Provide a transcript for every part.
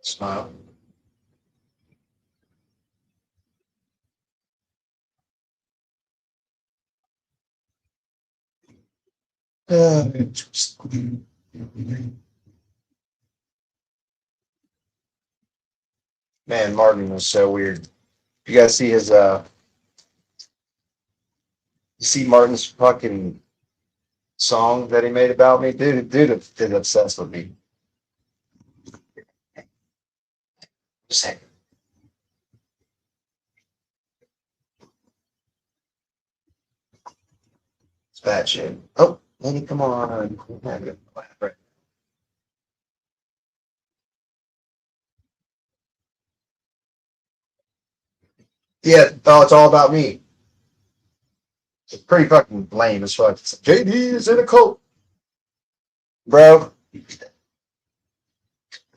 Smile. Just- Man, Martin was so weird. You guys see his you see Martin's fucking song that he made about me? Dude is obsessed with me. Just it's bad shit. Oh, Lenny, come on. Yeah, oh, it's all about me. It's pretty fucking lame as fuck. It's like, JD is in a cult. Bro,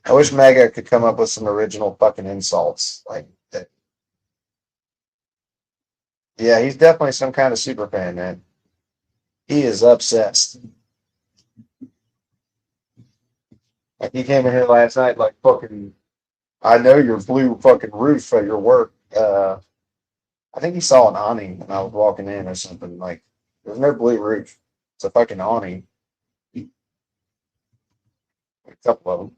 I wish MAGA could come up with some original fucking insults like that. Yeah, he's definitely some kind of super fan, man. He is obsessed. Like he came in here last night, like fucking. I know your blue fucking roof at your work. I think he saw an awning when I was walking in or something. Like there's no blue roof. It's a fucking awning. A couple of them.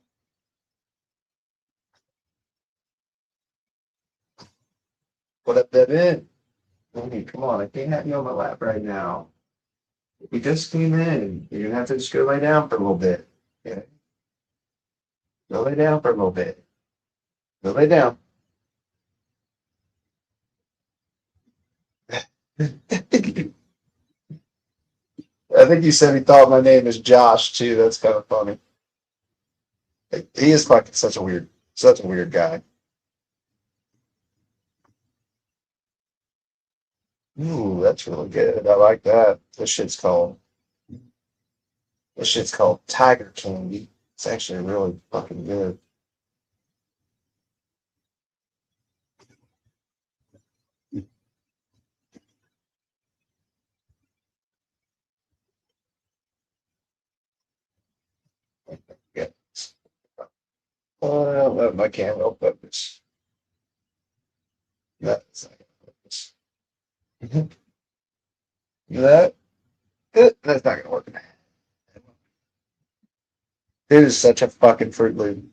Put up that in. Hey, come on, I can't have you on my lap right now. You just came in. You're gonna have to just go lay down for a little bit. Yeah, go lay down for a little bit. Go lay down. I think you said he thought my name is Josh too. That's kind of funny. He is fucking such a weird guy. Ooh, that's really good. I like that. This shit's called Tiger Candy. It's actually really fucking good. Yeah. My camera focus. That's not gonna focus. That that's not gonna work. It is such a fucking Fruit Loop.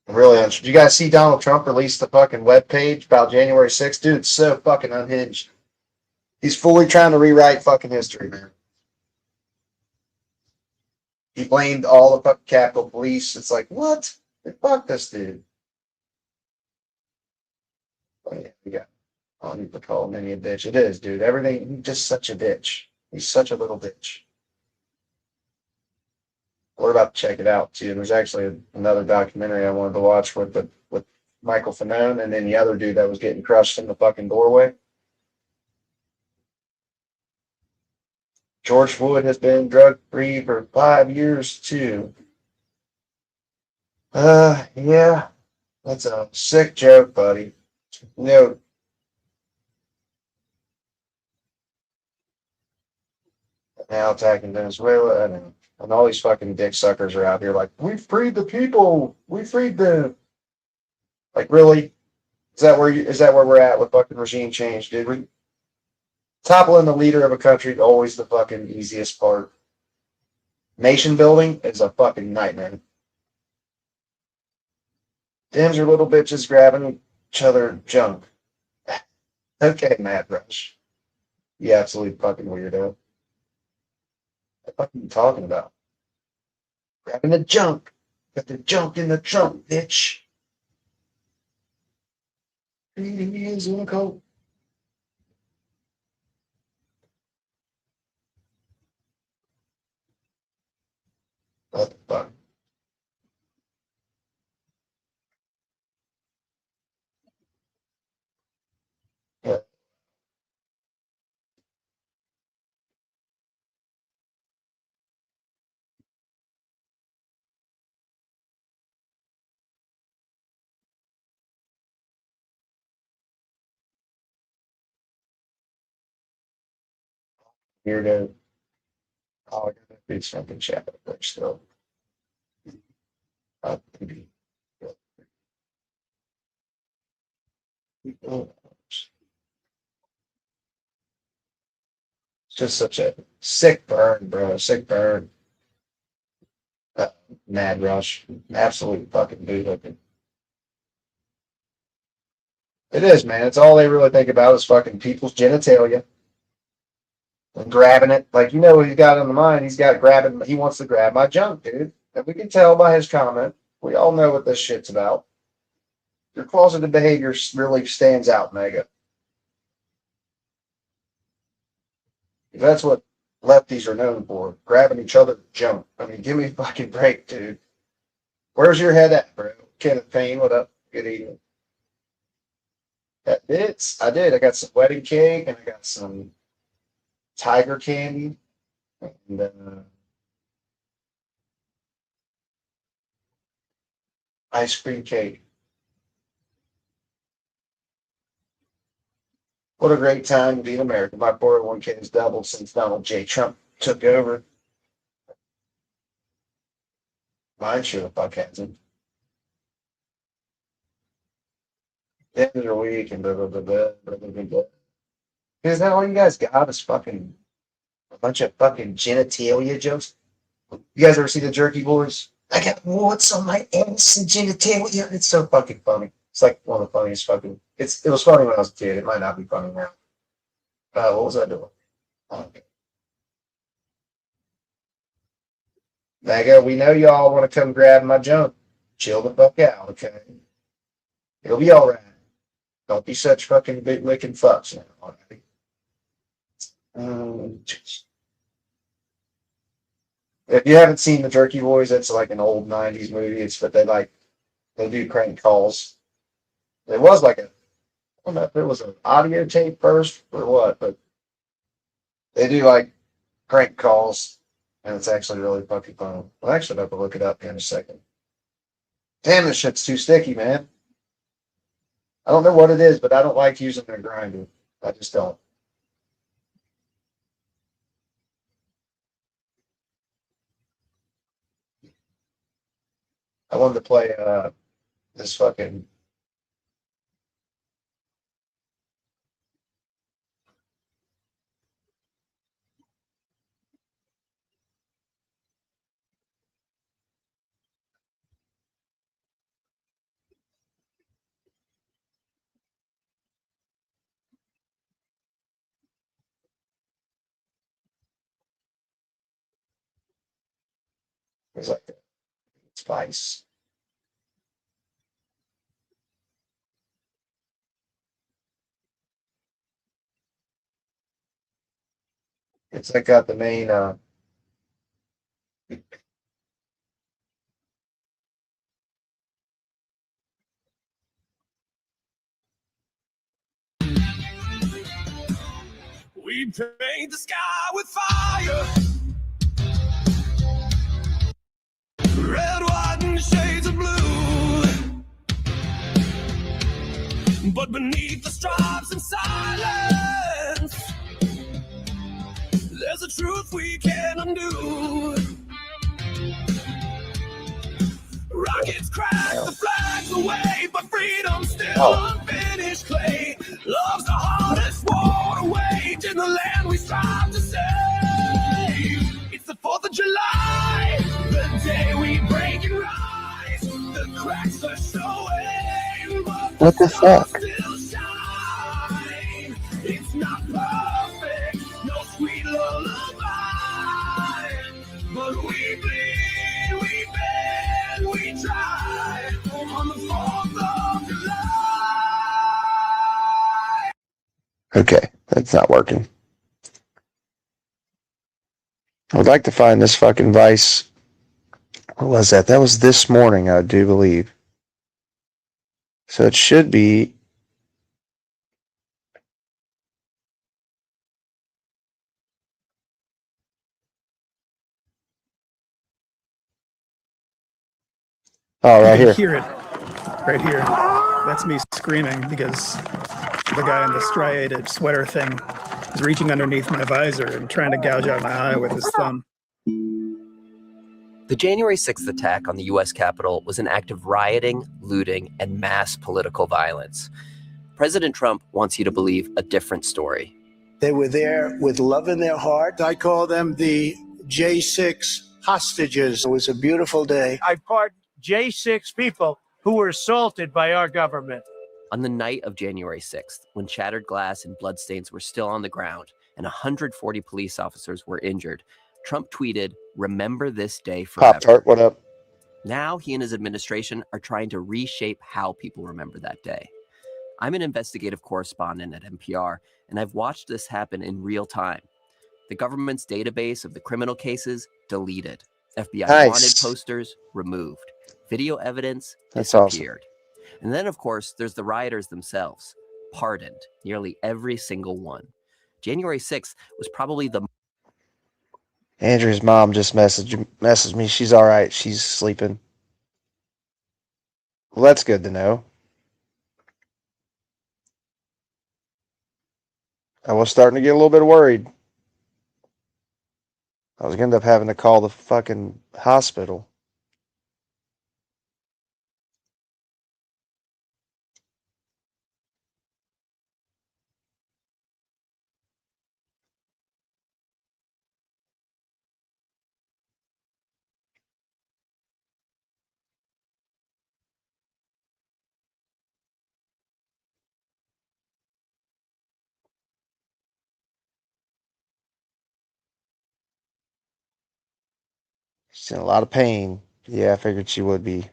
Really, did you guys see Donald Trump release the fucking web page about January 6th? Dude, it's so fucking unhinged. He's fully trying to rewrite fucking history, man. He blamed all the fucking Capitol Police. It's like, what? Fuck this dude. Oh, yeah, we got. I don't need to call him any a bitch. It is, dude. Everything. He's just such a bitch. He's such a little bitch. We're about to check it out too. There's actually another documentary I wanted to watch with Michael Fanone and then the other dude that was getting crushed in the fucking doorway. George Floyd has been drug free for 5 years too. Yeah, that's a sick joke, buddy. You know, now attacking Venezuela and all these fucking dick suckers are out here like, we freed the people, we freed the like really. Is that where we're at with fucking regime change, dude? We toppling the leader of a country always the fucking easiest part. Nation building is a fucking nightmare. Dems are little bitches grabbing each other junk. Okay, Matt Rush. You absolute fucking weirdo. What the fuck are you talking about? Grabbing the junk. Got the junk in the trunk, bitch. He's in a coat. What the fuck? Yeah. weirdo. Oh, I got that bitch fucking chat up there still. Maybe. It's just such a sick burn, bro. Sick burn. Mad Rush. Absolute fucking bootlicking. It is, man. It's all they really think about is fucking people's genitalia and grabbing it. Like, you know what he's got in the mind? He's got grabbing, he wants to grab my junk, dude. And we can tell by his comment. We all know what this shit's about. Your closeted behavior really stands out, MAGA. That's what lefties are known for, grabbing each other's junk. I mean, give me a fucking break, dude. Where's your head at, bro? Kenneth Payne, what up? Good evening. That bits? I did. I got some wedding cake and I got some tiger candy and ice cream cake. What a great time to be in America. My 401k has doubled since Donald J. Trump took over. Mine sure the fuck hasn't. The end of the week and blah, blah, blah, blah, blah, blah, blah. Is that all you guys got is fucking a bunch of fucking genitalia jokes? You guys ever see the Jerky Boys? I got warts on my ass and genitalia. It's so fucking funny. It's like one of the funniest fucking. It was funny when I was a kid. It might not be funny now. What was I doing? Okay. MAGA, we know y'all want to come grab my junk. Chill the fuck out, okay? It'll be all right. Don't be such fucking big licking fucks now, all right? If you haven't seen the Jerky Boys, that's like an old '90s movie. But they do crank calls. It was like I don't know if it was an audio tape first or what, but they do like prank calls, and it's actually really fucking fun. Well, actually, I have to look it up here in a second. Damn, this shit's too sticky, man. I don't know what it is, but I don't like using a grinder. I just don't. I wanted to play this fucking. It's like spice. It's like got the main. We paint the sky with fire, red, white, and shades of blue. But beneath the stripes and silence, there's a truth we can't undo. Rockets crack the flags away, but freedom's still unfinished clay. Love's the hardest war to wage in the land we strive to save. It's the 4th of July, the day we break and rise. The cracks are showing, but what the fuck? still shine. It's not perfect, no sweet lullaby, but we bleed, we bend, we try on the 4th of July. Okay, that's not working. I would like to find this fucking Vice. What was that? That was this morning, I do believe. So it should be. Oh, right here. You can hear it right here. That's me screaming because the guy in the striated sweater thing was reaching underneath my visor and trying to gouge out my eye with his thumb. The January 6th attack on the U.S. Capitol was an act of rioting, looting, and mass political violence. President Trump wants you to believe a different story. They were there with love in their heart. I call them the J6 hostages. It was a beautiful day. I pardon J6 people who were assaulted by our government. On the night of January 6th, when shattered glass and bloodstains were still on the ground and 140 police officers were injured, Trump tweeted, "Remember this day forever." Pop-Tart, what up? Now he and his administration are trying to reshape how people remember that day. I'm an investigative correspondent at NPR, and I've watched this happen in real time. The government's database of the criminal cases deleted. FBI wanted posters removed. Video evidence disappeared. Awesome. And then, of course, there's the rioters themselves, pardoned, nearly every single one. January 6th was probably the... Andrew's mom just messaged me. She's all right. She's sleeping. Well, that's good to know. I was starting to get a little bit worried. I was going to end up having to call the fucking hospital. She's in a lot of pain. Yeah, I figured she would be.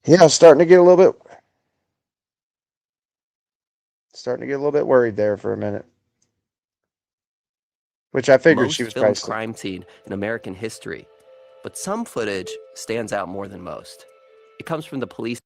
Yeah, I was starting to get a little bit worried there for a minute. Which I figured she was most filmed crime scene in American history. But some footage stands out more than most. It comes from the police.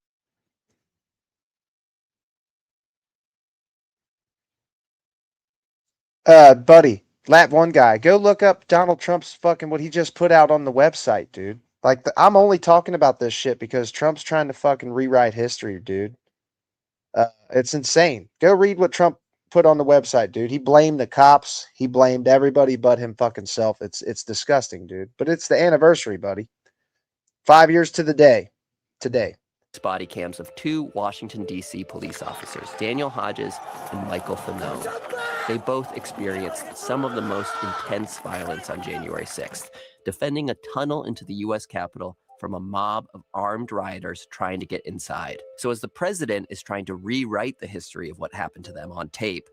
Buddy, Lat one guy, go look up Donald Trump's fucking what he just put out on the website, dude. Like, I'm only talking about this shit because Trump's trying to fucking rewrite history, dude. It's insane. Go read what Trump put on the website, dude. He blamed the cops. He blamed everybody but him fucking self. It's disgusting, dude. But it's the anniversary, buddy. 5 years to the day. Today. Body cams of two Washington, D.C. police officers, Daniel Hodges and Michael Fanone. They both experienced some of the most intense violence on January 6th, defending a tunnel into the U.S. Capitol from a mob of armed rioters trying to get inside. So as the president is trying to rewrite the history of what happened to them on tape,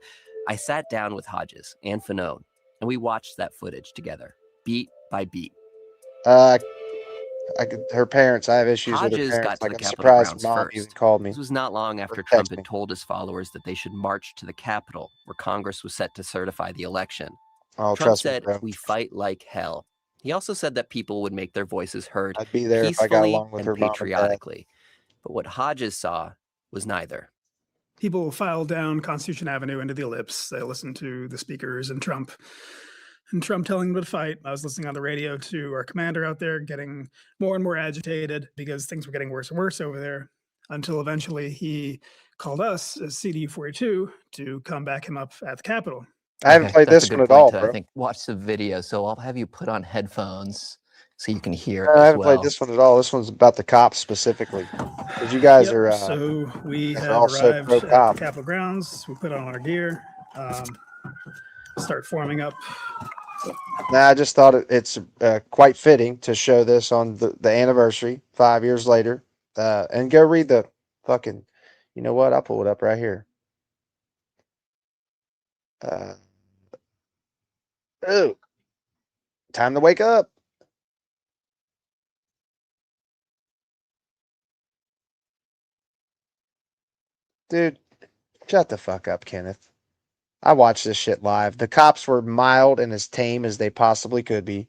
I sat down with Hodges and Fanone, and we watched that footage together, beat by beat. Her parents, I have issues Hodges with her parents. got to like, the I'm Capitol surprised grounds mom first. even called me. This was not long after Trump had told his followers that they should march to the Capitol, where Congress was set to certify the election. Oh, Trump said, "We fight like hell." He also said that people would make their voices heard I'd be there peacefully if I got along with and her patriotically. But what Hodges saw was neither. People filed down Constitution Avenue into the ellipse. They listened to the speakers and Trump telling them to fight. I was listening on the radio to our commander out there getting more and more agitated because things were getting worse and worse over there until eventually he called us as CD42 to come back him up at the Capitol. I haven't played this one at all, bro. I think watch the video, so I'll have you put on headphones so you can hear I haven't played this one at all. This one's about the cops specifically. Because you guys are so we have also arrived at the Capitol grounds. We put on our gear, start forming up. Nah, I just thought it's quite fitting to show this on the anniversary 5 years later. And go read the fucking, you know what? I'll pull it up right here. Oh, time to wake up. Dude, shut the fuck up, Kenneth. I watched this shit live. The cops were mild and as tame as they possibly could be.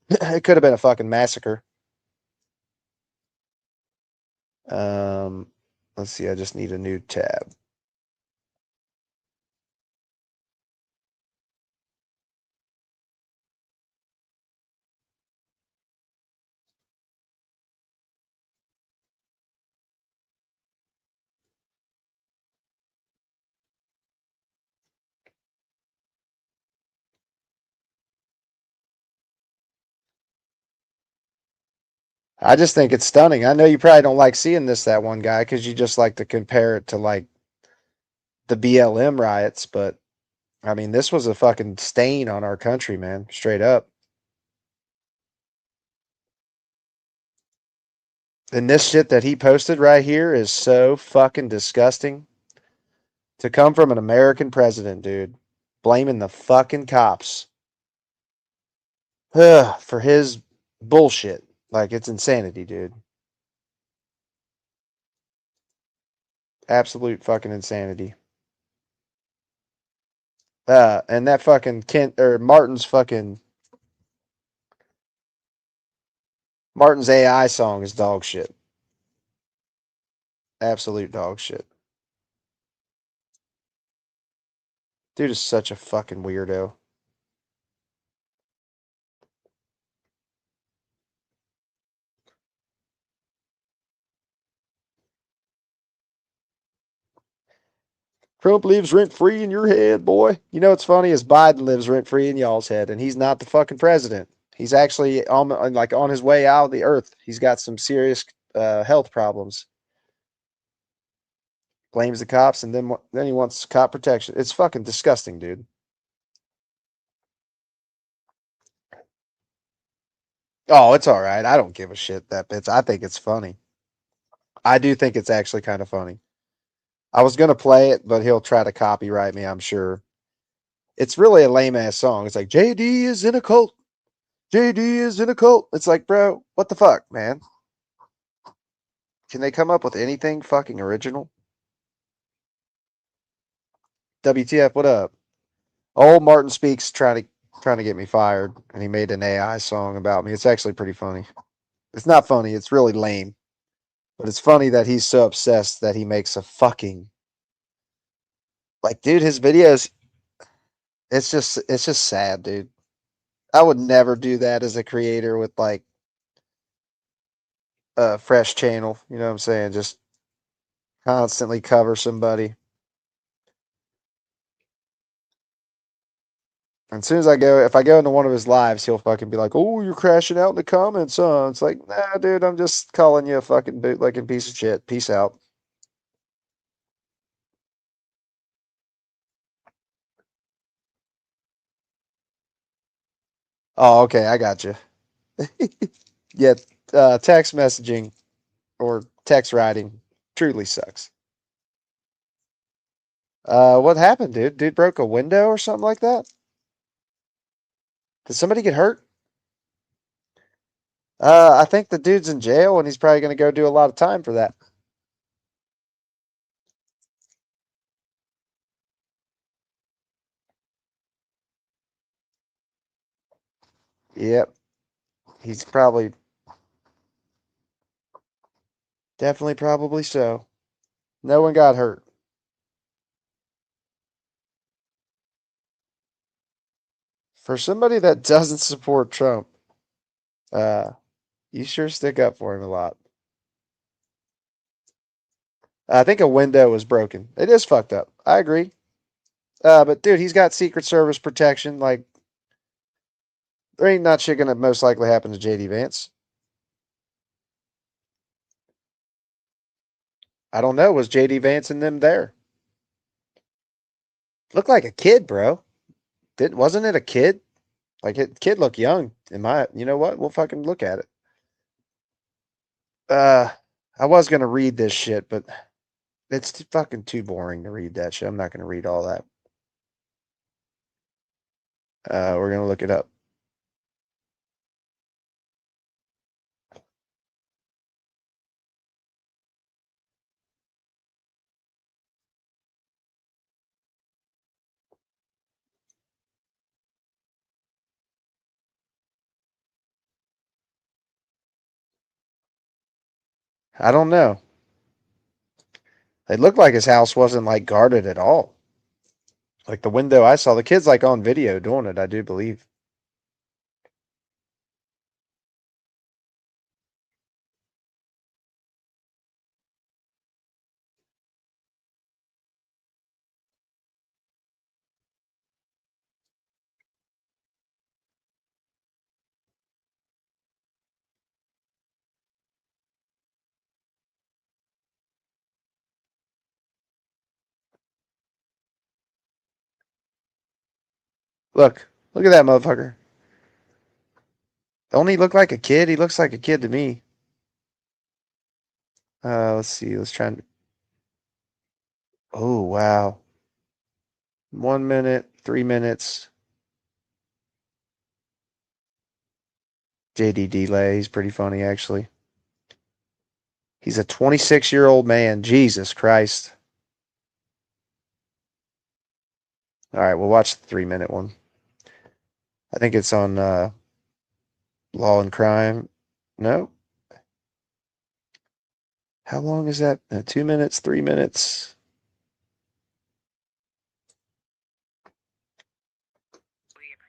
It could have been a fucking massacre. Let's see. I just need a new tab. I just think it's stunning. I know you probably don't like seeing this, that one guy, because you just like to compare it to like the BLM riots, but I mean, this was a fucking stain on our country, man. Straight up. And this shit that he posted right here is so fucking disgusting. To come from an American president, dude, blaming the fucking cops for his bullshit. Like, it's insanity, dude. Absolute fucking insanity. And that fucking Kent or Martin's AI song is dog shit. Absolute dog shit. Dude is such a fucking weirdo. Trump lives rent free in your head, boy. You know what's funny is Biden lives rent free in y'all's head, and he's not the fucking president. He's actually on his way out of the earth. He's got some serious health problems. Blames the cops, and then he wants cop protection. It's fucking disgusting, dude. Oh, it's all right. I don't give a shit that bits. I think it's funny. I do think it's actually kind of funny. I was gonna play it, but he'll try to copyright me, I'm sure. It's really a lame ass song. It's like JD is in a cult. JD is in a cult. It's like, bro, what the fuck, man? Can they come up with anything fucking original? WTF, what up? Old Martin Speaks trying to get me fired, and he made an AI song about me. It's actually pretty funny. It's not funny, it's really lame. But it's funny that he's so obsessed that he makes a fucking like, dude, his videos, it's just sad, dude. I would never do that as a creator with like a fresh channel. You know what I'm saying? Just constantly cover somebody. And as soon as if I go into one of his lives, he'll fucking be like, "Oh, you're crashing out in the comments, huh?" It's like, nah, dude, I'm just calling you a fucking bootlegging piece of shit. Peace out. Oh, okay, I got you. Yeah, text messaging or text writing truly sucks. What happened, dude? Dude broke a window or something like that? Did somebody get hurt? I think the dude's in jail and he's probably going to go do a lot of time for that. Yep. He's definitely probably so. No one got hurt. For somebody that doesn't support Trump, uh, you sure stick up for him a lot. I think a window was broken. It is fucked up. I agree. But dude, he's got Secret Service protection. Like, there ain't not shit gonna most likely happen to JD Vance. I don't know. Was JD Vance and them there? Looked like a kid, bro. Wasn't it a kid? Like, it kid looked young. You know what? We'll fucking look at it. Uh, I was gonna read this shit, but it's fucking too boring to read that shit. I'm not gonna read all that. We're gonna look it up. I don't know. It looked like his house wasn't like guarded at all. Like the window I saw, the kid's like on video doing it, I do believe. Look at that motherfucker. Don't he look like a kid? He looks like a kid to me. Let's see. Let's try and. Oh, wow. 1 minute, 3 minutes. JD delay. He's pretty funny, actually. He's a 26-year-old man. Jesus Christ. All right, we'll watch the 3-minute one. I think it's on Law and Crime. No? How long is that? 2 minutes, 3 minutes?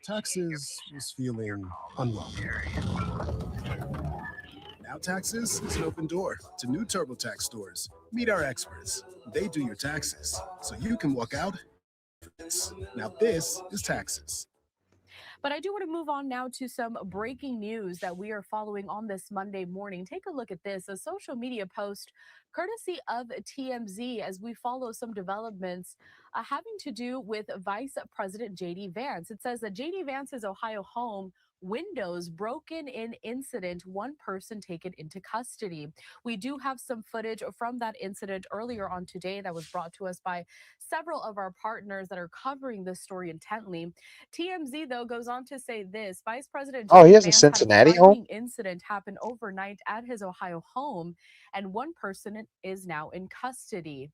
Taxes was feeling unwelcome. Now Taxes is an open door to new TurboTax stores. Meet our experts. They do your taxes, so you can walk out. Now this is Taxes. But I do want to move on now to some breaking news that we are following on this Monday morning. Take a look at this, a social media post courtesy of TMZ as we follow some developments having to do with Vice President J.D. Vance. It says that J.D. Vance's Ohio home windows broken in incident, one person taken into custody. We do have some footage from that incident earlier on today that was brought to us by several of our partners that are covering this story intently. TMZ, though, goes on to say this. Vice President Oh, he J.D. has a Vance had a Cincinnati home? frightening incident happen overnight at his Ohio home, and one person is now in custody.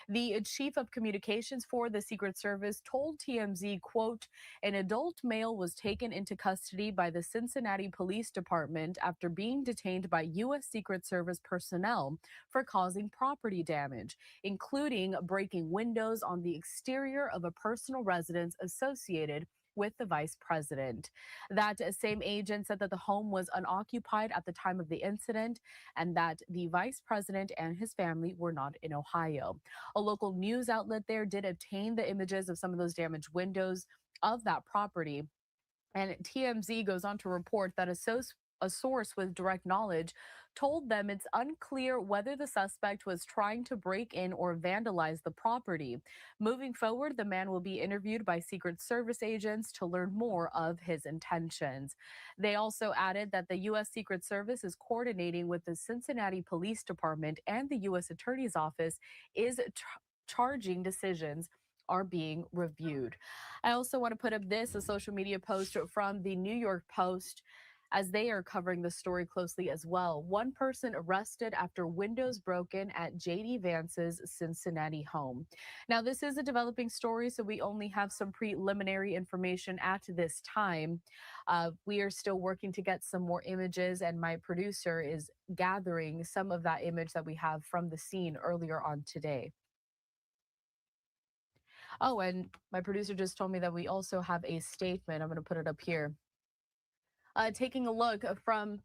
The chief of communications for the Secret Service told TMZ, quote, an adult male was taken into custody by the Cincinnati Police Department after being detained by U.S. Secret Service personnel for causing property damage, including breaking windows on the exterior of a personal residence associated with the vice president. That same agent said that the home was unoccupied at the time of the incident and that the vice president and his family were not in Ohio. A local news outlet there did obtain the images of some of those damaged windows of that property. And TMZ goes on to report that a source with direct knowledge told them it's unclear whether the suspect was trying to break in or vandalize the property. Moving forward, the man will be interviewed by Secret Service agents to learn more of his intentions. They also added that the U.S. Secret Service is coordinating with the Cincinnati Police Department and the U.S. Attorney's Office is charging decisions are being reviewed. I also want to put up this, a social media post from the New York Post, as they are covering the story closely as well. One person arrested after windows broken at J.D. Vance's Cincinnati home. Now, this is a developing story, so we only have some preliminary information at this time. We are still working to get some more images, and my producer is gathering some of that image that we have from the scene earlier on today. Oh, and my producer just told me that we also have a statement. I'm going to put it up here. Taking a look from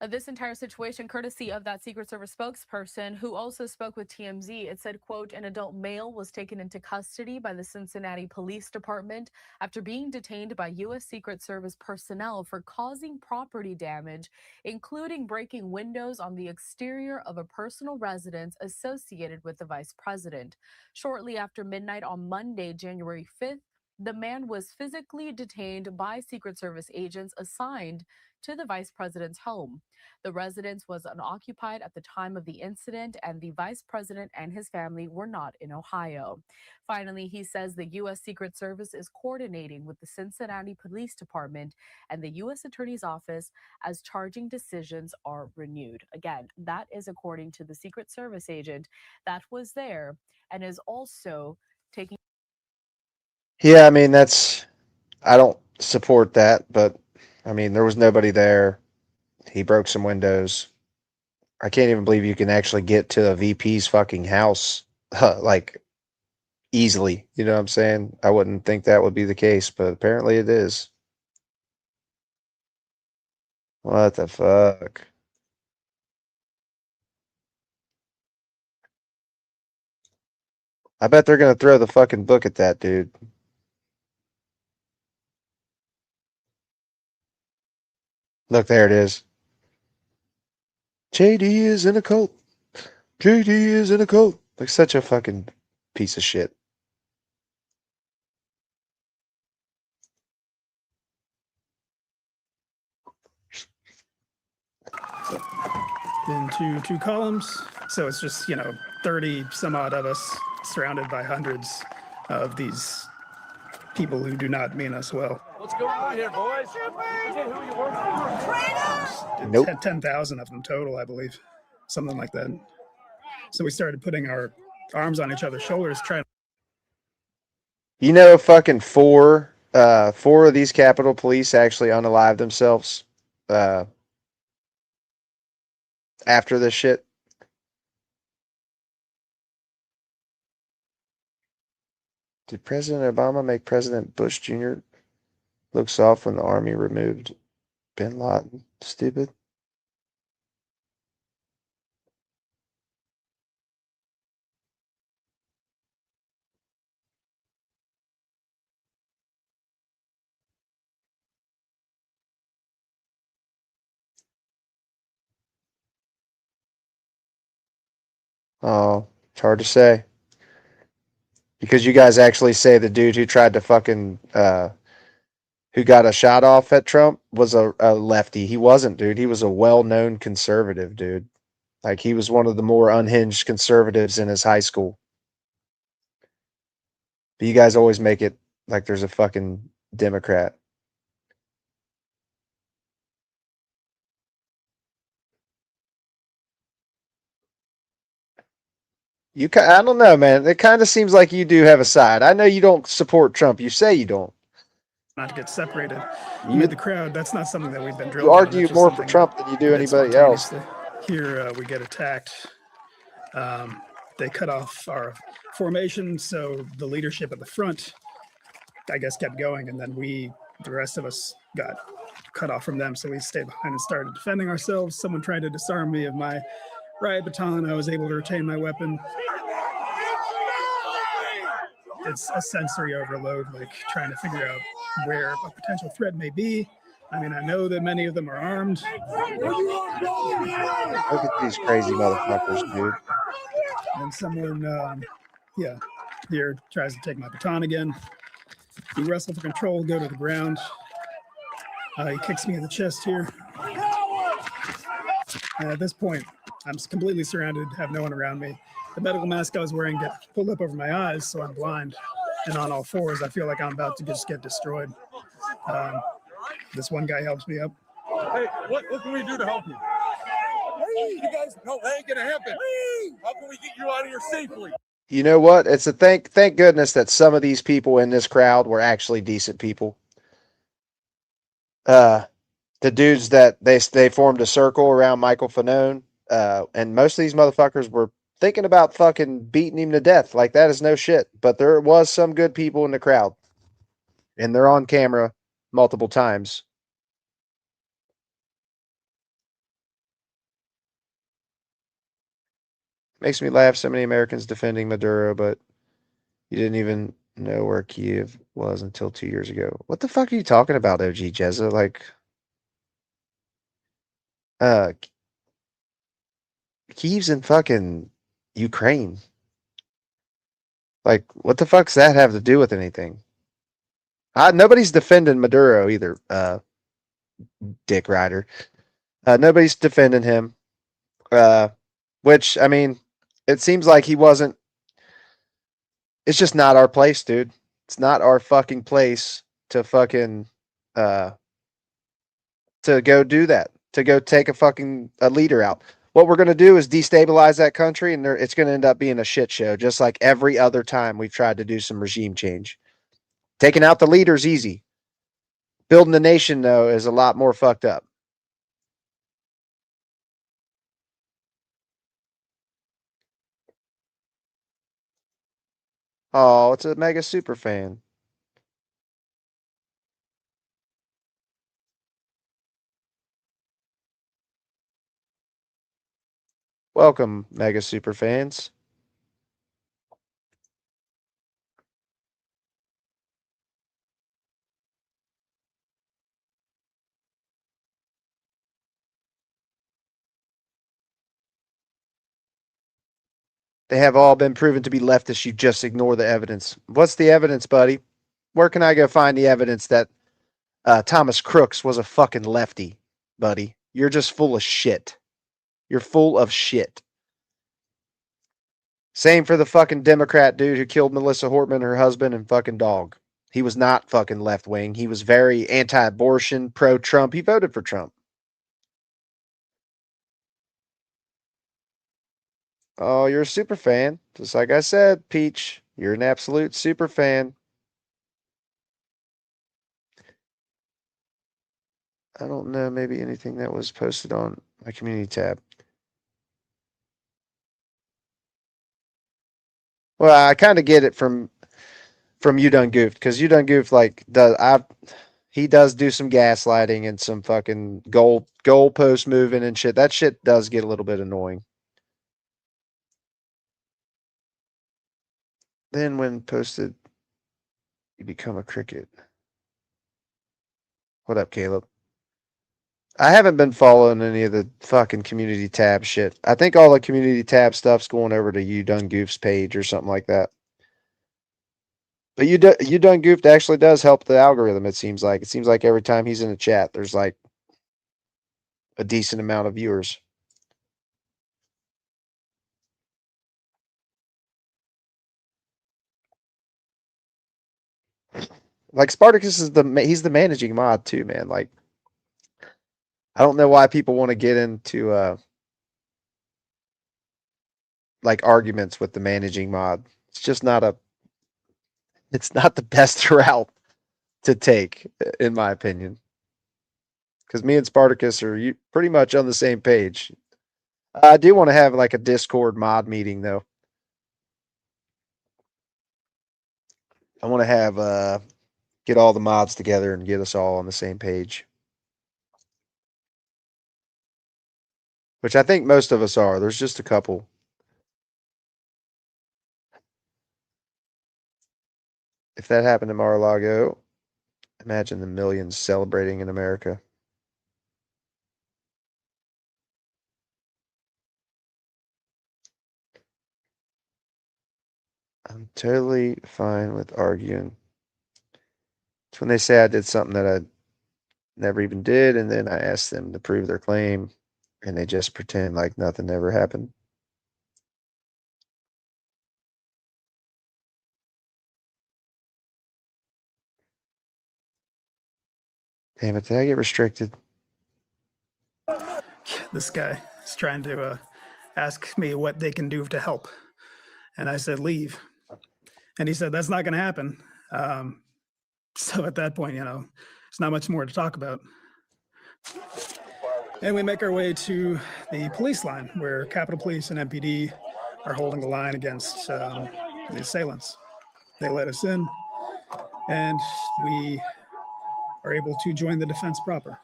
this entire situation, courtesy of that Secret Service spokesperson who also spoke with TMZ. It said, quote, an adult male was taken into custody by the Cincinnati Police Department after being detained by U.S. Secret Service personnel for causing property damage, including breaking windows on the exterior of a personal residence associated with the vice president. Shortly after midnight on Monday, January 5th, the man was physically detained by Secret Service agents assigned to the vice president's home. The residence was unoccupied at the time of the incident, and the vice president and his family were not in Ohio. Finally, he says the U.S. Secret Service is coordinating with the Cincinnati Police Department and the U.S. Attorney's Office as charging decisions are renewed. Again, that is according to the Secret Service agent that was there and is also taking. Yeah, I mean, I don't support that, but I mean, there was nobody there. He broke some windows. I can't even believe you can actually get to a VP's fucking house like easily. You know what I'm saying? I wouldn't think that would be the case, but apparently it is. What the fuck? I bet they're gonna throw the fucking book at that dude. Look, there it is. JD is in a cult. JD is in a cult. Like such a fucking piece of shit. Into two columns. So it's just, 30 some odd of us surrounded by hundreds of these people who do not mean us well. What's going on here, boys? Who you work for? Nope. 10,000 of them total, I believe. Something like that. So we started putting our arms on each other's shoulders, trying. You know, fucking four of these Capitol Police actually unalived themselves after this shit. Did President Obama make President Bush Jr. look soft when the army removed bin Laden? Stupid. Oh, it's hard to say. Because you guys actually say the dude who tried to fucking who got a shot off at Trump was a lefty. He wasn't, dude. He was a well-known conservative, dude. Like, he was one of the more unhinged conservatives in his high school. But you guys always make it like there's a fucking Democrat. I don't know, man. It kind of seems like you do have a side. I know you don't support Trump. You say you don't. Not to get separated amid the crowd. That's not something that we've been drilled You on. argue That's just more for something Trump than you do we did anybody else. spontaneously. Here we get attacked. They cut off our formation, so the leadership at the front, I guess, kept going, and then the rest of us, got cut off from them. So we stayed behind and started defending ourselves. Someone tried to disarm me of my riot baton. I was able to retain my weapon. It's a sensory overload, like trying to figure out where a potential threat may be. I mean, I know that many of them are armed. Look at these crazy motherfuckers, dude. And someone, here tries to take my baton again. We wrestle for control, go to the ground. He kicks me in the chest here. And at this point, I'm completely surrounded, have no one around me. The medical mask I was wearing gets pulled up over my eyes, so I'm blind. And on all fours, I feel like I'm about to just get destroyed. This one guy helps me up. Hey, what can we do to help you? You guys, no, that ain't gonna happen. How can we get you out of here safely? You know what? It's a thank goodness that some of these people in this crowd were actually decent people. The dudes that they formed a circle around Michael Fanone, and most of these motherfuckers were thinking about fucking beating him to death. Like, that is no shit. But there was some good people in the crowd. And they're on camera multiple times. Makes me laugh, so many Americans defending Maduro, but you didn't even know where Kiev was until 2 years ago. What the fuck are you talking about, OG Jezza? Like, Kiev's in fucking Ukraine. Like, what the fuck's that have to do with anything? Nobody's defending Maduro either, Dick Ryder. Nobody's defending him. Which, I mean, it seems like he wasn't. It's just not our place, dude. It's not our fucking place to fucking to go do that. To go take a leader out. What we're gonna do is destabilize that country, and it's gonna end up being a shit show, just like every other time we've tried to do some regime change. Taking out the leader's easy. Building the nation, though, is a lot more fucked up. Oh, it's a mega super fan. Welcome, mega super fans. They have all been proven to be leftists. You just ignore the evidence. What's the evidence, buddy? Where can I go find the evidence that Thomas Crooks was a fucking lefty, buddy? You're just full of shit. You're full of shit. Same for the fucking Democrat dude who killed Melissa Hortman, her husband, and fucking dog. He was not fucking left wing. He was very anti abortion, pro Trump. He voted for Trump. Oh, you're a super fan. Just like I said, Peach, you're an absolute super fan. I don't know, maybe anything that was posted on my community tab. Well, I kind of get it from You Done Goofed, because You Done Goofed he does do some gaslighting and some fucking goalpost moving and shit. That shit does get a little bit annoying. Then when posted, you become a cricket. What up, Caleb? I haven't been following any of the fucking community tab shit. I think all the community tab stuff's going over to You Done Goof's page or something like that. But You Done Goofed actually does help the algorithm, it seems like. It seems like every time he's in a chat, there's like a decent amount of viewers. Like Spartacus is he's the managing mod too, man. Like I don't know why people want to get into like arguments with the managing mod. It's just not it's not the best route to take, in my opinion. Because me and Spartacus are pretty much on the same page. I do want to have like a Discord mod meeting though. I want to have get all the mods together and get us all on the same page. Which I think most of us are. There's just a couple. If that happened to Mar-a-Lago, imagine the millions celebrating in America. I'm totally fine with arguing. It's when they say I did something that I never even did, and then I ask them to prove their claim, and they just pretend like nothing ever happened. Damn it, did I get restricted? This guy is trying to ask me what they can do to help. And I said, leave. And he said, that's not going to happen. So at that point, there's not much more to talk about. And we make our way to the police line where Capitol Police and MPD are holding the line against the assailants. They let us in, and we are able to join the defense proper.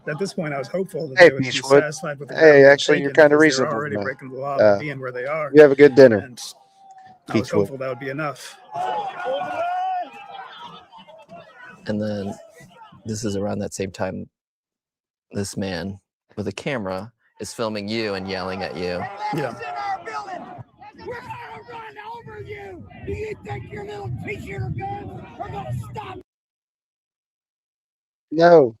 At this point, I was hopeful that they would be satisfied with the Hey, actually, you're kind of reasonable. They're already breaking the law by being where they are. You have a good dinner. And I was hopeful that would be enough. And then this is around that same time this man with a camera is filming you and yelling at you. Yeah. We're gonna run over you. Do you think your little t-shirt guns are gonna stop? No.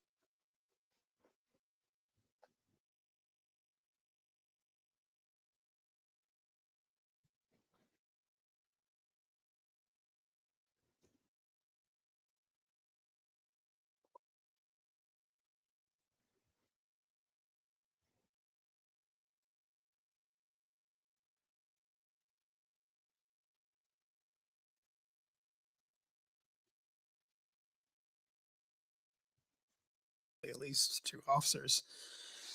At least 2 officers.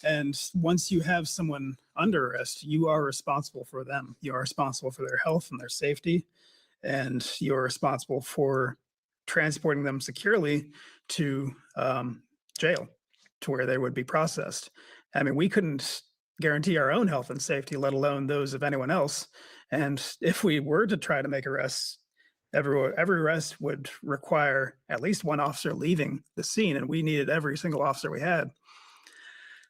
And once you have someone under arrest, you are responsible for them. You are responsible for their health and their safety. and you're responsible for transporting them securely to jail, to where they would be processed. I mean, we couldn't guarantee our own health and safety, let alone those of anyone else. And if we were to try to make arrests, every arrest would require at least one officer leaving the scene, and we needed every single officer we had.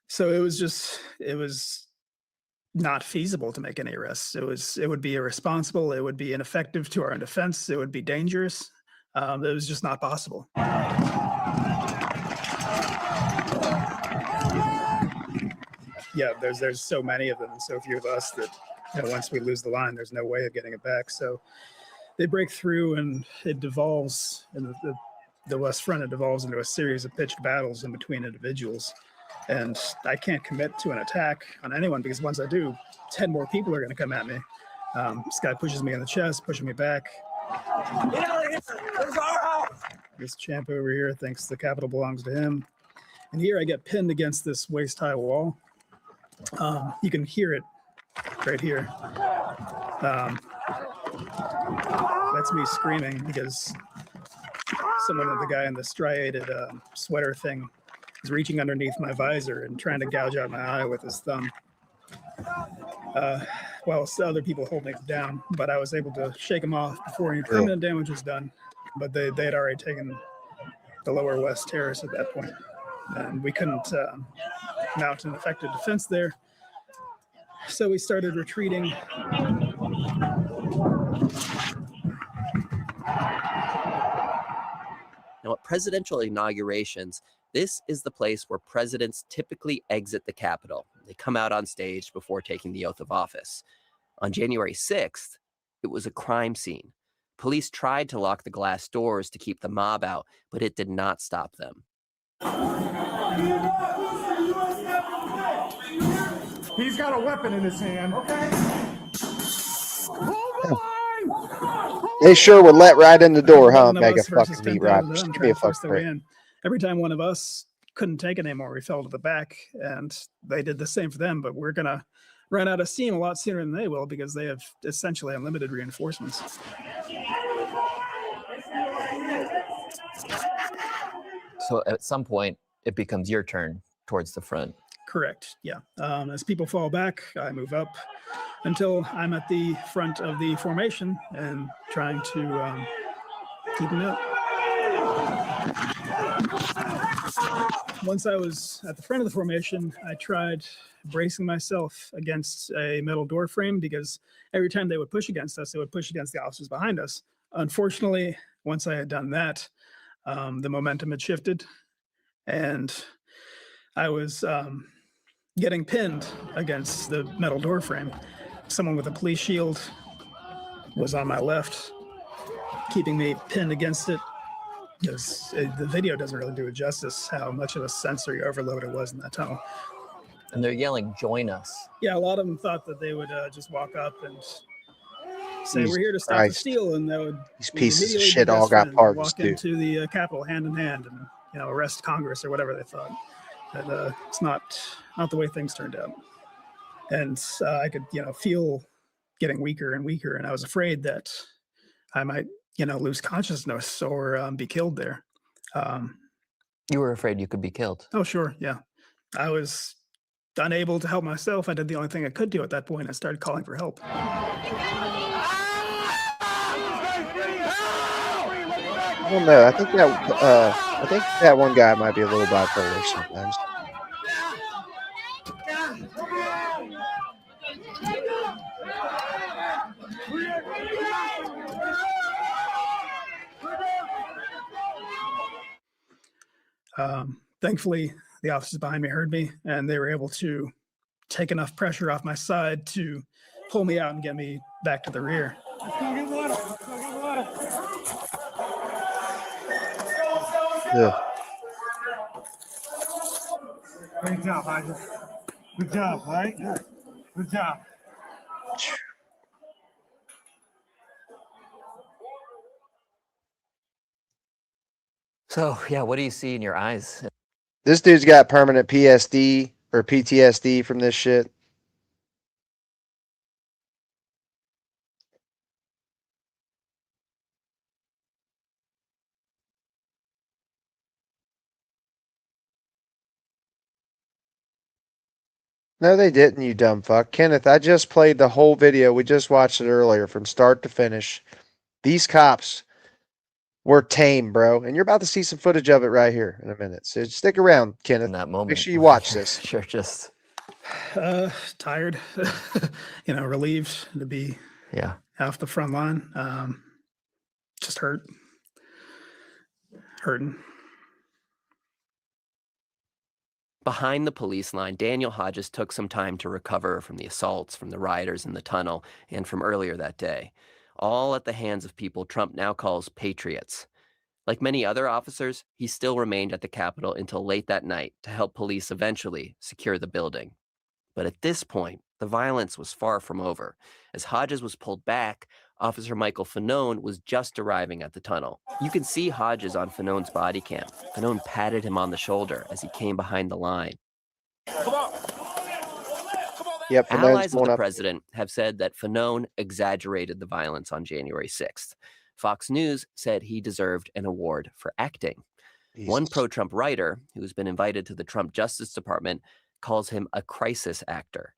So it was not feasible to make any arrests. It would be irresponsible. It would be ineffective to our own defense. It would be dangerous. It was just not possible. Yeah, there's so many of them and so few of us that, you know, once we lose the line, there's no way of getting it back. So they break through, and it devolves in the West Front. It devolves into a series of pitched battles in between individuals. And I can't commit to an attack on anyone, because once I do, 10 more people are going to come at me. This guy pushes me in the chest, pushing me back. Get out of here! This is our house! This champ over here thinks the Capitol belongs to him. And here I get pinned against this waist-high wall. You can hear it right here. That's me screaming because the guy in the striated sweater thing is reaching underneath my visor and trying to gouge out my eye with his thumb. While other people hold me down, but I was able to shake him off before any permanent damage was done. But they had already taken the Lower West Terrace at that point, and we couldn't mount an effective defense there. So we started retreating. Now, at presidential inaugurations, this is the place where presidents typically exit the Capitol. They come out on stage before taking the oath of office. On January 6th, it was a crime scene. Police tried to lock the glass doors to keep the mob out, but it did not stop them. He's got a weapon in his hand. Okay. They sure would let right in the door, huh? Mega fucking meat robbers. Give me a fucking break. Every time one of us couldn't take it anymore, we fell to the back, and they did the same for them. But we're gonna run out of steam a lot sooner than they will, because they have essentially unlimited reinforcements. So at some point, it becomes your turn towards the front. Correct. Yeah. As people fall back, I move up until I'm at the front of the formation and trying to keep them out. Once I was at the front of the formation, I tried bracing myself against a metal door frame, because every time they would push against us, they would push against the officers behind us. Unfortunately, once I had done that, the momentum had shifted, and I was getting pinned against the metal door frame. Someone with a police shield was on my left, keeping me pinned against it. Because the video doesn't really do it justice how much of a sensory overload it was in that tunnel. And they're yelling, "Join us." Yeah, a lot of them thought that they would just walk up and say, "We're here to stop the steal," and they would. These pieces of shit all got pardons walk too. Into the Capitol hand in hand, and arrest Congress or whatever they thought. But it's not the way things turned out. And I could feel getting weaker and weaker, and I was afraid that I might lose consciousness or be killed there. You were afraid you could be killed. Oh, sure. Yeah. I was unable to help myself. I did the only thing I could do at that point. I started calling for help. I don't know. I think that one guy might be a little bipolar sometimes. Thankfully, the officers behind me heard me, and they were able to take enough pressure off my side to pull me out and get me back to the rear. Yeah. Great job, Hodges. Good job, right? Good job. So, yeah, what do you see in your eyes? This dude's got permanent PSD or PTSD from this shit. No, they didn't, you dumb fuck. Kenneth, I just played the whole video. We just watched it earlier from start to finish. These cops were tame, bro. And you're about to see some footage of it right here in a minute. So stick around, Kenneth. In that moment. Make sure you watch You're- this. You're just, Tired, relieved to be yeah. off the front line. Just hurting. Behind the police line, Daniel Hodges took some time to recover from the assaults from the rioters in the tunnel and from earlier that day, all at the hands of people Trump now calls patriots. Like many other officers, he still remained at the Capitol until late that night to help police eventually secure the building. But at this point, the violence was far from over. As Hodges was pulled back, Officer Michael Fanone was just arriving at the tunnel. You can see Hodges on Fanone's body cam. Fanone patted him on the shoulder as he came behind the line. Yep, Allies of the president have said that Fanone exaggerated the violence on January 6th. Fox News said he deserved an award for acting. Jesus. One pro-Trump writer, who's been invited to the Trump Justice Department, calls him a crisis actor.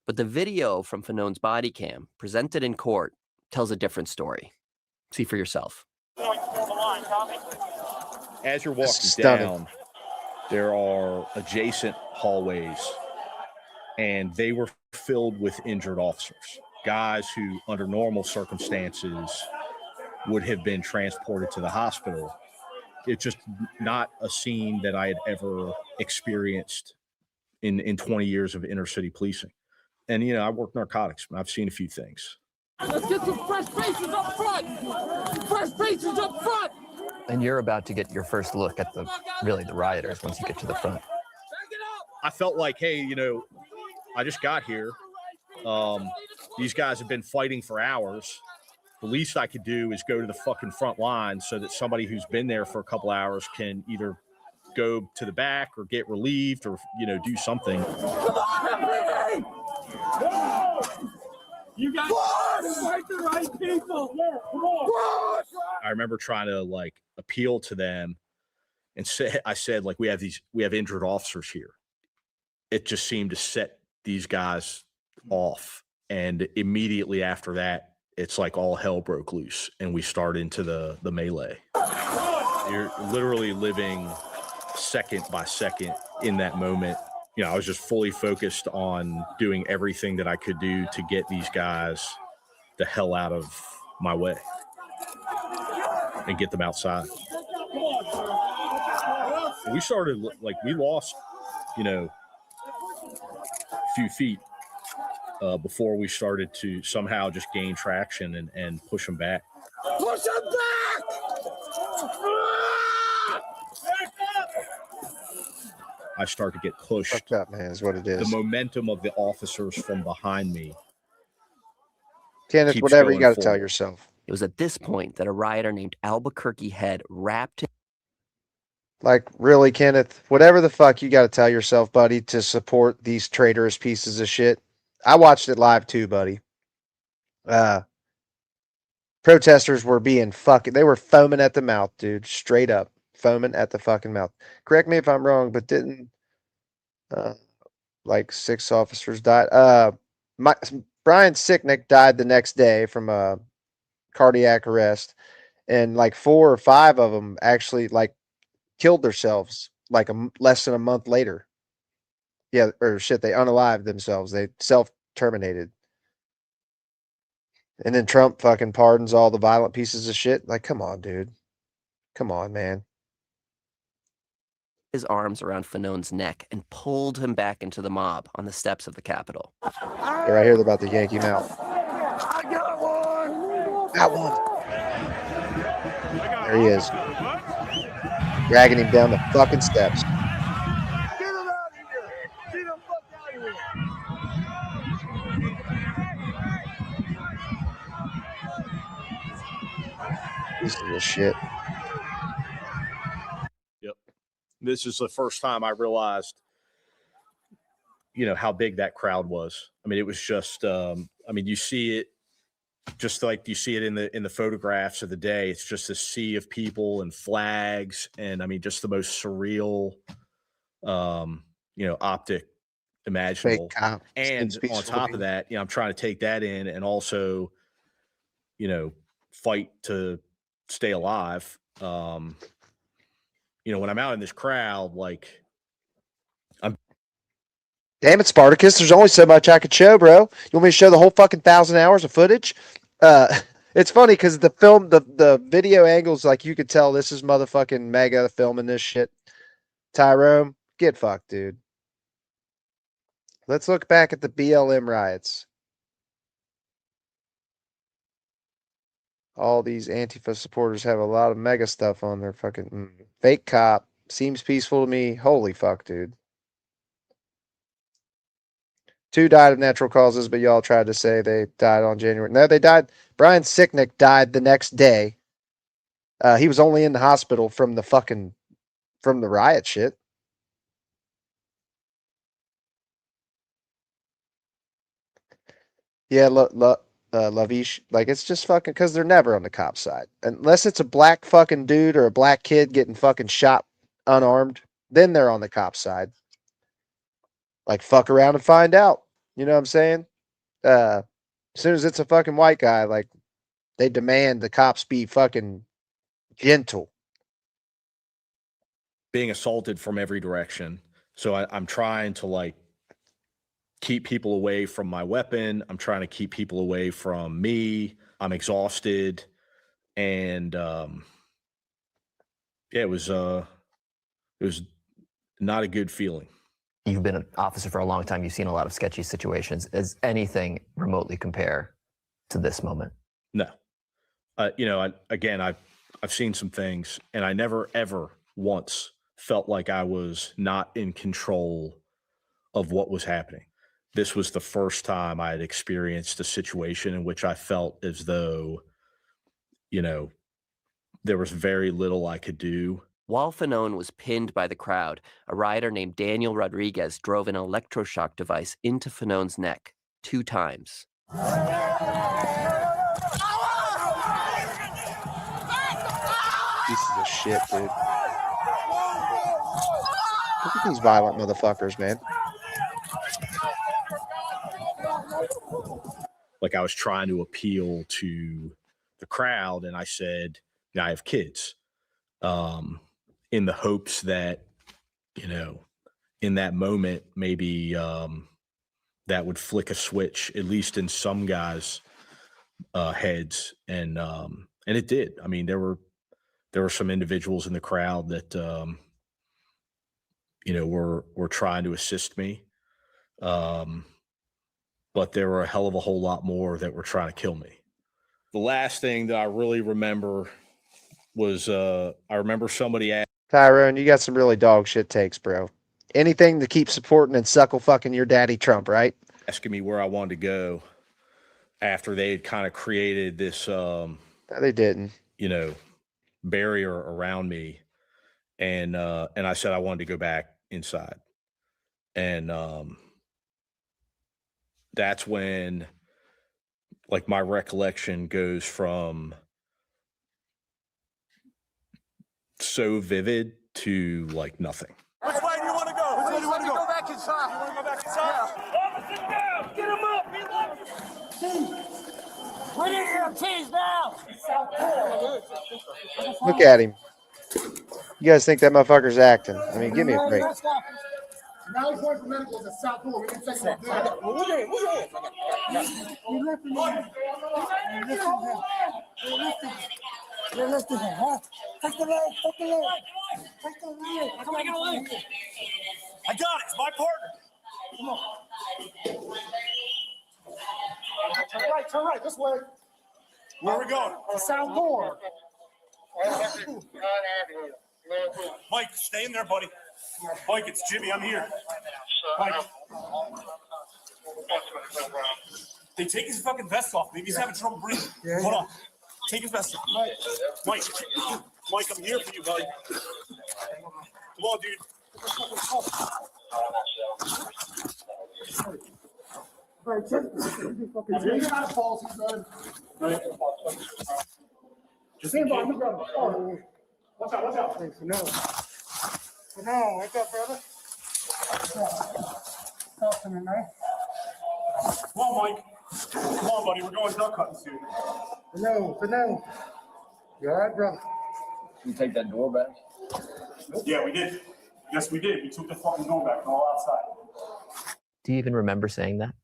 But the video from Fanone's body cam, presented in court, tells a different story. See for yourself. As you're walking Stunning. down, there are adjacent hallways, and they were filled with injured officers, guys who, under normal circumstances, would have been transported to the hospital. It's just not a scene that I had ever experienced in 20 years of inner city policing. And, I work narcotics. I've seen a few things. Let's get some fresh faces up front. Fresh faces up front. And you're about to get your first look at the rioters once you get to the front. I felt like, hey, I just got here. These guys have been fighting for hours. The least I could do is go to the fucking front line so that somebody who's been there for a couple hours can either go to the back or get relieved or, do something. Come on, everybody! You guys fight the right people. Come on. I remember trying to appeal to them and I said, we have injured officers here. It just seemed to set these guys off. And immediately after that, it's like all hell broke loose and we start into the melee. You're literally living second by second in that moment. I was just fully focused on doing everything that I could do to get these guys the hell out of my way and get them outside. We started, we lost, a few feet before we started to somehow just gain traction and push them back. Push them back! I start to get pushed. Fucked up, man, is what it is. The momentum of the officers from behind me. Kenneth, keeps whatever you going got to tell forward. yourself. It was at this point that a rioter named Albuquerque Head wrapped Really, Kenneth, whatever the fuck you got to tell yourself, buddy, to support these traitorous pieces of shit. I watched it live too, buddy. Protesters were they were foaming at the mouth, dude. Straight up foaming at the fucking mouth. Correct me if I'm wrong, but didn't 6 officers died? Brian Sicknick died the next day from a cardiac arrest, and 4 or 5 of them actually killed themselves less than a month later. Yeah, or shit, they unalived themselves. They self-terminated. And then Trump fucking pardons all the violent pieces of shit. Come on, dude. Come on, man. his arms around Fanone's neck and pulled him back into the mob on the steps of the Capitol. Yeah, right here, they're about to yank him out. I got one. Got one. There he is. Dragging him down the fucking steps. Get him out of here. Get him fuck out of here. This is the shit. Yep. This is the first time I realized, how big that crowd was. I mean, it was just, you see it just like you see it in the photographs of the day. It's just a sea of people and flags. And just the most surreal, optic imaginable. cop. And Seems on peaceful to top me. of that, I'm trying to take that in and also, fight to stay alive. When I'm out in this crowd, like, Damn it, Spartacus. There's only so much I could show, bro. You want me to show the whole fucking 1,000 hours of footage? It's funny because the film, the video angles, like you could tell this is motherfucking MAGA filming this shit. Tyrone, get fucked, dude. Let's look back at the BLM riots. All these Antifa supporters have a lot of MAGA stuff on their fucking fake cop. Seems peaceful to me. Holy fuck, dude. 2 died of natural causes, but y'all tried to say they died on January. No, they died. Brian Sicknick died the next day. He was only in the hospital from the riot shit. Yeah, Lavish. Like, it's just fucking because they're never on the cop side. Unless it's a black fucking dude or a black kid getting fucking shot unarmed, then they're on the cop side. Like, fuck around and find out. You know what I'm saying? As soon as it's a fucking white guy, like, they demand the cops be fucking gentle. being assaulted from every direction. So I'm trying to, like, keep people away from my weapon. I'm trying to keep people away from me. I'm exhausted. And it was not a good feeling. You've been an officer for a long time. You've seen a lot of sketchy situations. Does anything remotely compare to this moment? No. I've seen some things, and I never, ever once felt like I was not in control of what was happening. This was the first time I had experienced a situation in which I felt as though, there was very little I could do. While Fanone was pinned by the crowd, a rioter named Daniel Rodriguez drove an electroshock device into Fanone's neck 2 times. Pieces of shit, dude. Look at these violent motherfuckers, man. Like, I was trying to appeal to the crowd, and I said, I have kids, in the hopes that, in that moment, maybe that would flick a switch, at least in some guys' heads. And it did. I mean, there were some individuals in the crowd that, were trying to assist me. But there were a hell of a whole lot more that were trying to kill me. The last thing that I really remember was, I remember somebody asked, Tyrone, you got some really dog shit takes, bro. Anything to keep supporting and suckle fucking your daddy Trump, right? asking me where I wanted to go after they had kind of created this, No, they didn't. barrier around me. And I said I wanted to go back inside. And that's when, like, my recollection goes from so vivid to, like, nothing. Which way do you want to go? Which way do you want to go? Back inside. You want to go back inside? Officer down! Get him up! We need your keys now! Look at him. You guys think that motherfucker's acting? I mean, give me a break. Now he's going for medicals at South Pole. We didn't take him there. You're lifting him, huh? Take the leg, take the leg. Take the leg. Come on, get a leg. I got it. It's my partner. Come on. Turn right, this way. Where are we going? South Pole. Mike, stay in there, buddy. Mike, it's Jimmy. I'm here. Mike. Hey, take his fucking vest off. Maybe he's having trouble breathing. Yeah. Hold on. Take his vest off. Mike, I'm here for you, buddy. Come on, dude. All right, check. Jimmy got a pulse. He's good. Right. Just stand by. I'm going to grab him. Oh, watch out, watch out. Thanks. No. No, wake up, brother. Come on, Mike. Come on, buddy. We're going duck hunting soon. No. You all right, brother? You take that door back? Yeah, we did. Yes, we did. We took the fucking door back. We're all outside. Do you even remember saying that?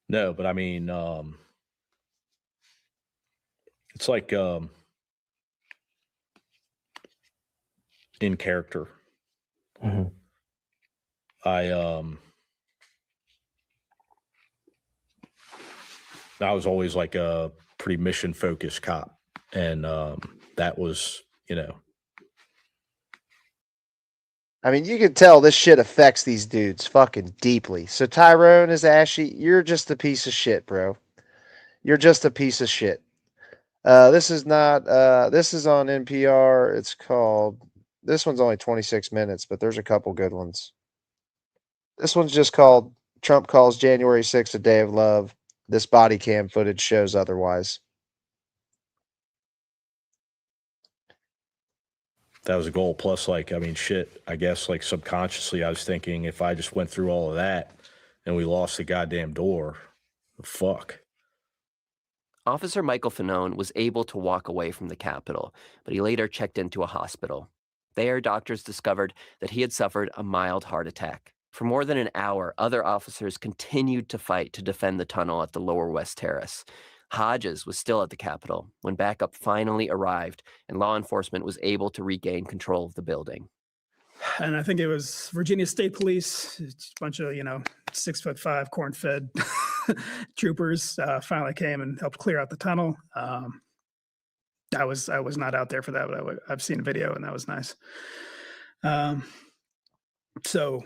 No, but I mean, it's like in character. Mm-hmm. I was always like a pretty mission focused cop, and that was, I mean, you can tell this shit affects these dudes fucking deeply. So Tyrone is Ashy, you're just a piece of shit, bro. You're just a piece of shit. This is not. This is on NPR. It's called. This one's only 26 minutes, but there's a couple good ones. This one's just called Trump calls January 6th a day of love. This body cam footage shows otherwise. that was a goal. Plus, like, I mean, shit, I guess, like, subconsciously, I was thinking if I just went through all of that and we lost the goddamn door, fuck. Officer Michael Fanone was able to walk away from the Capitol, but he later checked into a hospital. There, doctors discovered that he had suffered a mild heart attack. For more than an hour, other officers continued to fight to defend the tunnel at the Lower West Terrace. Hodges was still at the Capitol when backup finally arrived and law enforcement was able to regain control of the building. And I think it was Virginia State Police, a bunch of, 6'5" corn-fed troopers finally came and helped clear out the tunnel. I was not out there for that, but I've seen a video and that was nice. So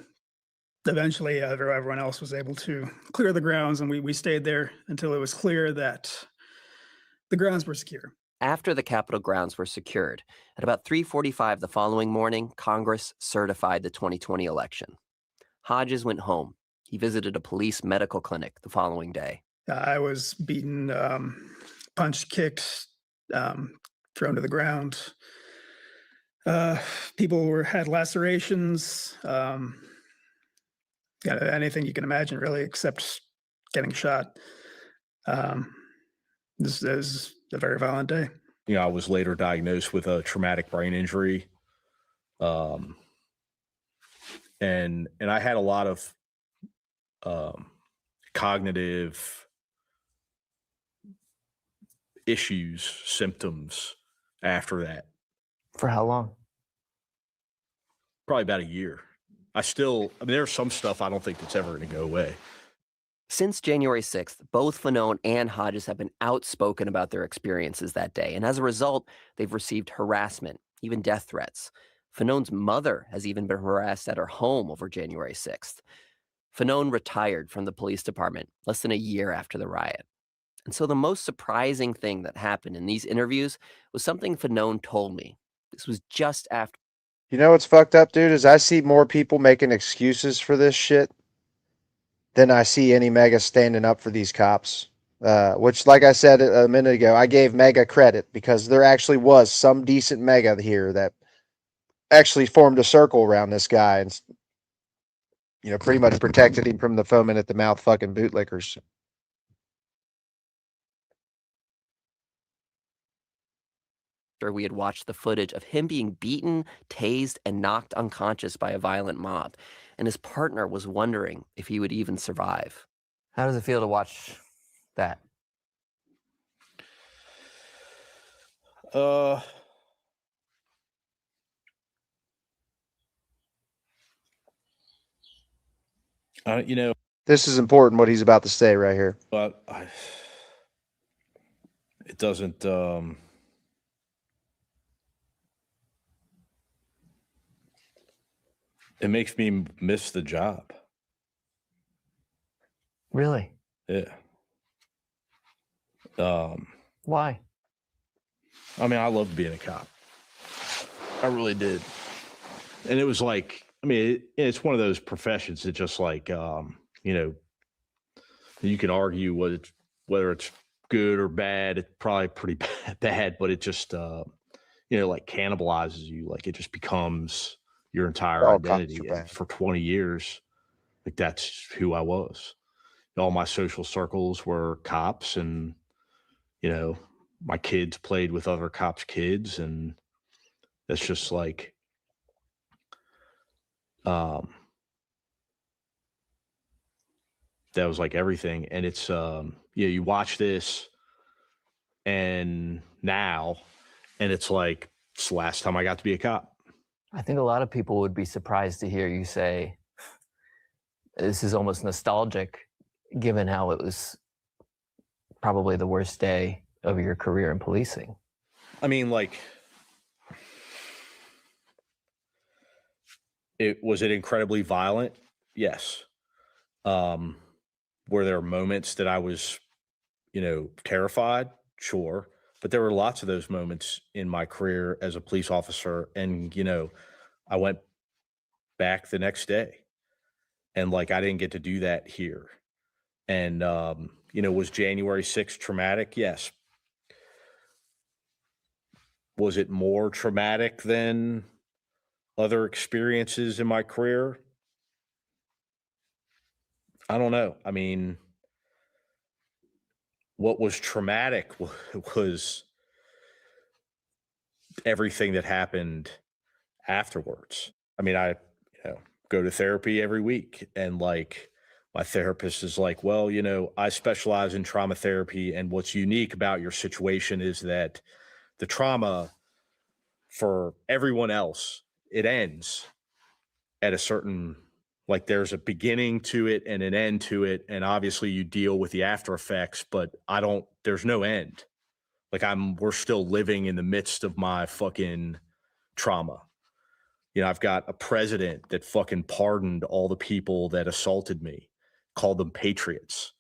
eventually everyone else was able to clear the grounds, and we stayed there until it was clear that the grounds were secure. After the Capitol grounds were secured, at about 3:45 the following morning, Congress certified the 2020 election. Hodges went home. He visited a police medical clinic the following day. I was beaten, punched, kicked, thrown to the ground. People had lacerations. Anything you can imagine, really, except getting shot. This is a very violent day. I was later diagnosed with a traumatic brain injury. And I had a lot of cognitive issues, symptoms after that. For how long? Probably about a year. There's some stuff I don't think that's ever going to go away. Since January 6th, both Fanone and Hodges have been outspoken about their experiences that day, and as a result, they've received harassment, even death threats. Fanone's mother has even been harassed at her home over January 6th. Fanone retired from the police department less than a year after the riot. And so the most surprising thing that happened in these interviews was something Fanone told me. This was just after. You know what's fucked up, dude, is I see more people making excuses for this shit than I see any MAGA standing up for these cops. Which, like I said a minute ago, I gave MAGA credit because there actually was some decent MAGA here that actually formed a circle around this guy and, pretty much protected him from the foaming at the mouth fucking bootlickers. We had watched the footage of him being beaten, tased, and knocked unconscious by a violent mob, and his partner was wondering if he would even survive. How does it feel to watch that? This is important, what he's about to say right here. But it doesn't. It makes me miss the job. Really? Yeah. Why? I loved being a cop. I really did. And it was like, it's one of those professions that just like, you can argue whether it's good or bad. It's probably pretty bad, but it just, like cannibalizes you. Like it just becomes, your entire All cops are identity. And bad. for 20 years, like that's who I was. All my social circles were cops, and my kids played with other cops' kids, and that's just like that was like everything. And it's you watch this and now, and it's like it's the last time I got to be a cop. I think a lot of people would be surprised to hear you say this is almost nostalgic, given how it was probably the worst day of your career in policing. I mean, like, was it incredibly violent? Yes. Were there moments that I was, terrified? Sure. But there were lots of those moments in my career as a police officer. And, I went back the next day, and like, I didn't get to do that here. And, was January 6th traumatic? Yes. Was it more traumatic than other experiences in my career? I don't know. I mean, what was traumatic was everything that happened afterwards. I mean, I go to therapy every week, and like, my therapist is like, well, I specialize in trauma therapy, and what's unique about your situation is that the trauma for everyone else, it ends at a certain, like, there's a beginning to it and an end to it. And obviously you deal with the after effects, but there's no end. Like, we're still living in the midst of my fucking trauma. I've got a president that fucking pardoned all the people that assaulted me, called them patriots.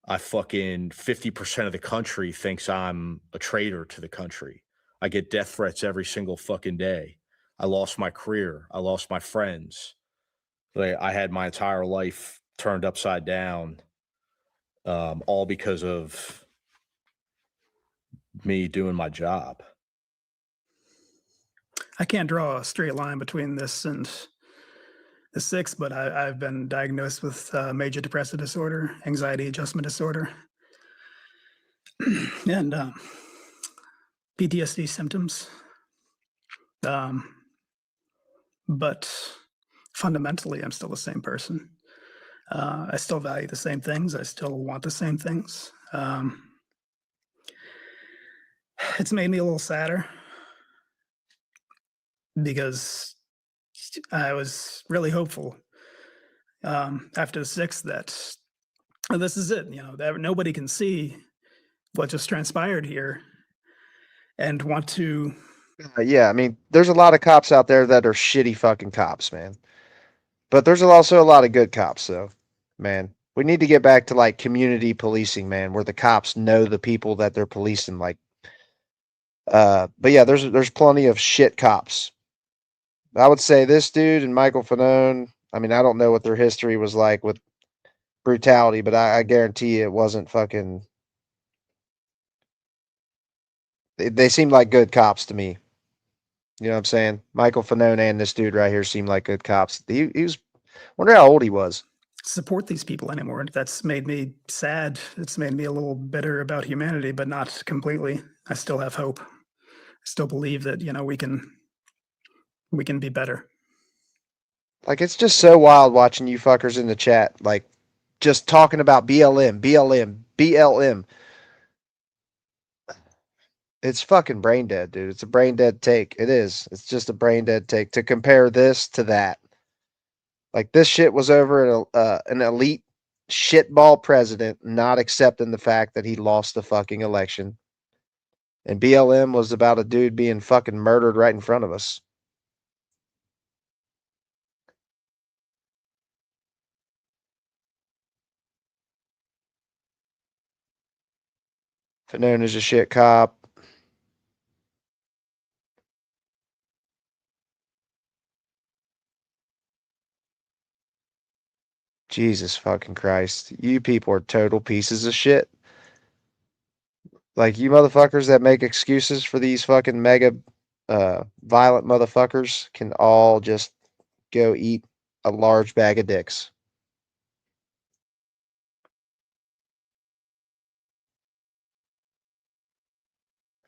50% of the country thinks I'm a traitor to the country. I get death threats every single fucking day. I lost my career. I lost my friends. Like, I had my entire life turned upside down, all because of me doing my job. I can't draw a straight line between this and the 6th, but I've been diagnosed with major depressive disorder, anxiety adjustment disorder, and PTSD symptoms. But fundamentally, I'm still the same person. I still value the same things. I still want the same things. It's made me a little sadder because I was really hopeful after the 6th that this is it, that nobody can see what just transpired here and want to. Yeah, I mean, there's a lot of cops out there that are shitty fucking cops, man. But there's also a lot of good cops, though, man. We need to get back to like community policing, man, where the cops know the people that they're policing. Like, but yeah, there's plenty of shit cops. I would say this dude and Michael Fanone. I mean, I don't know what their history was like with brutality, but I guarantee it wasn't fucking. They seemed like good cops to me. You know what I'm saying? Michael Fanone and this dude right here seemed like good cops. He was. Wonder how old he was. Support these people anymore. That's made me sad. It's made me a little bitter about humanity, but not completely. I still have hope. I still believe that we can be better. Like, it's just so wild watching you fuckers in the chat, like, just talking about BLM. It's fucking brain dead, dude. It's a brain dead take. It is. It's just a brain dead take to compare this to that. Like, this shit was over an elite shitball president not accepting the fact that he lost the fucking election. And BLM was about a dude being fucking murdered right in front of us. Fanone is a shit cop. Jesus fucking Christ. You people are total pieces of shit. Like, you motherfuckers that make excuses for these fucking mega violent motherfuckers can all just go eat a large bag of dicks.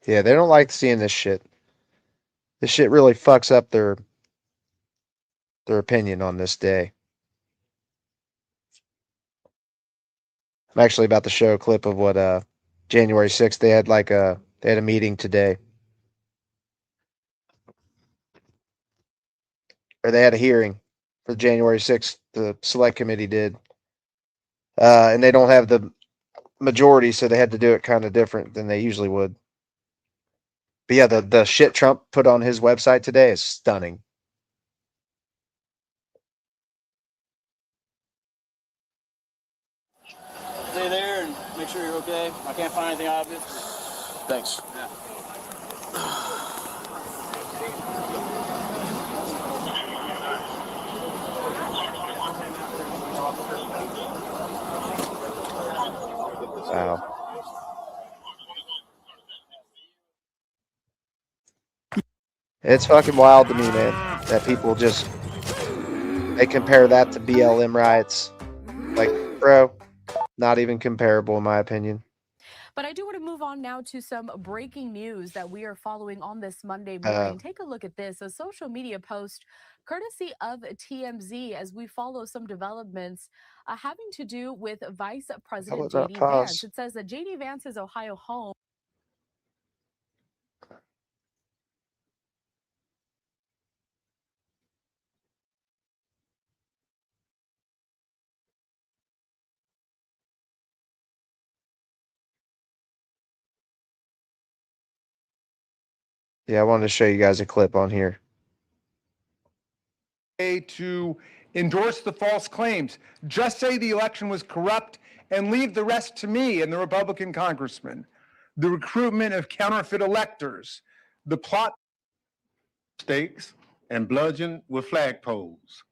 Yeah, they don't like seeing this shit. This shit really fucks up their opinion on this day. I'm actually about to show a clip of what January 6th they had a meeting today. Or they had a hearing for January 6th, the select committee did. And they don't have the majority, so they had to do it kind of different than they usually would. But yeah, the shit Trump put on his website today is stunning. Stay there and make sure you're okay. I can't find anything obvious. Thanks. Yeah. Wow. It's fucking wild to me, man, that people just they compare that to BLM riots. Like, bro, not even comparable in my opinion. But I do want to move on now to some breaking news that we are following on this Monday morning. Take a look at this, a social media post courtesy of TMZ as we follow some developments having to do with Vice President J.D. Vance. It says that J.D. Vance's Ohio home. Yeah, I wanted to show you guys a clip on here. To endorse the false claims. Just say the election was corrupt and leave the rest to me and the Republican congressman. The recruitment of counterfeit electors, the plot stakes and bludgeoned with flagpoles.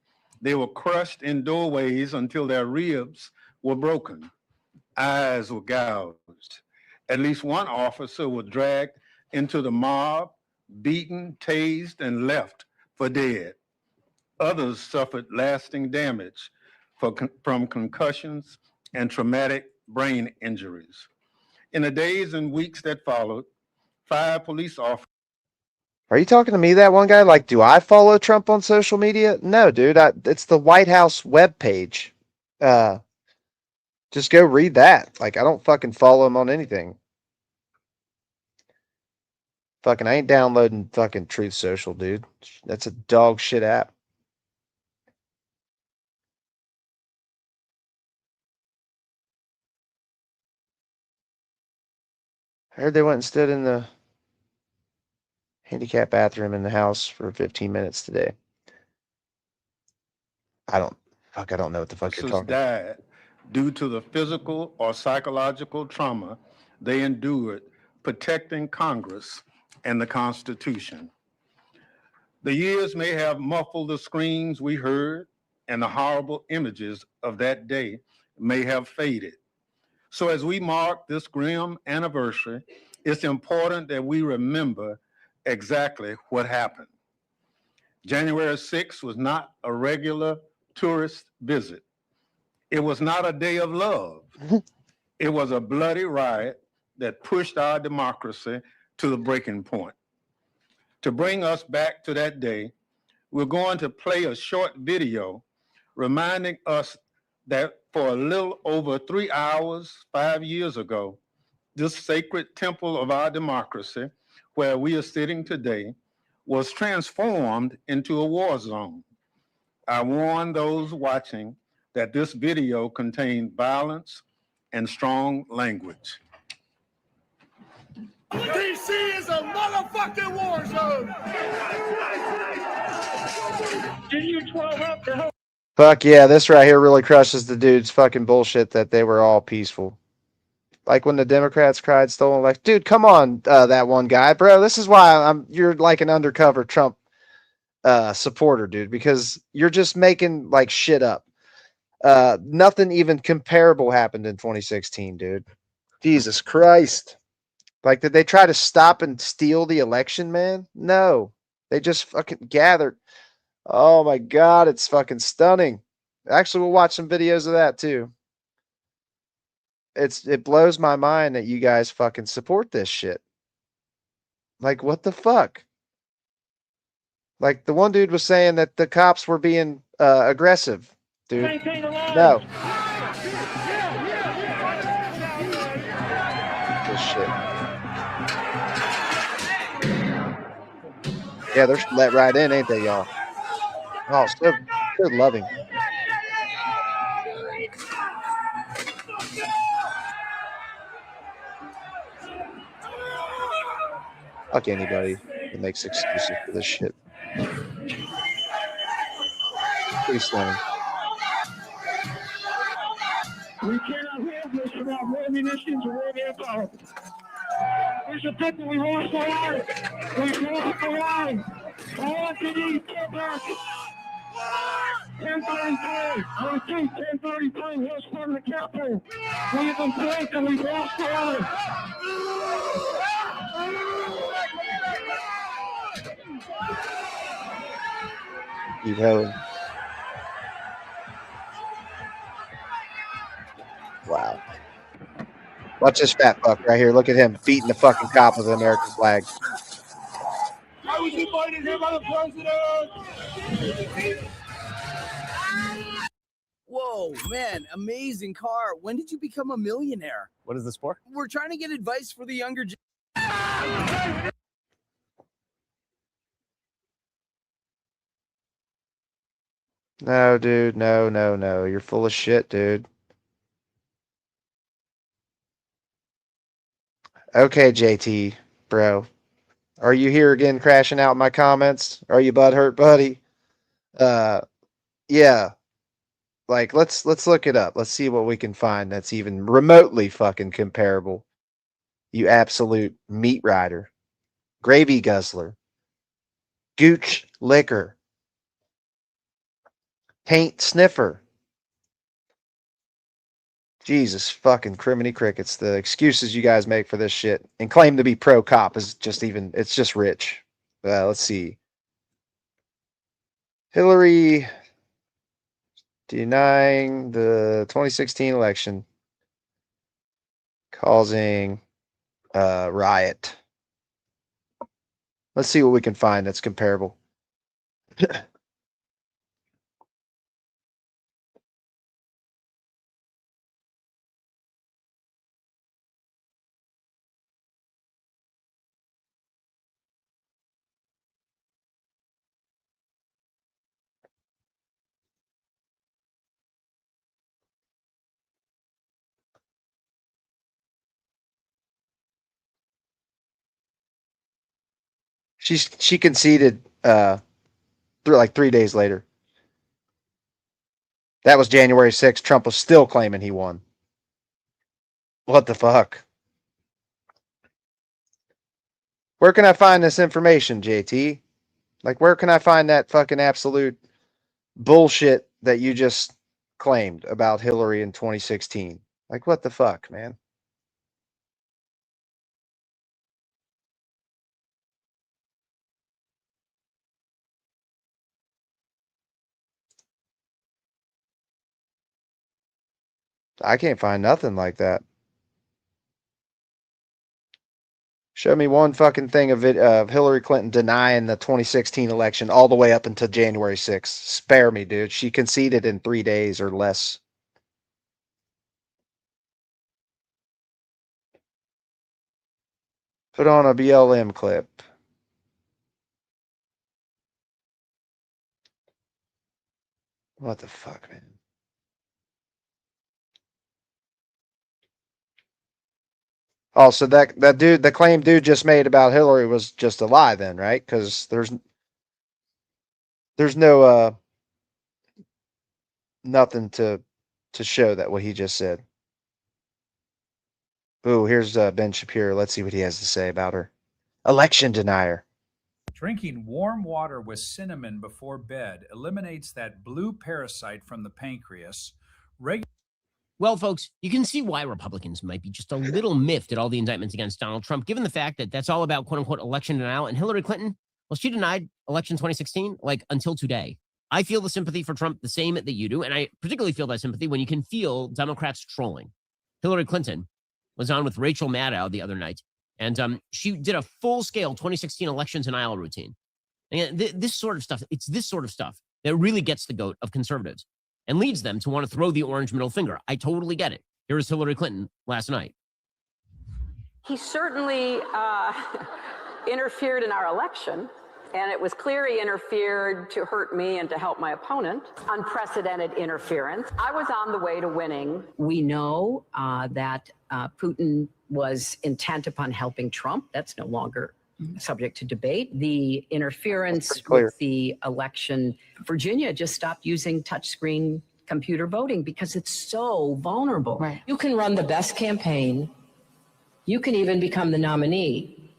They were crushed in doorways until their ribs were broken. Eyes were gouged. At least one officer was dragged into the mob, beaten, tased, and left for dead. Others suffered lasting damage from concussions and traumatic brain injuries. In the days and weeks that followed, 5 police officers. Are you talking to me, that one guy? Like, do I follow Trump on social media? No, dude. It's the White House webpage. Just go read that. Like, I don't fucking follow him on anything. Fucking, I ain't downloading fucking Truth Social, dude. That's a dog shit app. I heard they went and stood in the handicap bathroom in the house for 15 minutes today. I don't know what the fuck you're talking about. Died due to the physical or psychological trauma they endured protecting Congress and the Constitution. The years may have muffled the screams we heard, and the horrible images of that day may have faded. So as we mark this grim anniversary, it's important that we remember exactly what happened. January 6th was not a regular tourist visit. It was not a day of love. It was a bloody riot that pushed our democracy to the breaking point. To bring us back to that day, we're going to play a short video reminding us that for a little over 3 hours, 5 years ago, this sacred temple of our democracy, where we are sitting today, was transformed into a war zone. I warn those watching that this video contained violence and strong language. DC is a motherfucking war zone. Did you 12 up to help? Fuck yeah, this right here really crushes the dude's fucking bullshit that they were all peaceful. Like when the Democrats cried stolen election. Dude, come on, that one guy, bro. This is why you're like an undercover Trump supporter, dude, because you're just making like shit up. Nothing even comparable happened in 2016, dude. Jesus Christ. Like, did they try to stop and steal the election, man? No. They just fucking gathered. Oh my God, it's fucking stunning. Actually, we'll watch some videos of that too. It blows my mind that you guys fucking support this shit. Like, what the fuck? Like, the one dude was saying that the cops were being aggressive, dude. No. This shit. Yeah, they're let right in, ain't they, y'all? Oh, so loving. Fuck anybody that makes excuses for this shit. Pretty stunning. We cannot have this without more munitions and more manpower. There's a people we lost the line. We lost the line. All to need, get back. 1033. I repeat, 1033. West part of the Capitol. We have been flanked and we've lost the line. Keep going. Wow. Watch this fat fuck right here. Look at him beating the fucking cop with the American flag. Why was he fighting here by the president? Whoa, man, amazing car. When did you become a millionaire? What is this for? We're trying to get advice for the younger No, dude. No. You're full of shit, dude. Okay, JT, bro. Are you here again crashing out my comments? Are you butthurt, buddy? Yeah. Like, let's look it up. Let's see what we can find that's even remotely fucking comparable. You absolute meat rider. Gravy guzzler. Gooch liquor. Taint sniffer. Jesus fucking criminy crickets. The excuses you guys make for this shit and claim to be pro cop is just it's just rich. Let's see. Hillary denying the 2016 election, causing a riot. Let's see what we can find that's comparable. She conceded like 3 days later. That was January 6th. Trump was still claiming he won. What the fuck? Where can I find this information, JT? Like, where can I find that fucking absolute bullshit that you just claimed about Hillary in 2016? Like, what the fuck, man? I can't find nothing like that. Show me one fucking thing of Hillary Clinton denying the 2016 election all the way up until January 6th. Spare me, dude. She conceded in 3 days or less. Put on a BLM clip. What the fuck, man? Oh, so that dude, the claim dude just made about Hillary was just a lie then, right? Because there's no nothing to show that what he just said. Ooh, here's Ben Shapiro. Let's see what he has to say about her. Election denier. Drinking warm water with cinnamon before bed eliminates that blue parasite from the pancreas. Well, folks, you can see why Republicans might be just a little miffed at all the indictments against Donald Trump, given the fact that that's all about quote unquote election denial. And Hillary Clinton, well, she denied election 2016, like until today. I feel the sympathy for Trump the same that you do. And I particularly feel that sympathy when you can feel Democrats trolling. Hillary Clinton was on with Rachel Maddow the other night, and she did a full-scale 2016 election denial routine. And this sort of stuff, it's this sort of stuff that really gets the goat of conservatives and leads them to want to throw the orange middle finger. I totally get it. Here was Hillary Clinton last night. He certainly interfered in our election, and it was clear he interfered to hurt me and to help my opponent. Unprecedented interference. I was on the way to winning. We know that Putin was intent upon helping Trump. That's no longer subject to debate. The interference with the election, Virginia just stopped using touchscreen computer voting because it's so vulnerable. Right. You can run the best campaign. You can even become the nominee,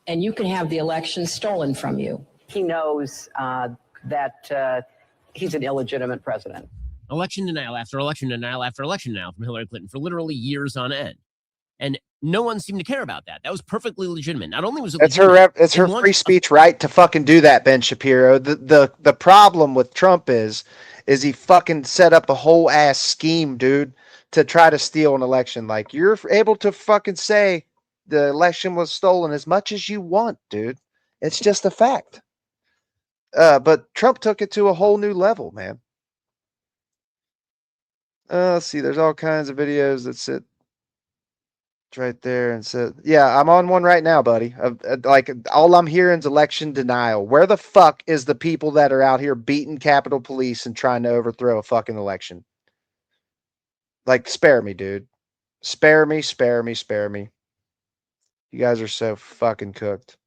and you can have the election stolen from you. He knows that he's an illegitimate president. Election denial after election denial after election denial from Hillary Clinton for literally years on end. And no one seemed to care about that. That was perfectly legitimate. Not only was it it's her free speech right to fucking do that, Ben Shapiro. The problem with Trump is he fucking set up a whole ass scheme, dude, to try to steal an election. Like, you're able to fucking say the election was stolen as much as you want, dude. It's just a fact. But Trump took it to a whole new level, man. Let's see. There's all kinds of videos that sit right there and said, yeah, I'm on one right now, buddy. Like, all I'm hearing is election denial. Where the fuck is the people that are out here beating Capitol Police and trying to overthrow a fucking election? Like, spare me, dude. Spare me, spare me, spare me. You guys are so fucking cooked.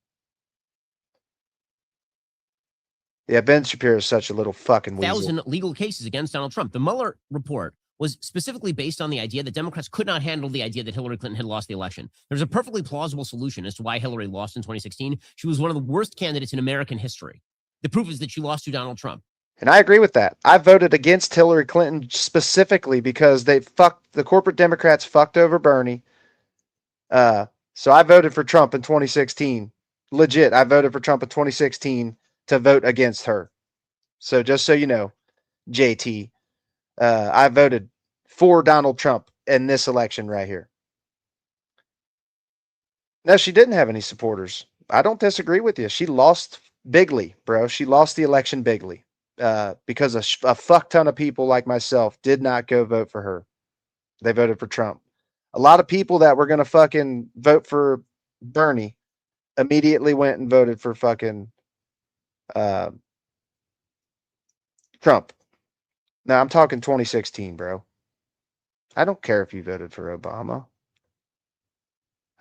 Yeah, Ben Shapiro is such a little fucking weasel. 1,000 legal cases against Donald Trump. The Mueller report was specifically based on the idea that Democrats could not handle the idea that Hillary Clinton had lost the election. There's a perfectly plausible solution as to why Hillary lost in 2016. She was one of the worst candidates in American history. The proof is that she lost to Donald Trump. And I agree with that. I voted against Hillary Clinton specifically because the corporate Democrats fucked over Bernie. So I voted for Trump in 2016. Legit, I voted for Trump in 2016 to vote against her. So just so you know, JT, I voted for Donald Trump in this election right here. No, she didn't have any supporters. I don't disagree with you. She lost bigly, bro. She lost the election bigly because a fuck ton of people like myself did not go vote for her. They voted for Trump. A lot of people that were going to fucking vote for Bernie immediately went and voted for fucking Trump. Now, I'm talking 2016, bro. I don't care if you voted for Obama.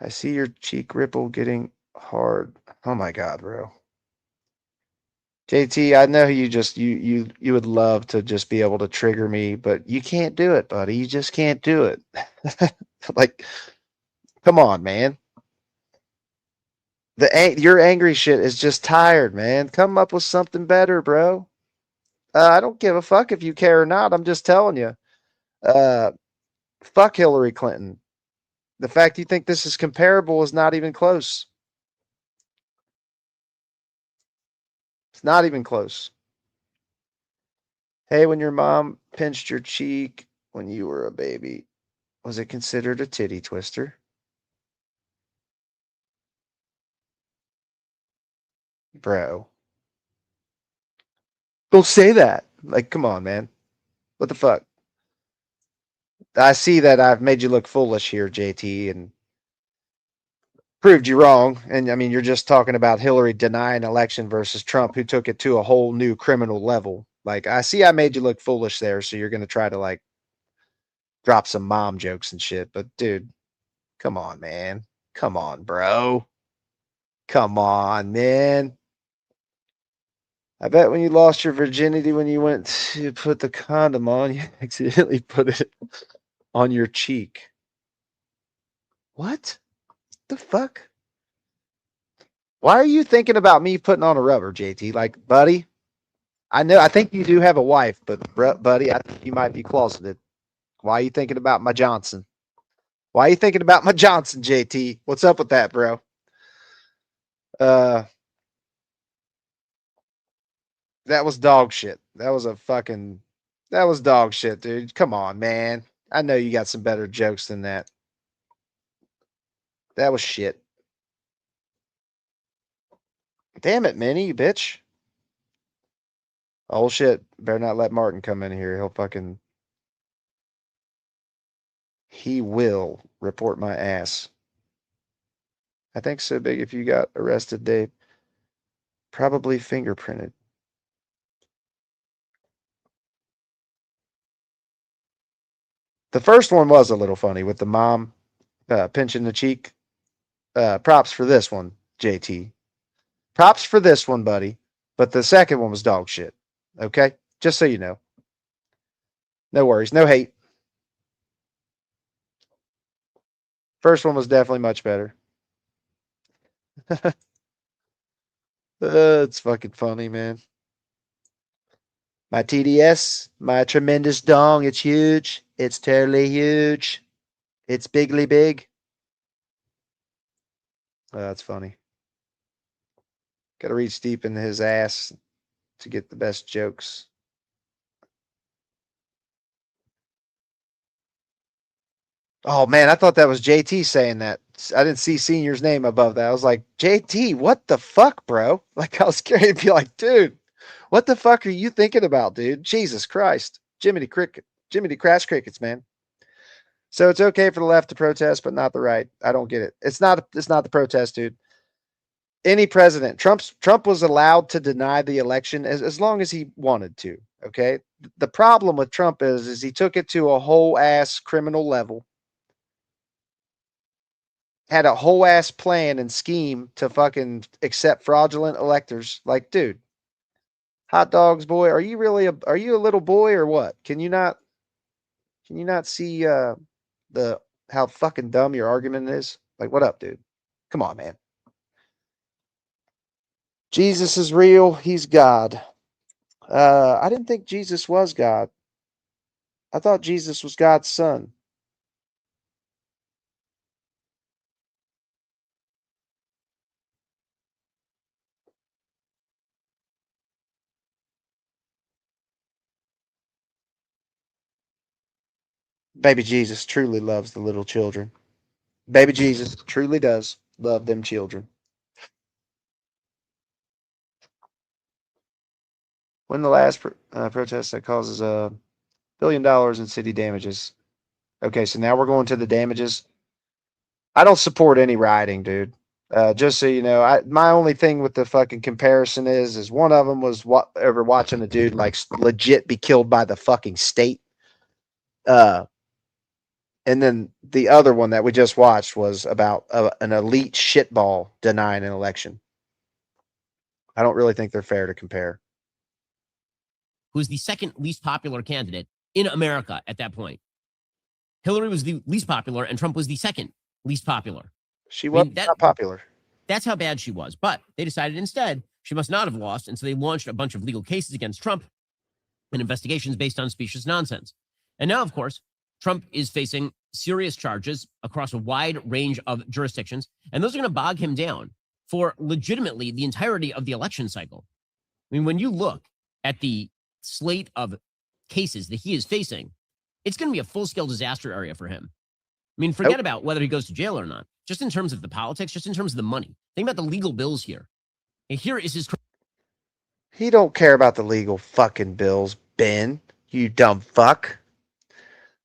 I see your cheek ripple getting hard. Oh my God, bro. JT, I know you would love to just be able to trigger me, but you can't do it, buddy. You just can't do it. Like, come on, man. Your angry shit is just tired, man. Come up with something better, bro. I don't give a fuck if you care or not. I'm just telling you. Fuck Hillary Clinton. The fact you think this is comparable is not even close. It's not even close. Hey, when your mom pinched your cheek when you were a baby, was it considered a titty twister? Bro. Don't say that. Like, come on, man. What the fuck? I see that I've made you look foolish here, JT, and proved you wrong. And I mean, you're just talking about Hillary denying election versus Trump, who took it to a whole new criminal level. Like, I see I made you look foolish there, so you're going to try to, like, drop some mom jokes and shit. But, dude, come on, man. Come on, bro. Come on, man. I bet when you lost your virginity when you went to put the condom on, you accidentally put it on your cheek. What the fuck? Why are you thinking about me putting on a rubber, JT? Like, buddy, I think you do have a wife, but buddy, I think you might be closeted. Why are you thinking about my Johnson? Why are you thinking about my Johnson, JT? What's up with that, bro? That was dog shit. That was dog shit, dude. Come on, man. I know you got some better jokes than that. That was shit. Damn it, Minnie, you bitch. Oh shit. Better not let Martin come in here. He will report my ass. I think so big if you got arrested, Dave. Probably fingerprinted. The first one was a little funny with the mom pinching the cheek. Props for this one, JT. Props for this one, buddy. But the second one was dog shit. Okay? Just so you know. No worries. No hate. First one was definitely much better. It's fucking funny, man. My TDS, my tremendous dong, it's huge. It's totally huge. It's bigly big. Oh, that's funny. Got to reach deep into his ass to get the best jokes. Oh, man, I thought that was JT saying that. I didn't see Senior's name above that. I was like, JT, what the fuck, bro? Like, I was scared to be like, dude, what the fuck are you thinking about, dude? Jesus Christ. Jiminy Crash Crickets, man. So it's okay for the left to protest, but not the right. I don't get it. It's not the protest, dude. Any president, Trump was allowed to deny the election as long as he wanted to. Okay. The problem with Trump is he took it to a whole ass criminal level, had a whole ass plan and scheme to fucking accept fraudulent electors. Like, dude, hot dogs, boy, are you a little boy or what? Can you not see how fucking dumb your argument is? Like, what up, dude? Come on, man. Jesus is real. He's God. I didn't think Jesus was God. I thought Jesus was God's son. Baby Jesus truly loves the little children. Baby Jesus truly does love them children. When the last protest that causes $1 billion in city damages. Okay, so now we're going to the damages. I don't support any rioting, dude. Just so you know, my only thing with the fucking comparison is one of them was watching a dude like legit be killed by the fucking state. And then the other one that we just watched was about an elite shitball denying an election. I don't really think they're fair to compare. Who's the second least popular candidate in America at that point? Hillary was the least popular, and Trump was the second least popular. She was not popular. That's how bad she was. But they decided instead she must not have lost, and so they launched a bunch of legal cases against Trump and investigations based on specious nonsense. And now, of course, Trump is facing serious charges across a wide range of jurisdictions, and those are going to bog him down for legitimately the entirety of the election cycle. I mean, when you look at the slate of cases that he is facing, it's going to be a full-scale disaster area for him. I mean, forget about whether he goes to jail or not. Just in terms of the politics, just in terms of the money. Think about the legal bills here. And here is his... He don't care about the legal fucking bills, Ben. You dumb fuck.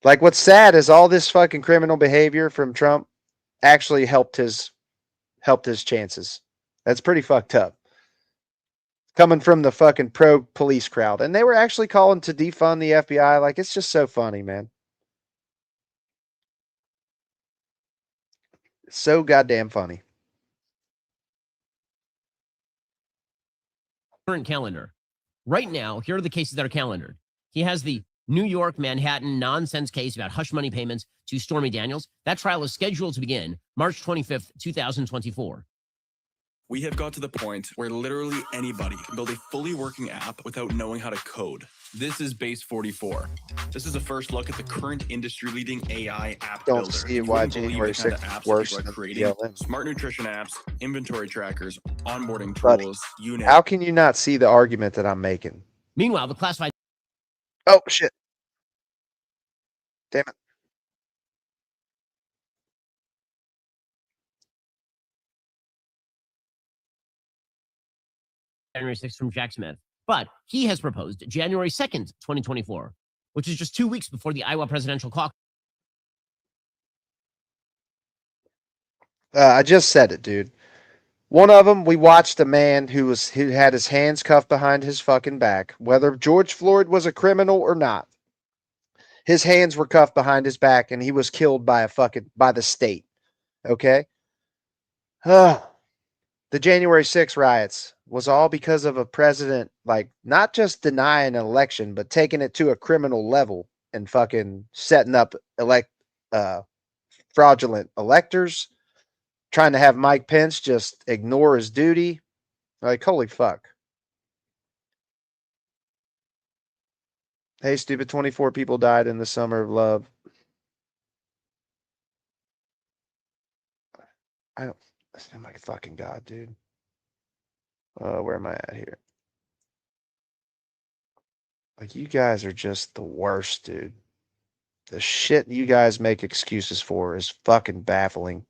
Like, what's sad is all this fucking criminal behavior from Trump actually helped his chances. That's pretty fucked up. Coming from the fucking pro-police crowd. And they were actually calling to defund the FBI. Like, it's just so funny, man. It's so goddamn funny. Current calendar. Right now, here are the cases that are calendared. He has the New York, Manhattan nonsense case about hush money payments to Stormy Daniels. That trial is scheduled to begin March 25th, 2024. We have got to the point where literally anybody can build a fully working app without knowing how to code. This is Base 44. This is a first look at the current industry-leading AI app Don't builder. see You why wouldn't believe January the kind of 6th apps is that worse people are than creating. BLM. Smart nutrition apps, inventory trackers, onboarding Buddy, tools, you name how can you not see the argument that I'm making? Meanwhile, the classified. Oh, shit. Damn it. January 6th from Jack Smith. But he has proposed January 2nd, 2024, which is just 2 weeks before the Iowa presidential caucus. I just said it, dude. One of them, we watched a man who had his hands cuffed behind his fucking back, whether George Floyd was a criminal or not. His hands were cuffed behind his back, and he was killed by the state. Okay. The January 6th riots was all because of a president, like, not just denying an election, but taking it to a criminal level and fucking setting up fraudulent electors, trying to have Mike Pence just ignore his duty. Like, holy fuck. Hey, stupid, 24 people died in the summer of love. I don't, oh my fucking God, dude. Where am I at here? Like, you guys are just the worst, dude. The shit you guys make excuses for is fucking baffling.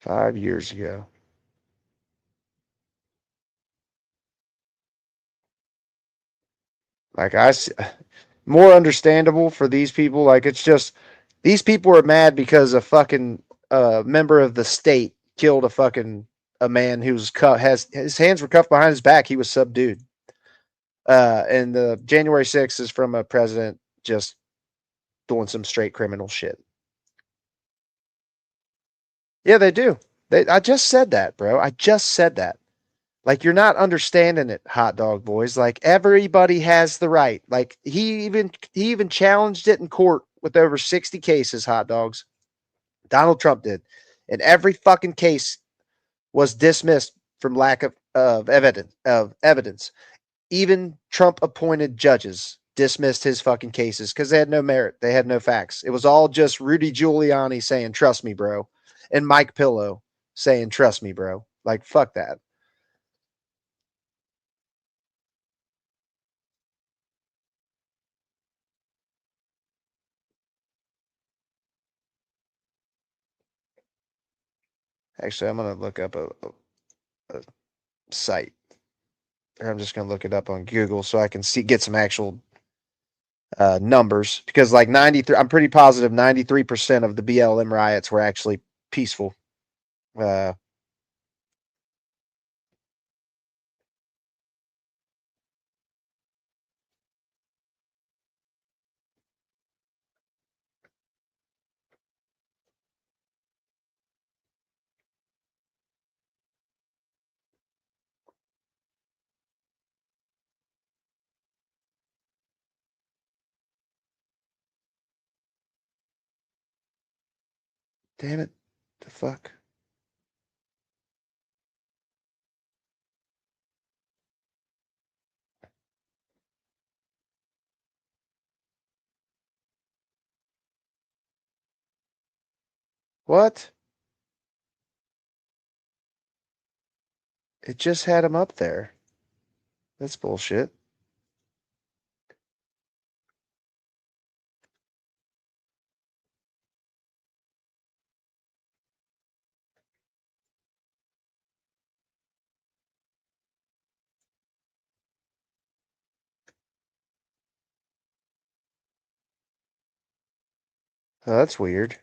$5 years ago. Like, more understandable for these people. Like, it's just, these people are mad because a fucking member of the state killed a man who's his hands were cuffed behind his back. He was subdued. And the January 6th is from a president just doing some straight criminal shit. Yeah, they do. I just said that, bro. I just said that. Like, you're not understanding it, hot dog boys. Like, everybody has the right. Like, he even challenged it in court with over 60 cases, hot dogs. Donald Trump did. And every fucking case was dismissed from lack of evidence. Even Trump appointed judges dismissed his fucking cases because they had no merit. They had no facts. It was all just Rudy Giuliani saying, "Trust me, bro." And Mike Pillow saying, "Trust me, bro." Like, fuck that. Actually, I'm going to look up a site. Or I'm just going to look it up on Google so I can get some actual numbers. Because, like, 93, I'm pretty positive 93% of the BLM riots were actually peaceful. Damn it. The fuck? What? It just had him up there. That's bullshit. Oh, that's weird.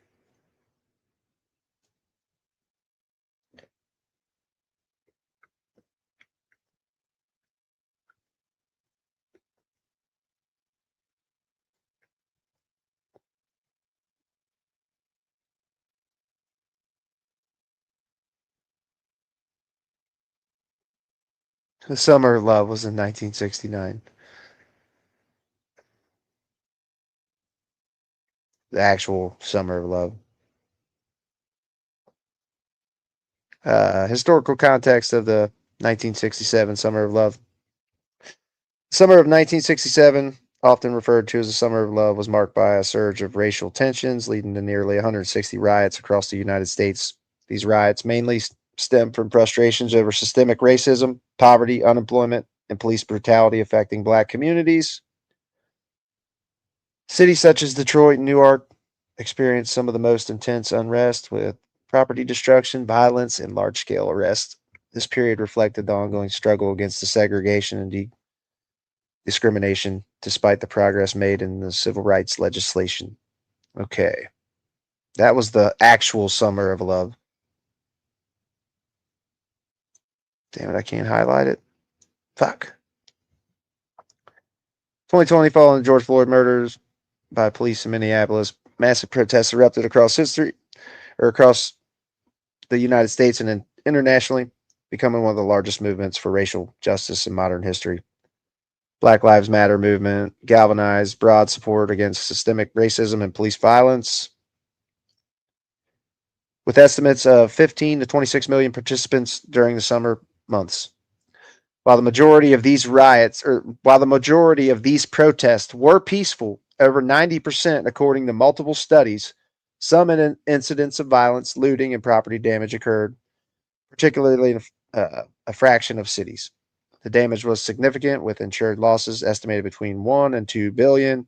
The Summer of Love was in 1969. The actual Summer of Love. Historical context of the 1967 Summer of Love. Summer of 1967, often referred to as the Summer of Love, was marked by a surge of racial tensions, leading to nearly 160 riots across the United States. These riots mainly stem from frustrations over systemic racism, poverty, unemployment, and police brutality affecting black communities. Cities such as Detroit and Newark experienced some of the most intense unrest with property destruction, violence, and large scale arrests. This period reflected the ongoing struggle against the segregation and discrimination, despite the progress made in the civil rights legislation. Okay. That was the actual Summer of Love. Damn it, I can't highlight it. Fuck. 2020, following the George Floyd murders by police in Minneapolis, massive protests erupted across the United States and internationally, becoming one of the largest movements for racial justice in modern history. Black Lives Matter movement galvanized broad support against systemic racism and police violence. With estimates of 15 to 26 million participants during the summer months. While the majority of these protests were peaceful, over 90%, according to multiple studies, some incidents of violence, looting, and property damage occurred, particularly in a fraction of cities. The damage was significant, with insured losses estimated between 1 and 2 billion,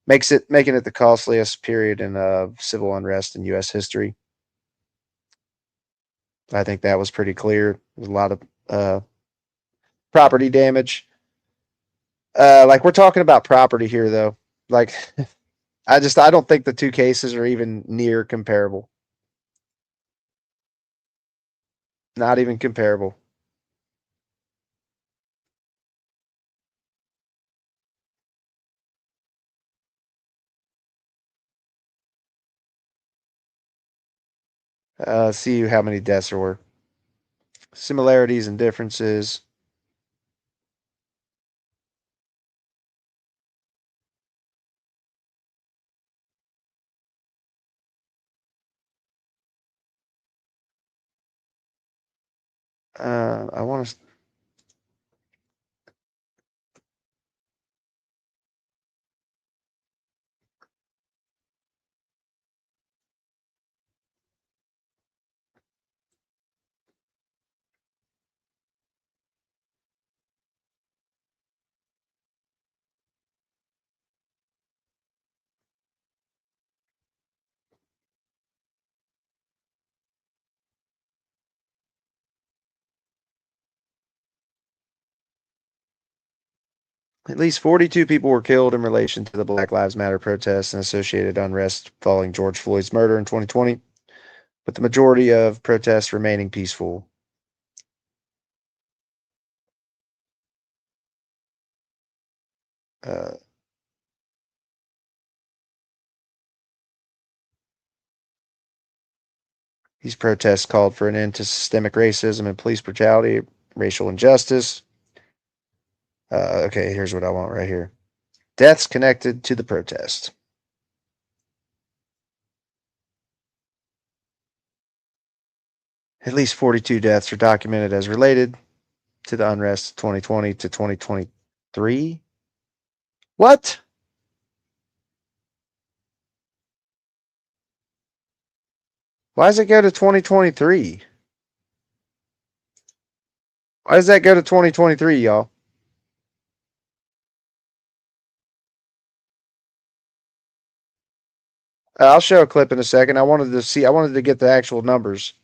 making it the costliest period in civil unrest in U.S. history. I think that was pretty clear. There's a lot of property damage. Like, we're talking about property here, though. Like, I don't think the two cases are even near comparable. Not even comparable. See how many deaths there were. Similarities and differences. I want to. At least 42 people were killed in relation to the Black Lives Matter protests and associated unrest following George Floyd's murder in 2020, with the majority of protests remaining peaceful. These protests called for an end to systemic racism and police brutality, racial injustice. Okay, here's what I want right here. Deaths connected to the protest. At least 42 deaths are documented as related to the unrest 2020 to 2023. What? Why does it go to 2023? Why does that go to 2023, y'all? I'll show a clip in a second. I wanted to get the actual numbers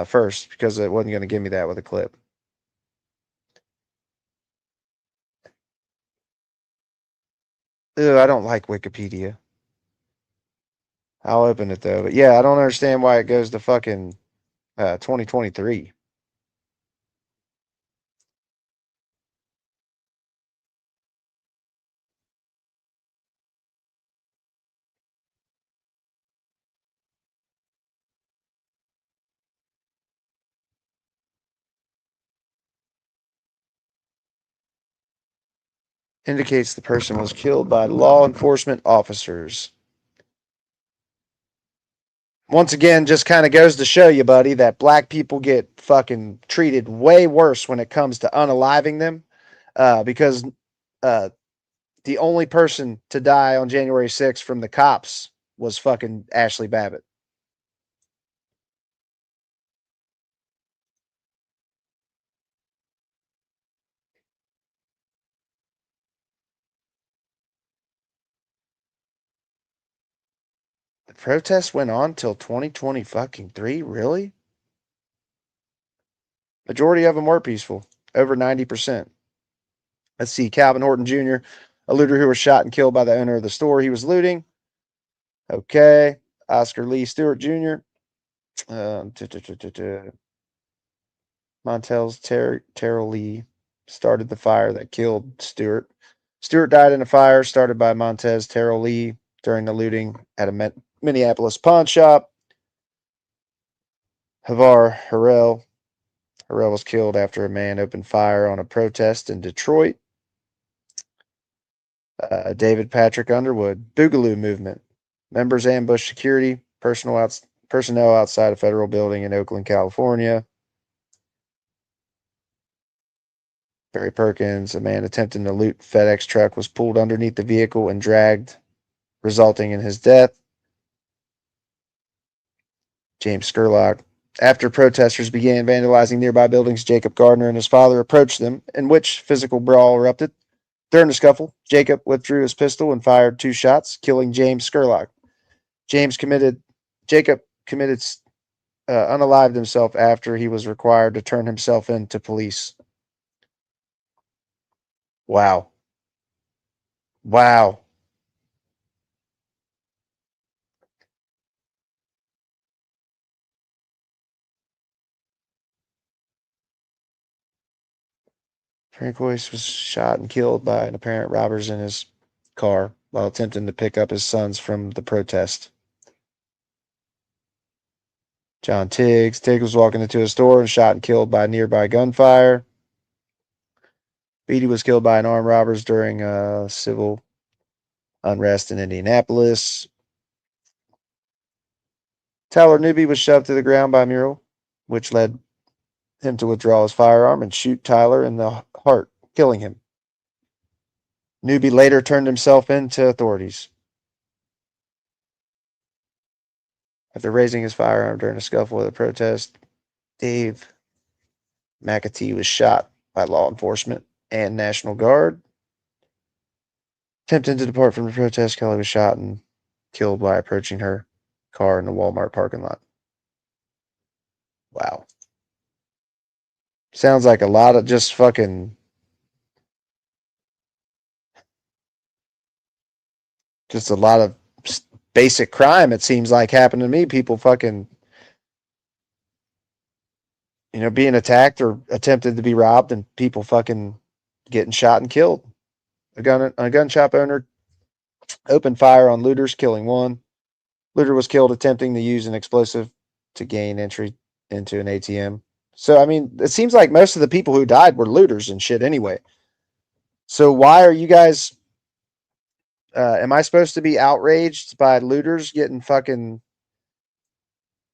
first because it wasn't going to give me that with a clip. Ew, I don't like Wikipedia. I'll open it though. But yeah, I don't understand why it goes to fucking 2023. Indicates the person was killed by law enforcement officers. Once again, just kind of goes to show you, buddy, that black people get fucking treated way worse when it comes to unaliving them, because the only person to die on January 6th from the cops was fucking Ashley Babbitt. The protest went on till 2020 fucking 3, really? Majority of them were peaceful, over 90%. Let's see, Calvin Horton Jr., a looter who was shot and killed by the owner of the store he was looting. Okay. Oscar Lee Stewart Jr., Montel's Terrell Lee started the fire that killed Stewart. Stewart died in a fire started by Montez Terrell Lee during the looting at a Minneapolis pawn shop. Havar Harrell was killed after a man opened fire on a protest in Detroit. David Patrick Underwood, Boogaloo Movement. Members ambush security, personnel outside a federal building in Oakland, California. Barry Perkins, a man attempting to loot FedEx truck, was pulled underneath the vehicle and dragged, resulting in his death. James Scurlock. After protesters began vandalizing nearby buildings, Jacob Gardner and his father approached them, in which physical brawl erupted. During the scuffle, Jacob withdrew his pistol and fired 2 shots, killing James Scurlock. Jacob unalived himself after he was required to turn himself in to police. Wow. Wow. Frank Royce was shot and killed by an apparent robbers in his car while attempting to pick up his sons from the protest. John Tiggs. Tiggs was walking into a store and shot and killed by nearby gunfire. Beatty was killed by an armed robbers during civil unrest in Indianapolis. Tyler Newby was shoved to the ground by Murrell, which led him to withdraw his firearm and shoot Tyler in the heart, killing him. Newby later turned himself in to authorities. After raising his firearm during a scuffle with a protest, Dave McAtee was shot by law enforcement and National Guard. Attempting to depart from the protest, Kelly was shot and killed by approaching her car in the Walmart parking lot. Wow. Sounds like a lot of just fucking just a lot of basic crime, it seems like, happened to me. People fucking, being attacked or attempted to be robbed and people fucking getting shot and killed. A gun shop owner opened fire on looters, killing one. Looter was killed attempting to use an explosive to gain entry into an ATM. So, I mean, it seems like most of the people who died were looters and shit anyway. So why are you guys, am I supposed to be outraged by looters getting fucking,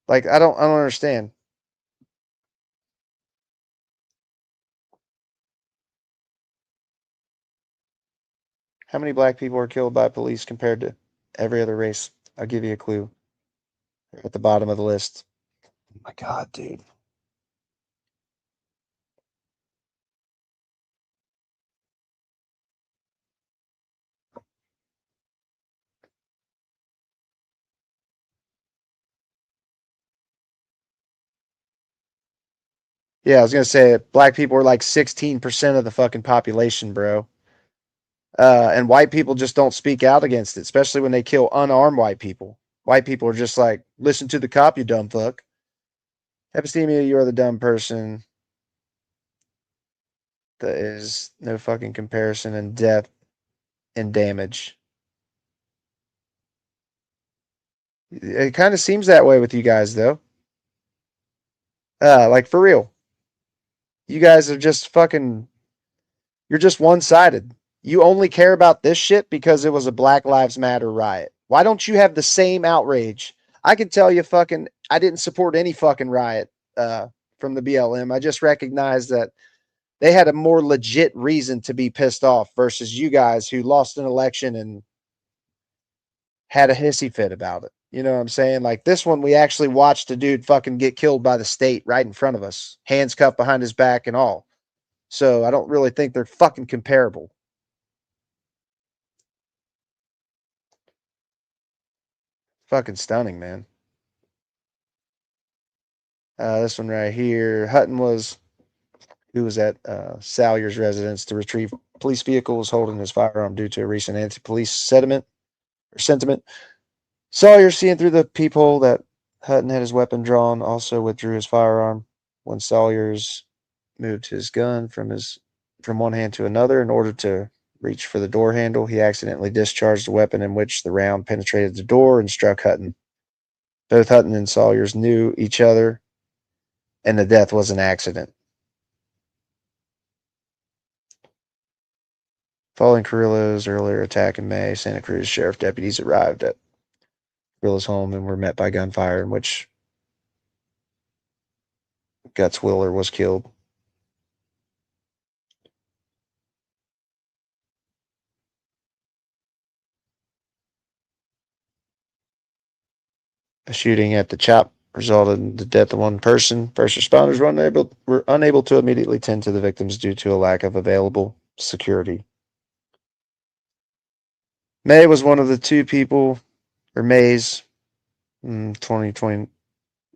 like, I don't understand. How many black people are killed by police compared to every other race? I'll give you a clue. They're at the bottom of the list. Oh my God, dude. Yeah, I was gonna say black people are like 16% of the fucking population, bro. And white people just don't speak out against it, especially when they kill unarmed white people. White people are just like, listen to the cop, you dumb fuck. Epistemia, you are the dumb person. There is no fucking comparison in death and damage. It kind of seems that way with you guys, though. Like, for real. You guys are just fucking... You're just one-sided. You only care about this shit because it was a Black Lives Matter riot. Why don't you have the same outrage? I can tell you fucking... I didn't support any fucking riot from the BLM. I just recognized that they had a more legit reason to be pissed off versus you guys who lost an election and had a hissy fit about it. You know what I'm saying? Like this one, we actually watched a dude fucking get killed by the state right in front of us, hands cuffed behind his back and all. So I don't really think they're fucking comparable. Fucking stunning, man. This one right here. Hutton was, who was at Salyer's residence to retrieve police vehicles holding his firearm due to a recent anti-police sentiment. Sawyer, seeing through the peephole that Hutton had his weapon drawn, also withdrew his firearm. When Sawyer's moved his gun from one hand to another in order to reach for the door handle, he accidentally discharged the weapon, in which the round penetrated the door and struck Hutton. Both Hutton and Sawyers knew each other, and the death was an accident. Following Carrillo's earlier attack in May, Santa Cruz sheriff deputies arrived at Carrillo's home and were met by gunfire, in which Guts Willer was killed. A shooting at the CHOP resulted in the death of one person. First responders were unable to immediately tend to the victims due to a lack of available security. May was one of the two people, or May's, 2020,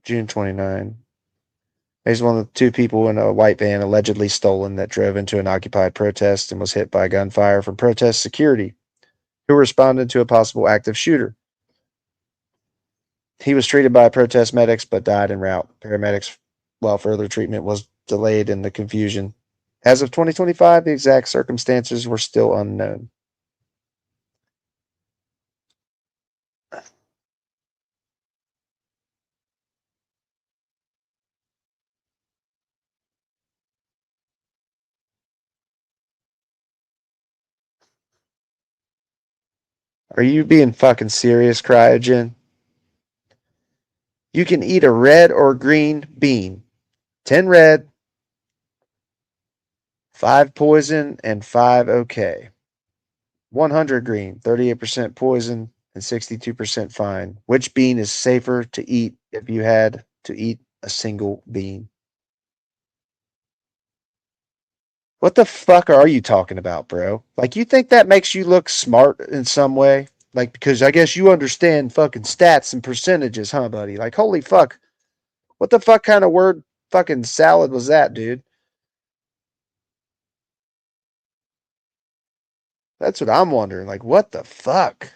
June 29. May's one of the two people in a white van allegedly stolen that drove into an occupied protest and was hit by gunfire from protest security, who responded to a possible active shooter. He was treated by protest medics but died en route. Paramedics, while further treatment was delayed in the confusion. As of 2025, the exact circumstances were still unknown. Are you being fucking serious, Cryogen? You can eat a red or green bean. 10 red, 5 poison, and 5 okay. 100 green, 38% poison, and 62% fine. Which bean is safer to eat if you had to eat a single bean? What the fuck are you talking about, bro? Like, you think that makes you look smart in some way? Like, because I guess you understand fucking stats and percentages, huh, buddy? Like, holy fuck. What the fuck kind of word fucking salad was that, dude? That's what I'm wondering. Like, what the fuck?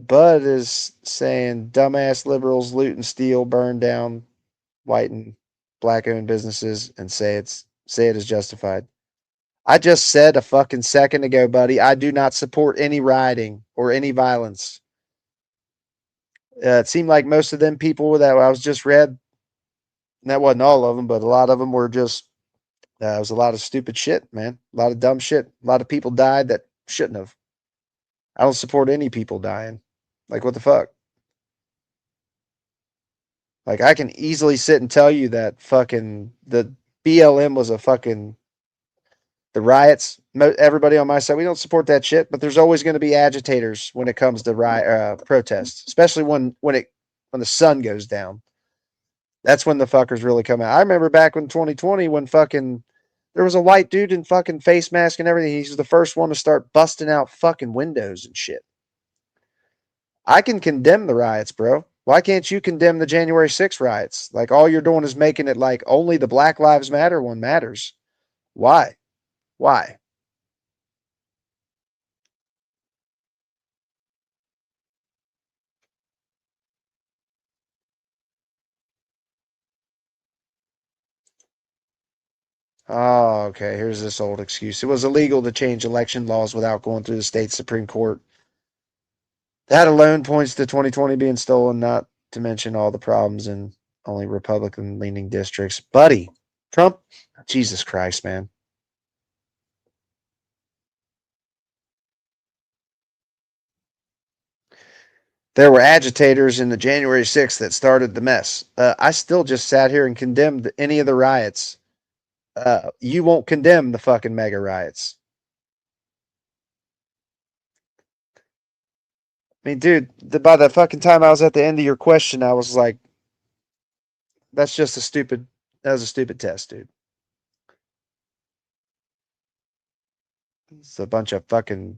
Bud is saying dumbass liberals loot and steal, burn down white and black owned businesses and say it is justified. I just said a fucking second ago, buddy, I do not support any rioting or any violence. It seemed like most of them people that I was just read, and that wasn't all of them, but a lot of them were just, it was a lot of stupid shit, man. A lot of dumb shit. A lot of people died that shouldn't have. I don't support any people dying. Like, what the fuck? Like, I can easily sit and tell you that fucking the BLM was a fucking, the riots, everybody on my side, we don't support that shit, but there's always going to be agitators when it comes to protests, especially when the sun goes down. That's when the fuckers really come out. I remember back in 2020 when fucking there was a white dude in fucking face mask and everything. He's the first one to start busting out fucking windows and shit. I can condemn the riots, bro. Why can't you condemn the January 6th riots? Like, all you're doing is making it like only the Black Lives Matter one matters. Why? Why? Oh, okay. Here's this old excuse. It was illegal to change election laws without going through the state Supreme Court. That alone points to 2020 being stolen, not to mention all the problems in only Republican leaning districts. Buddy, Trump, Jesus Christ, man. There were agitators in the January 6th that started the mess. I still just sat here and condemned any of the riots. You won't condemn the fucking mega riots. I mean, dude, by the fucking time I was at the end of your question, I was like, that was a stupid test, dude. It's a bunch of fucking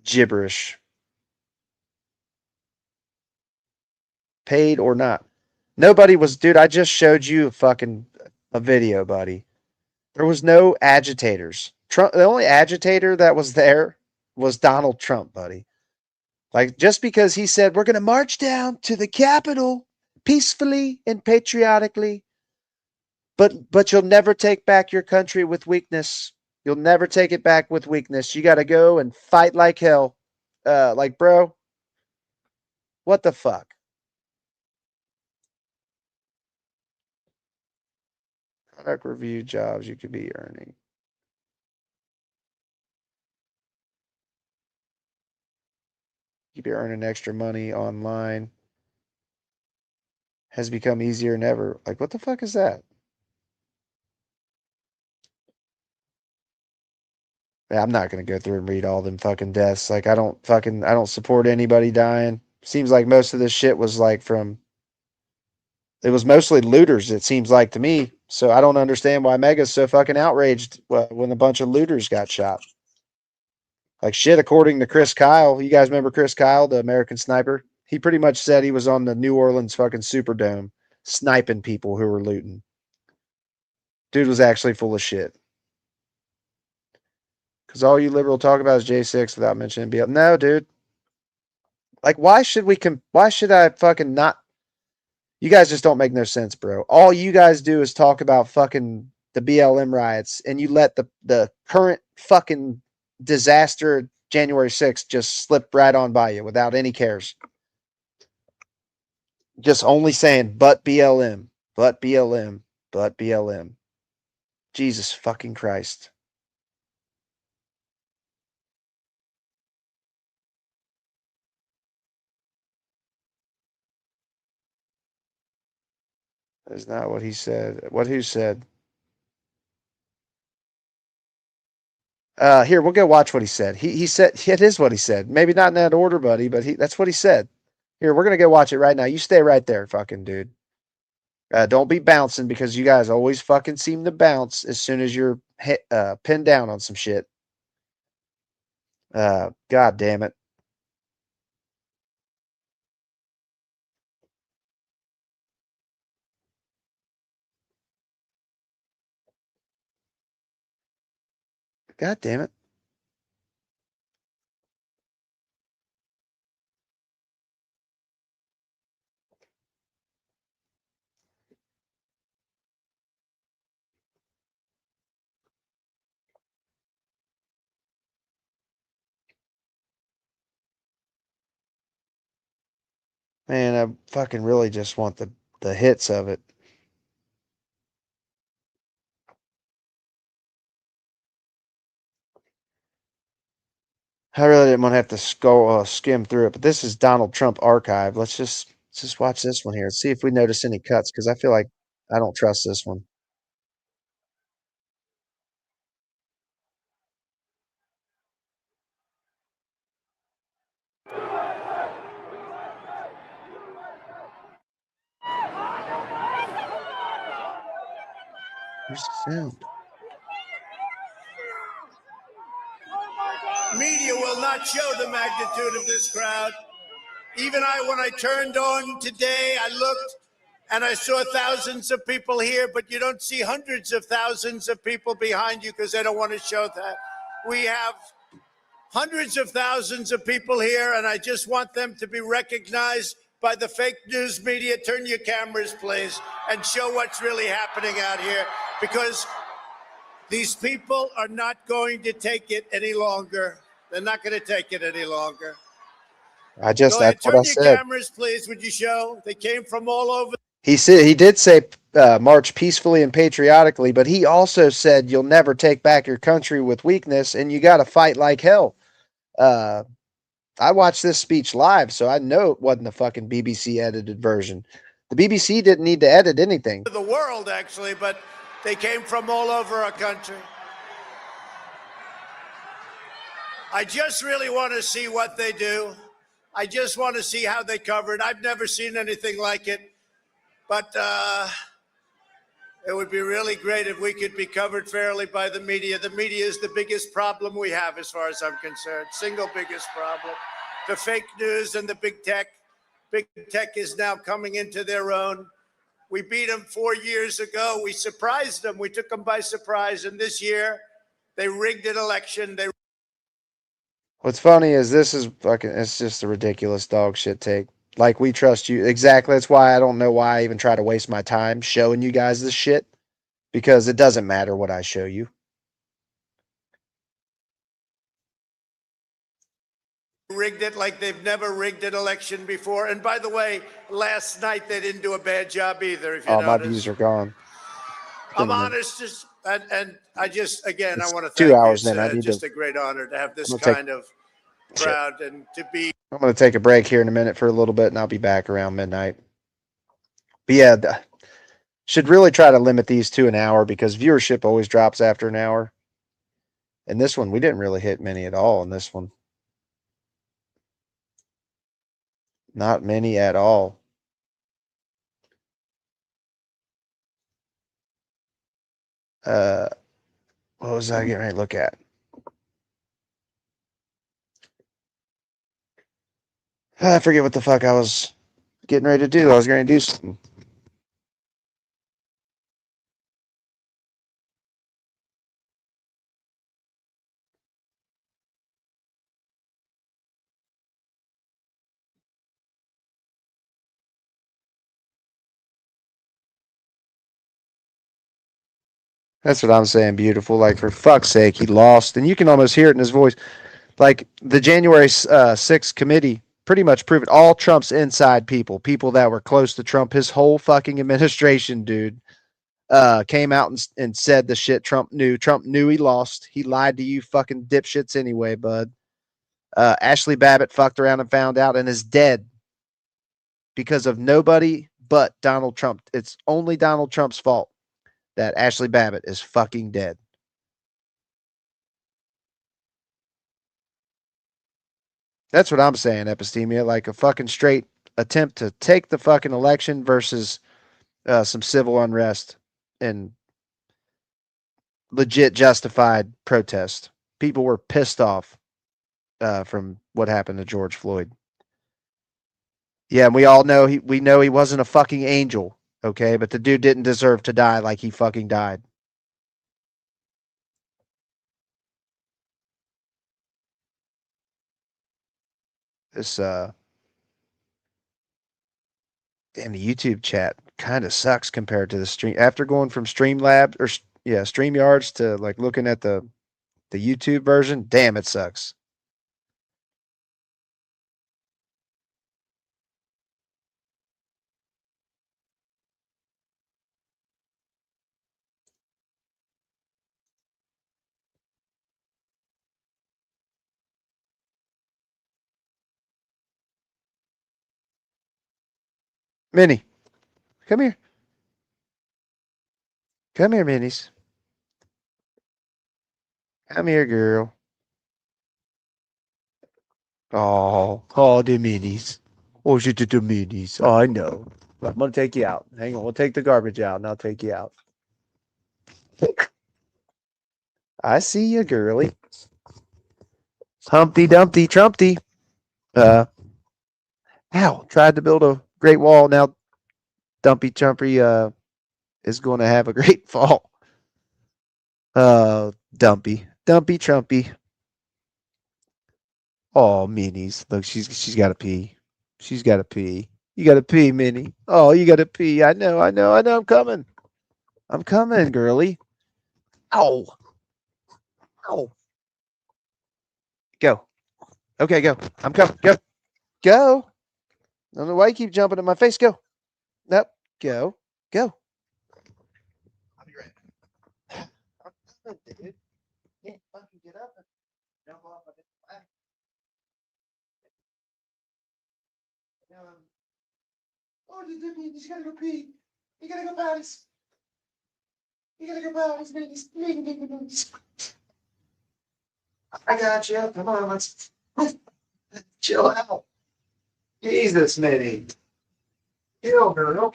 gibberish. Paid or not. Nobody was, dude, I just showed you a video, buddy. There was no agitators. Trump, the only agitator that was there was Donald Trump, buddy. Like, just because he said, we're going to march down to the Capitol peacefully and patriotically, but you'll never take back your country with weakness. You'll never take it back with weakness. You got to go and fight like hell. Like, bro, what the fuck? Product review jobs you could be earning. You could be earning extra money online. Has become easier than ever. Like, what the fuck is that? I'm not gonna go through and read all them fucking deaths. Like, I don't support anybody dying. Seems like most of this shit was like it was mostly looters, it seems like to me. So I don't understand why Mega's so fucking outraged when a bunch of looters got shot. Like, shit, according to Chris Kyle, you guys remember Chris Kyle, the American sniper? He pretty much said he was on the New Orleans fucking Superdome sniping people who were looting. Dude was actually full of shit. Because all you liberal talk about is J6 without mentioning BL. No, dude. Like, why should I fucking not? You guys just don't make no sense, bro. All you guys do is talk about fucking the BLM riots, and you let the current fucking disaster January 6th just slip right on by you without any cares. Just only saying, but BLM, but BLM, but BLM. Jesus fucking Christ. That's not what he said. Who said? Here, we'll go watch what he said. He said, it is what he said. Maybe not in that order, buddy, but that's what he said. Here, we're gonna go watch it right now. You stay right there, fucking dude. Don't be bouncing, because you guys always fucking seem to bounce as soon as you're pinned down on some shit. God damn it. God damn it. Man, I fucking really just want the hits of it. I really didn't want to have to skim through it, but this is Donald Trump archive. Let's just watch this one here. See if we notice any cuts, because I feel like I don't trust this one. Where's the sound? Media will not show the magnitude of this crowd. Even when I turned on today, I looked and I saw thousands of people here, but you don't see hundreds of thousands of people behind you because they don't want to show that. We have hundreds of thousands of people here, and I just want them to be recognized by the fake news media. Turn your cameras, please, and show what's really happening out here, because these people are not going to take it any longer. They're not going to take it any longer. Go ahead, That's what I turn your said. cameras, please, would you show? They came from all over. He did say march peacefully and patriotically, but he also said you'll never take back your country with weakness, and you got to fight like hell. I watched this speech live, so I know it wasn't a fucking BBC edited version. The BBC didn't need to edit anything. The world, actually, but they came from all over our country. I just really want to see what they do. I just want to see how they cover it. I've never seen anything like it, but it would be really great if we could be covered fairly by the media. The media is the biggest problem we have, as far as I'm concerned. Single biggest problem. The fake news and the big tech. Big tech is now coming into their own. We beat them 4 years ago. We surprised them. We took them by surprise. And this year, they rigged an election. What's funny is this is fucking, it's just a ridiculous dog shit take. Like, we trust you. Exactly. That's why I don't know why I even try to waste my time showing you guys this shit, because it doesn't matter what I show you. Rigged it like they've never rigged an election before. And by the way, last night they didn't do a bad job either, if you Oh, my notice. views are gone. I'm honest, and I just, again, It's I want to 2 thank hours you. then. I It's need just to. a great honor to have this I'm gonna kind of crowd and to be. I'm going to take a break here in a minute for a little bit, and I'll be back around midnight. But yeah, should really try to limit these to an hour, because viewership always drops after an hour. And this one, we didn't really hit many at all in this one. Not many at all. What was I getting ready to look at? I forget what the fuck I was getting ready to do. I was going to do something. That's what I'm saying, beautiful. Like, for fuck's sake, he lost. And you can almost hear it in his voice. Like, the January 6th committee pretty much proved all Trump's inside people that were close to Trump, his whole fucking administration, dude, came out and said the shit Trump knew. Trump knew he lost. He lied to you fucking dipshits anyway, bud. Ashley Babbitt fucked around and found out and is dead because of nobody but Donald Trump. It's only Donald Trump's fault that Ashley Babbitt is fucking dead. That's what I'm saying, Epistemia. Like a fucking straight attempt to take the fucking election versus some civil unrest and legit justified protest. People were pissed off from what happened to George Floyd. Yeah, and we all know we know he wasn't a fucking angel, okay? But the dude didn't deserve to die like he fucking died. This damn, the YouTube chat kind of sucks compared to the stream. After going from StreamYards to like looking at the YouTube version, damn, it sucks. Minnie, come here. Come here, Minnies. Come here, girl. Oh, the Minis. Oh, shit, the Minis. Oh, I know. I'm going to take you out. Hang on. We'll take the garbage out, and I'll take you out. I see you, girly. Humpty Dumpty Trumpty. Ow! Tried to build a great wall. Now Dumpy Trumpy is going to have a great fall. Dumpy Trumpy. Oh, Minnie's. Look, she's got to pee. She's got to pee. You got to pee, Minnie. Oh, you got to pee. I know. I'm coming. I'm coming, girly. Ow. Ow. Go. Okay, go. I'm coming. Go. Go. I don't know why you keep jumping in my face. Go. Nope. Go. Go. I'll be right back. I'm coming, dude. Can't fucking get up and jump off of it. Oh, you just gotta go pee. You gotta go potties. You gotta go potties, babies. I got you. Come on, let's chill out. Jesus, Minnie. Chill, girl.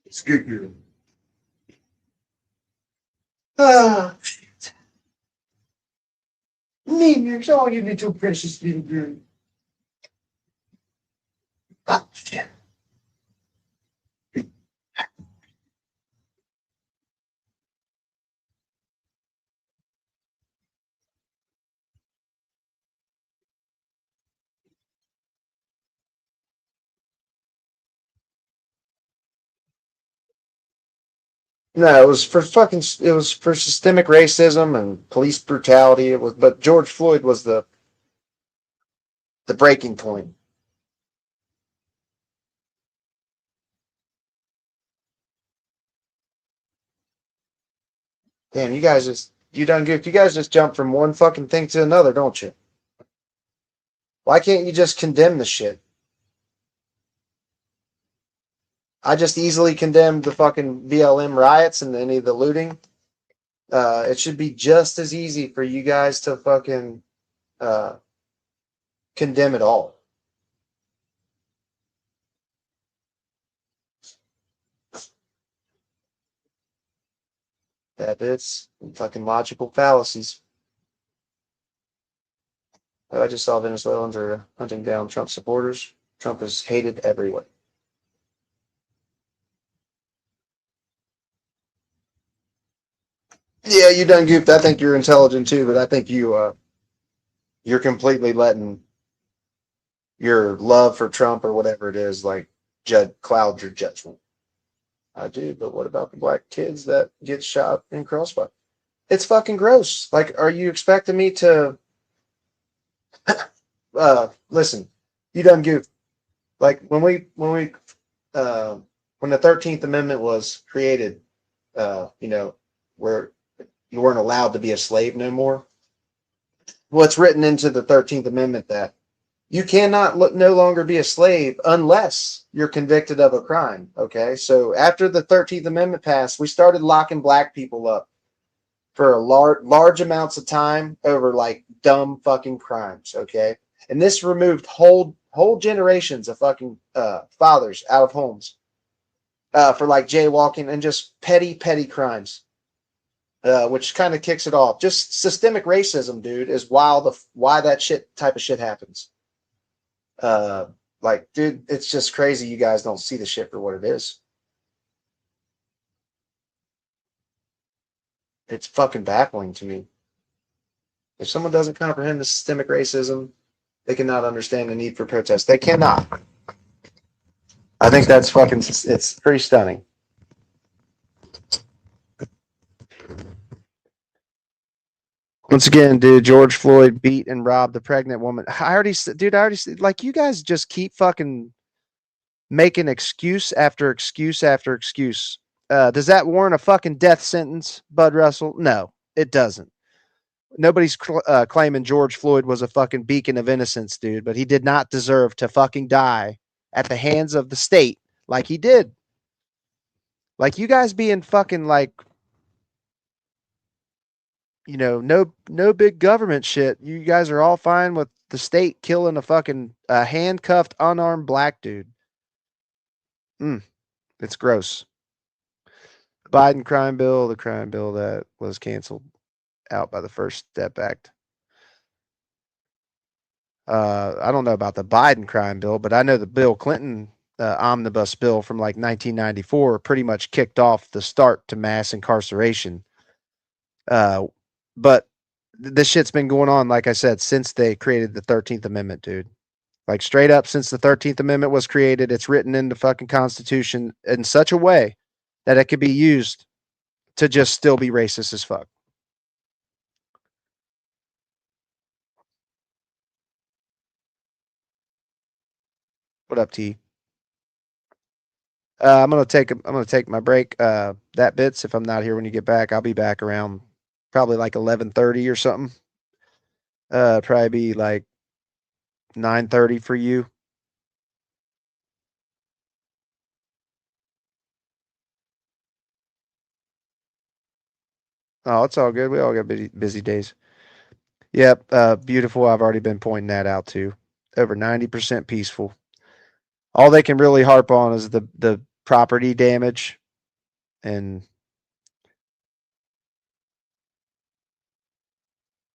It's good, girl. Ah, Minnie, oh, you little precious little girl. Ah, shit. No, it was for fucking. It was for systemic racism and police brutality. It was, but George Floyd was the breaking point. Damn, you guys just you done good. You guys just jump from one fucking thing to another, don't you? Why can't you just condemn the shit? I just easily condemned the fucking BLM riots and any of the looting. It should be just as easy for you guys to fucking uh, condemn it all. That it's fucking logical fallacies. I just saw Venezuelans are hunting down Trump supporters. Trump is hated everywhere. Yeah, you done goofed. I think you're intelligent too, but I think you're completely letting your love for Trump or whatever it is like cloud your judgment. I do, but what about the black kids that get shot in crossfire? It's fucking gross. Like, are you expecting me to listen, you done goofed. Like when the 13th Amendment was created, where you weren't allowed to be a slave no more. Well, it's written into the 13th Amendment that you cannot no longer be a slave unless you're convicted of a crime. Okay, so after the 13th Amendment passed, we started locking black people up for a large amounts of time over like dumb fucking crimes. Okay, and this removed whole generations of fucking fathers out of homes for like jaywalking and just petty crimes. Which kind of kicks it off. Just systemic racism, dude, is why that type of shit happens. Like, dude, it's just crazy. You guys don't see the shit for what it is. It's fucking baffling to me. If someone doesn't comprehend the systemic racism, they cannot understand the need for protest. They cannot. I think that's fucking. It's pretty stunning. Once again, dude, George Floyd beat and robbed the pregnant woman. I already said, like, you guys just keep fucking making excuse after excuse after excuse. Does that warrant a fucking death sentence, Bud Russell? No, it doesn't. Nobody's claiming George Floyd was a fucking beacon of innocence, dude, but he did not deserve to fucking die at the hands of the state like he did. Like, you guys being fucking like, no big government shit. You guys are all fine with the state killing a fucking handcuffed, unarmed black dude. It's gross. Biden crime bill, the crime bill that was canceled out by the First Step Act. I don't know about the Biden crime bill, but I know the Bill Clinton omnibus bill from like 1994 pretty much kicked off the start to mass incarceration. But this shit's been going on, like I said, since they created the 13th Amendment, dude. Like, straight up, since the 13th Amendment was created, it's written in the fucking Constitution in such a way that it could be used to just still be racist as fuck. What up, T? I'm gonna take my break. That bits. If I'm not here when you get back, I'll be back around probably like 11:30 or something. Probably be like 9:30 for you. Oh, it's all good. We all got busy days. Yep. Beautiful. I've already been pointing that out too. Over 90% peaceful. All they can really harp on is the property damage, and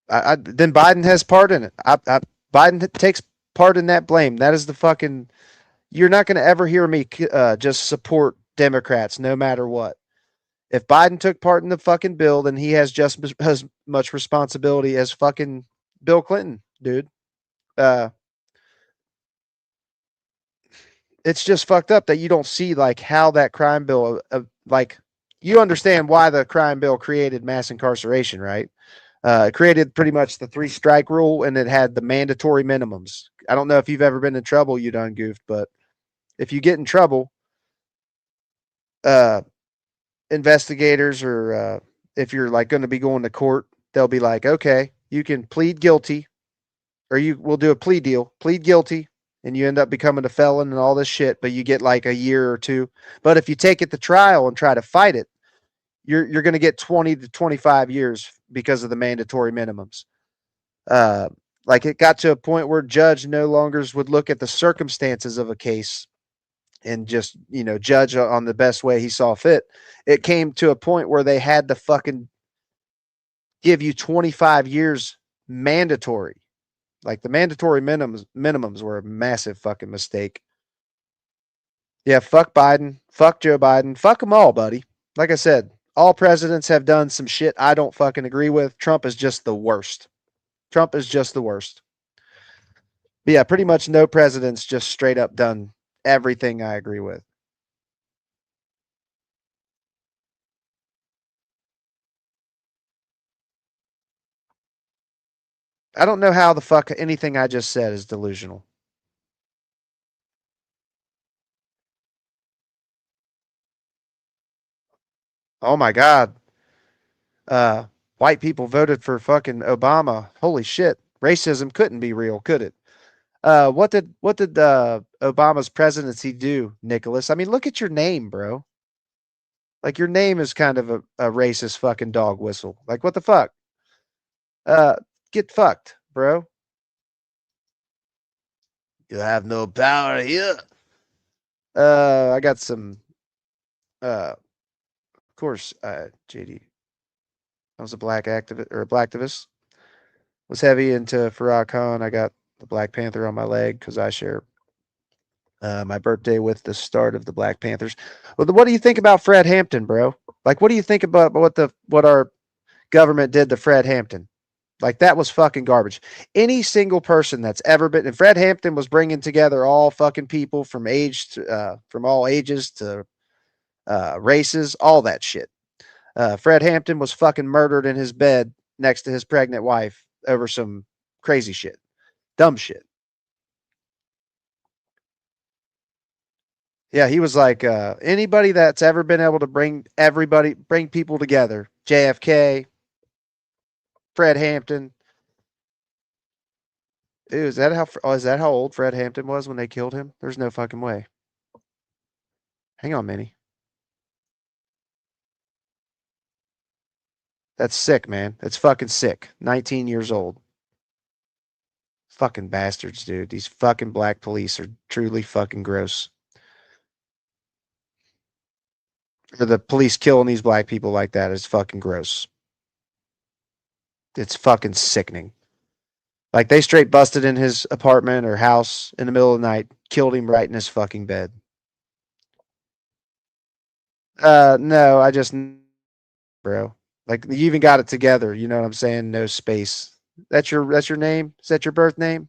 then Biden has part in it. Biden takes part in that blame. That is the fucking. You're not going to ever hear me just support Democrats no matter what. If Biden took part in the fucking bill, then he has just as much responsibility as fucking Bill Clinton, dude. It's just fucked up that you don't see like how that crime bill, like, you understand why the crime bill created mass incarceration, right? It created pretty much the 3-strike rule, and it had the mandatory minimums. I don't know if you've ever been in trouble, you done goofed, but if you get in trouble, investigators or if you're like going to be going to court, they'll be like, okay, you can plead guilty, or you will do a plea deal, plead guilty, and you end up becoming a felon and all this shit, but you get like a year or 2. But if you take it to trial and try to fight it, you're going to get 20 to 25 years because of the mandatory minimums. Like, it got to a point where judge no longer would look at the circumstances of a case and just, judge on the best way he saw fit. It came to a point where they had to fucking give you 25 years mandatory. Like, the mandatory minimums were a massive fucking mistake. Yeah, fuck Biden, fuck Joe Biden, fuck them all, buddy. Like I said, all presidents have done some shit I don't fucking agree with. Trump is just the worst. Trump is just the worst. But yeah, pretty much no president's just straight up done everything I agree with. I don't know how the fuck anything I just said is delusional. Oh my God. White people voted for fucking Obama. Holy shit. Racism couldn't be real, could it? What did Obama's presidency do, Nicholas? I mean, look at your name, bro. Like your name is kind of a racist fucking dog whistle. Like what the fuck? Uh, get fucked, bro. You have no power here. I got some. Of course, JD. I was a black activist or a blacktivist. Was heavy into Farrakhan. I got the Black Panther on my leg because I share my birthday with the start of the Black Panthers. Well, what do you think about Fred Hampton, bro? Like, what do you think about what our government did to Fred Hampton? Like, that was fucking garbage. Any single person that's ever been, and Fred Hampton was bringing together all fucking people from from all ages to races, all that shit. Fred Hampton was fucking murdered in his bed next to his pregnant wife over some crazy shit, dumb shit. Yeah, he was like anybody that's ever been able to bring people together. JFK, Fred Hampton. Dude, is that how old Fred Hampton was when they killed him? There's no fucking way. Hang on, Minnie. That's sick, man. That's fucking sick. 19 years old. Fucking bastards, dude. These fucking black police are truly fucking gross. For the police killing these black people like that is fucking gross. It's fucking sickening. Like they straight busted in his apartment or house in the middle of the night, killed him right in his fucking bed. No, I just, bro. Like you even got it together. You know what I'm saying? No space. That's your name? Is that your birth name?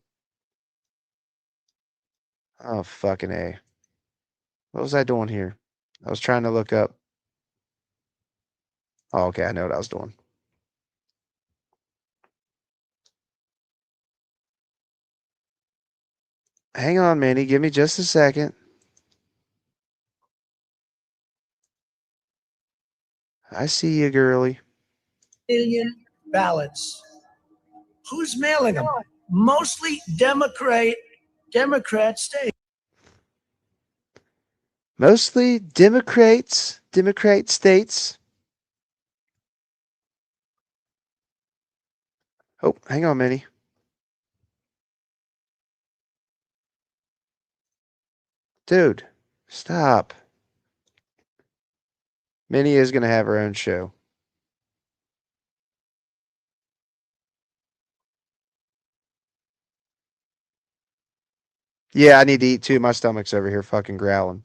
Oh fucking A. What was I doing here? I was trying to look up. Oh, okay, I know what I was doing. Hang on, Manny. Give me just a second. I see you, girly. Million ballots. Who's mailing them? Mostly Democrat states. Mostly Democrat states. Oh, hang on, Minnie. Dude, stop. Minnie is going to have her own show. Yeah, I need to eat too. My stomach's over here fucking growling.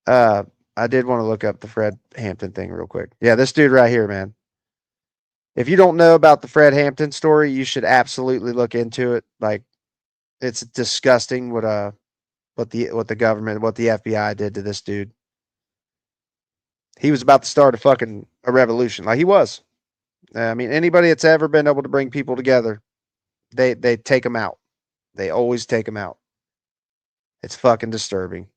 I did want to look up the Fred Hampton thing real quick. Yeah, this dude right here, man. If you don't know about the Fred Hampton story, you should absolutely look into it. Like, it's disgusting what the government, what the FBI did to this dude. He was about to start a revolution. Like he was. I mean, anybody that's ever been able to bring people together, they take them out. They always take them out. It's fucking disturbing.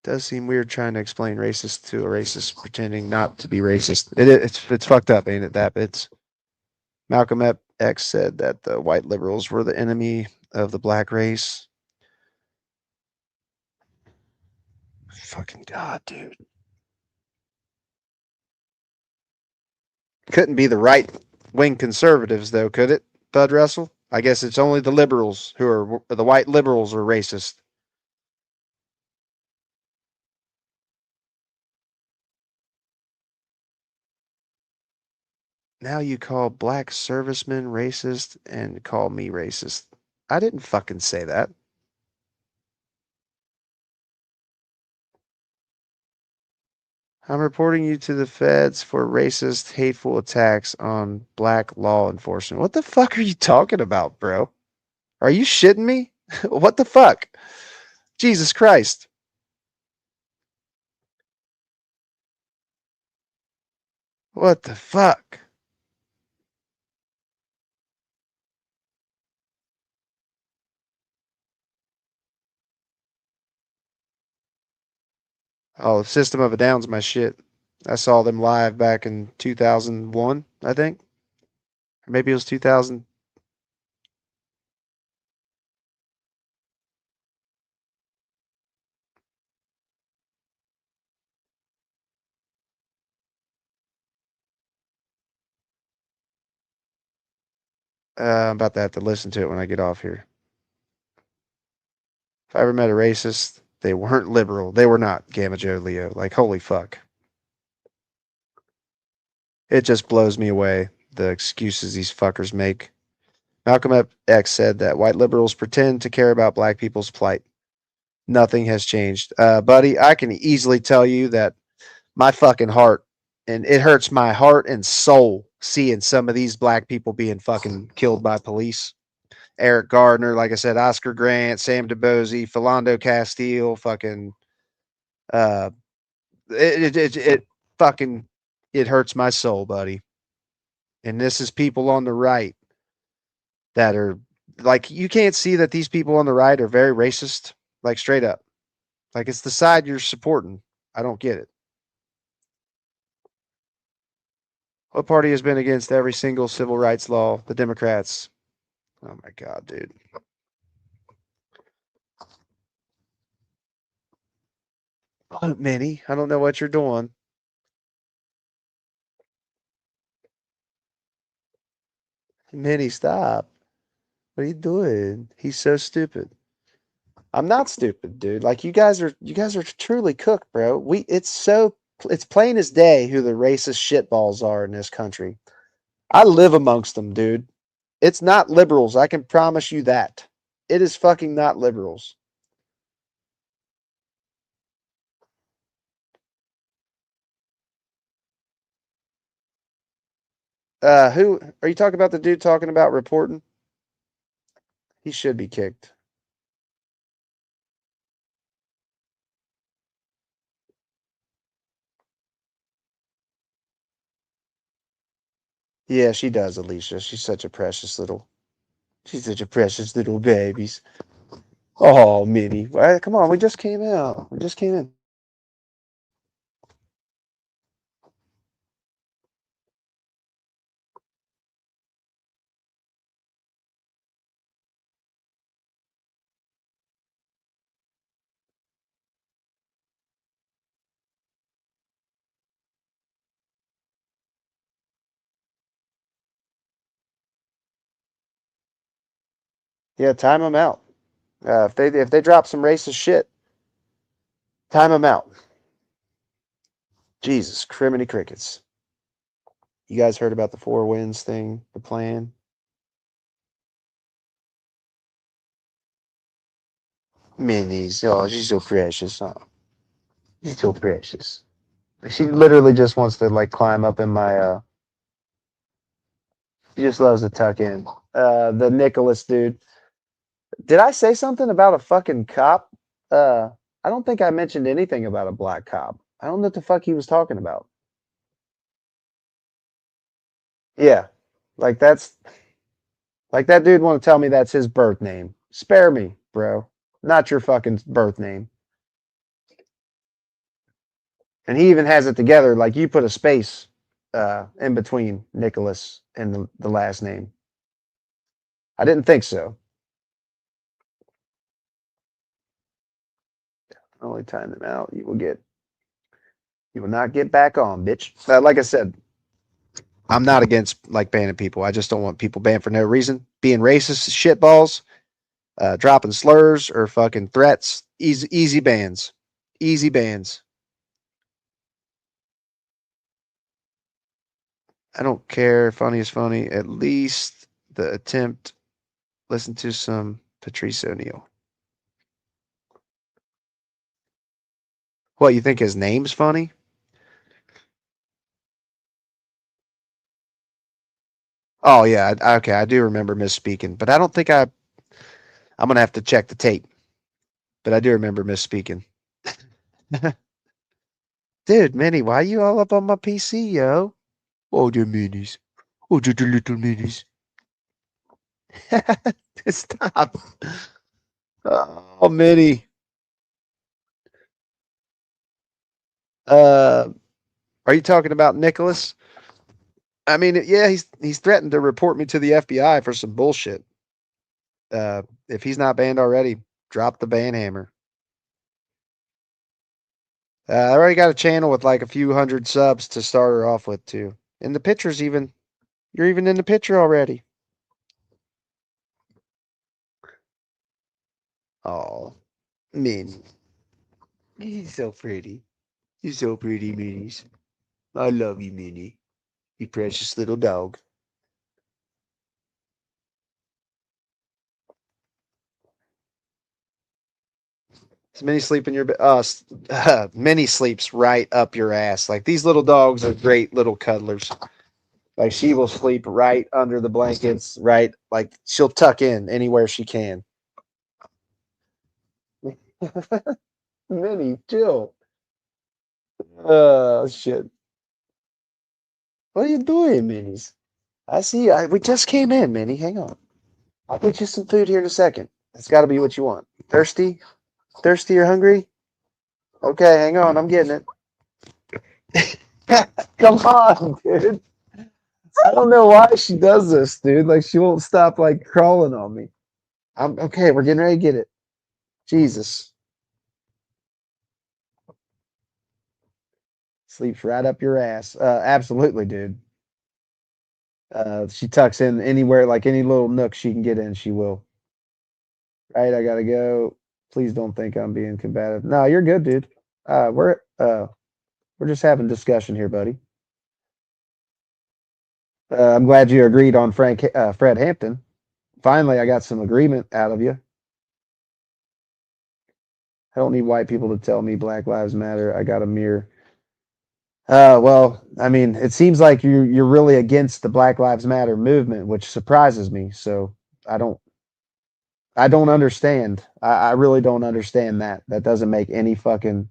Does seem weird trying to explain racist to a racist pretending not to be racist. It's fucked up, ain't it? That it's Malcolm X said that the white liberals were the enemy of the black race. Fucking God, dude. Couldn't be the right wing conservatives, though, could it, Bud Russell? I guess it's only the liberals who are the white liberals are racist. Now you call black servicemen racist and call me racist. I didn't fucking say that. I'm reporting you to the feds for racist, hateful attacks on black law enforcement. What the fuck are you talking about, bro? Are you shitting me? What the fuck? Jesus Christ. What the fuck? Oh, System of a Down's my shit. I saw them live back in 2001, I think. Or maybe it was 2000. I'm about to have to listen to it when I get off here. If I ever met a racist, they weren't liberal. They were not Gamma Joe Leo. Like, holy fuck. It just blows me away, the excuses these fuckers make. Malcolm X said that white liberals pretend to care about black people's plight. Nothing has changed. Buddy, I can easily tell you that my fucking heart, and it hurts my heart and soul seeing some of these black people being fucking killed by police. Eric Gardner, like I said, Oscar Grant, Sam DeBose, Philando Castile, fucking, uh, it fucking, it hurts my soul, buddy. And this is people on the right that are like, you can't see that these people on the right are very racist, like straight up. Like, it's the side you're supporting. I don't get it. What party has been against every single civil rights law? The Democrats. Oh my God, dude. Oh, Minnie, I don't know what you're doing. Minnie, stop. What are you doing? He's so stupid. I'm not stupid, dude. Like, you guys are truly cooked, bro. It's plain as day who the racist shitballs are in this country. I live amongst them, dude. It's not liberals. I can promise you that. It is fucking not liberals. Who are you talking about? The dude talking about reporting? He should be kicked. Yeah, she does, Alicia. She's such a precious little babies. Oh, Minnie. Come on, we just came out. We just came in. Yeah, time them out. If they drop some racist shit, time them out. Jesus, criminy crickets. You guys heard about the 4 Winds thing, the plan? Minnie's, oh, she's so precious. Oh, she's so precious. She literally just wants to like climb up in my. She just loves to tuck in. The Nicholas dude. Did I say something about a fucking cop? I don't think I mentioned anything about a black cop. I don't know what the fuck he was talking about. Yeah, like that dude want to tell me that's his birth name. Spare me, bro. Not your fucking birth name. And he even has it together. Like you put a space in between Nicholas and the last name. I didn't think so. Only time them out. You will not get back on, bitch. Like I said, I'm not against like banning people. I just don't want people banned for no reason. Being racist, shitballs, dropping slurs or fucking threats. Easy bans. Easy bans. I don't care. Funny is funny. At least the attempt. Listen to some Patrice O'Neill. What, you think his name's funny? Oh yeah, okay. I do remember misspeaking, but I don't think I'm gonna have to check the tape. But I do remember misspeaking. Dude, Minnie, why you all up on my PC, yo? Oh, the minis. Oh, the little minis. Stop. Oh, Minnie. Are you talking about Nicholas? I mean, yeah, he's threatened to report me to the FBI for some bullshit. If he's not banned already, drop the ban hammer. I already got a channel with like a few hundred subs to start her off with too. And the picture's even, you're even in the picture already. Oh, Minnie. He's so pretty. You're so pretty, Minnie's. I love you, Minnie. You precious little dog. Does Minnie sleep in your bed? Minnie sleeps right up your ass. Like these little dogs are great little cuddlers. Like she will sleep right under the blankets, right? Like she'll tuck in anywhere she can. Minnie, chill. Oh shit. What are you doing, Minnie's? I see. We just came in, Minnie. Hang on. I'll get you some food here in a second. It's got to be what you want. Thirsty? Thirsty or hungry? Okay, hang on. I'm getting it. Come on, dude. I don't know why she does this, dude. Like she won't stop like crawling on me. I'm okay. We're getting ready to get it. Jesus. Sleeps right up your ass. Absolutely, dude. She tucks in anywhere, like any little nook she can get in, she will. Right, I gotta go. Please don't think I'm being combative. No, you're good, dude. We're just having discussion here, buddy. I'm glad you agreed on Fred Hampton. Finally, I got some agreement out of you. I don't need white people to tell me Black Lives Matter. I got a mirror. Well, I mean, it seems like you're really against the Black Lives Matter movement, which surprises me. So I don't understand. I really don't understand that. That doesn't make any fucking.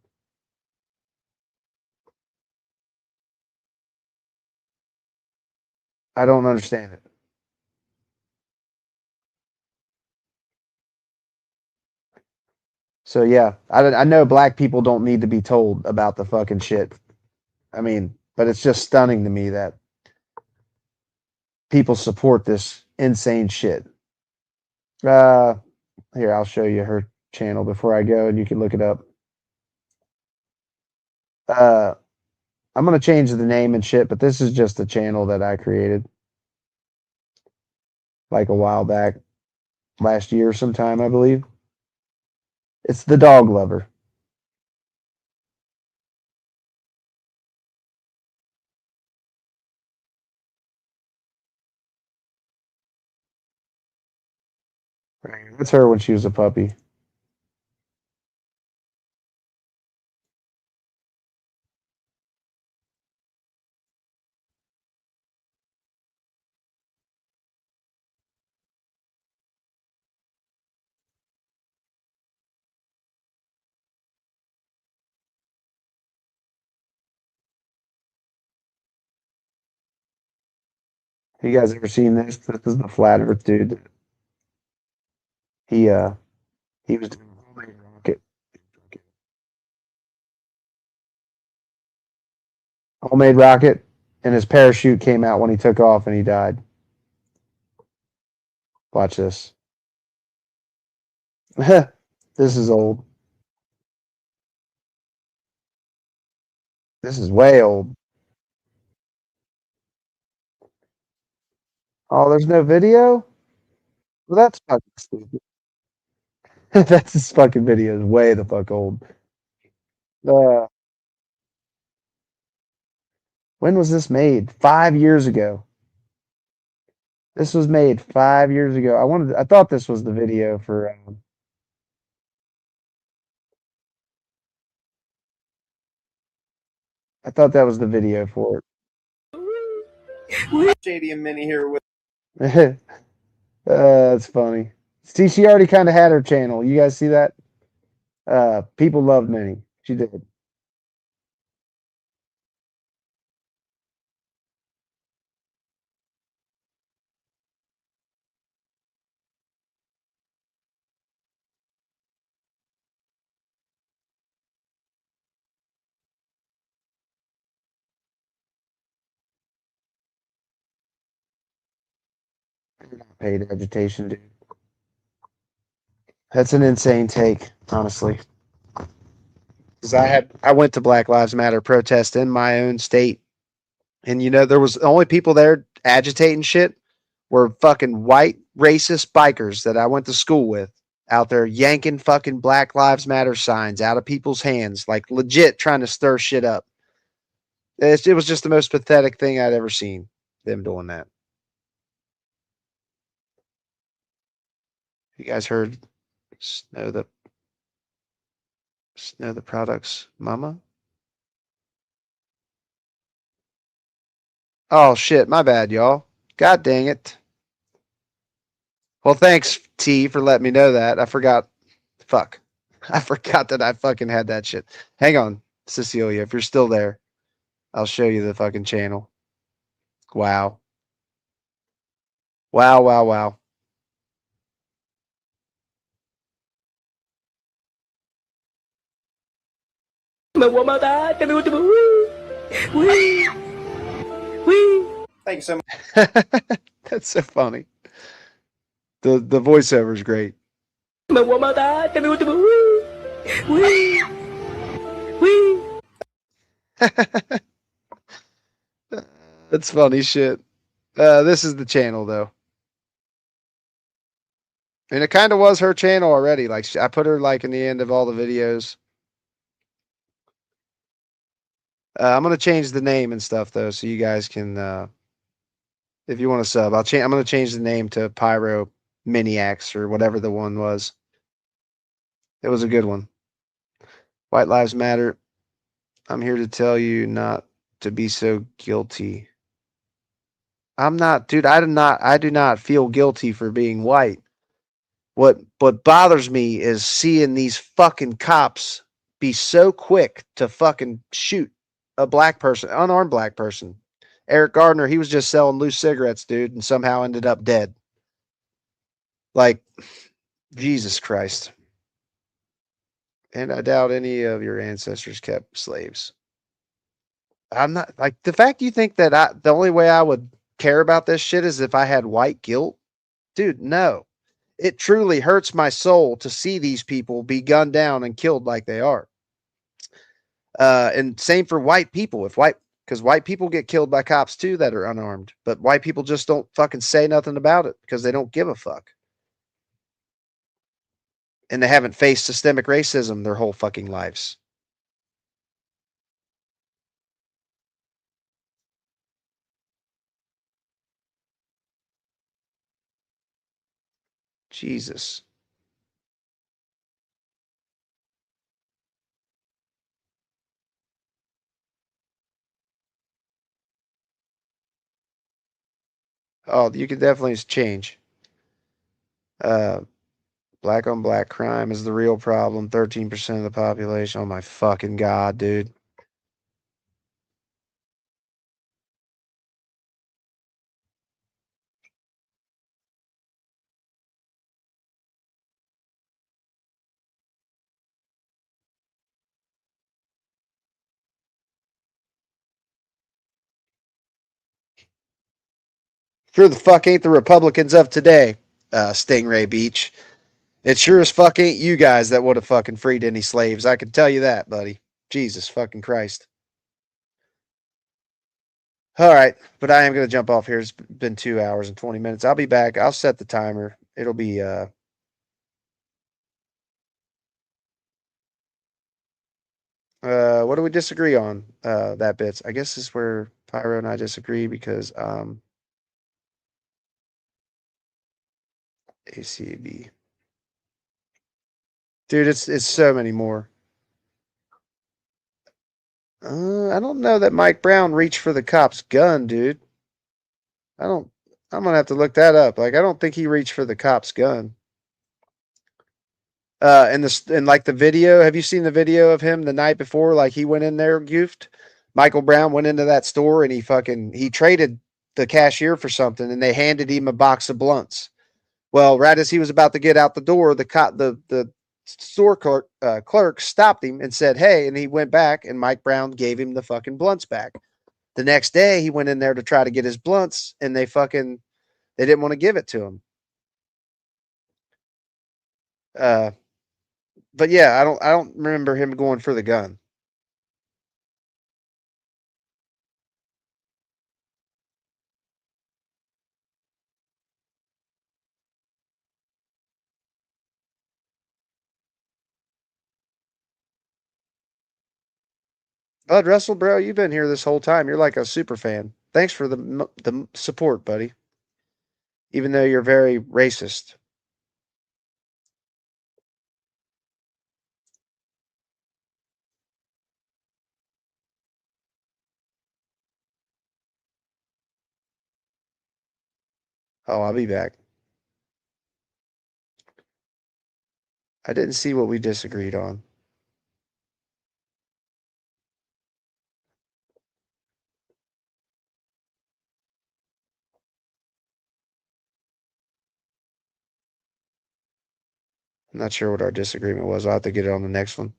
I don't understand it. So yeah, I know black people don't need to be told about the fucking shit. I mean, but it's just stunning to me that people support this insane shit. Uh, Here, I'll show you her channel before I go, and you can look it up. Uh, I'm gonna change the name and shit, but this is just a channel that I created like a while back, last year sometime, I believe. It's the dog lover. That's her when she was a puppy. You guys ever seen this? This is the flat Earth dude. He uh he was doing a homemade rocket. Homemade rocket, and his parachute came out when he took off, and he died. Watch this. This is old. This is way old. Oh, there's no video? Well, that's fucking stupid. That's this fucking video is way the fuck old. Uh, when was this made? 5 years ago. This was made 5 years ago. I thought this was the video for. I thought that was the video for Shady and Minnie here with. it. That's funny. See, she already kind of had her channel. You guys see that? People loved Minnie. She did. Paid agitation, dude. That's an insane take, honestly. Because I went to Black Lives Matter protest in my own state, and there was the only people there agitating shit were fucking white racist bikers that I went to school with out there yanking fucking Black Lives Matter signs out of people's hands, like legit trying to stir shit up. It was just the most pathetic thing I'd ever seen, them doing that. You guys heard Snow the Products Mama? Oh shit, my bad, y'all. God dang it. Well, thanks, T, for letting me know that. I forgot. Fuck. I forgot that I fucking had that shit. Hang on, Cecilia, if you're still there, I'll show you the fucking channel. Wow. Wow, wow, wow. Thank you so much. That's so funny. The voiceover is great. That's funny shit. This is the channel though. And it kind of was her channel already. Like I put her like in the end of all the videos. I'm gonna change the name and stuff though, so you guys can, if you want to sub, I'm gonna change the name to Pyro Miniacs or whatever the one was. It was a good one. White Lives Matter. I'm here to tell you not to be so guilty. I'm not, dude. I do not feel guilty for being white. What bothers me is seeing these fucking cops be so quick to fucking shoot a black person, unarmed black person. Eric Gardner, he was just selling loose cigarettes, dude, and somehow ended up dead. Like, Jesus Christ. And I doubt any of your ancestors kept slaves. I'm not, like, the fact you think that the only way I would care about this shit is if I had white guilt? Dude, no. It truly hurts my soul to see these people be gunned down and killed like they are. And same for white people. Because white people get killed by cops too that are unarmed, but white people just don't fucking say nothing about it because they don't give a fuck. And they haven't faced systemic racism their whole fucking lives. Jesus. Oh, you could definitely change. Black on black crime is the real problem. 13% of the population. Oh my fucking God, dude. Sure the fuck ain't the Republicans of today, Stingray Beach. It sure as fuck ain't you guys that would have fucking freed any slaves. I can tell you that, buddy. Jesus fucking Christ. All right, but I am going to jump off here. It's been 2 hours and 20 minutes. I'll be back. I'll set the timer. It'll be what do we disagree on? That bits. I guess this is where Pyro and I disagree because ACAB. Dude, it's so many more. I don't know that Mike Brown reached for the cop's gun, dude. I'm gonna have to look that up. Like, I don't think he reached for the cop's gun. And like the video, have you seen the video of him the night before? Like he went in there, goofed. Michael Brown went into that store and he traded the cashier for something, and they handed him a box of blunts. Well, right as he was about to get out the door, the store clerk stopped him and said, "Hey," and he went back, and Mike Brown gave him the fucking blunts back. The next day, he went in there to try to get his blunts, and they fucking They didn't want to give it to him. But yeah, I don't remember him going for the gun. Bud Russell, bro, you've been here this whole time. You're like a super fan. Thanks for the support, buddy. Even though you're very racist. Oh, I'll be back. I didn't see what we disagreed on. I'm not sure what our disagreement was. I'll have to get it on the next one.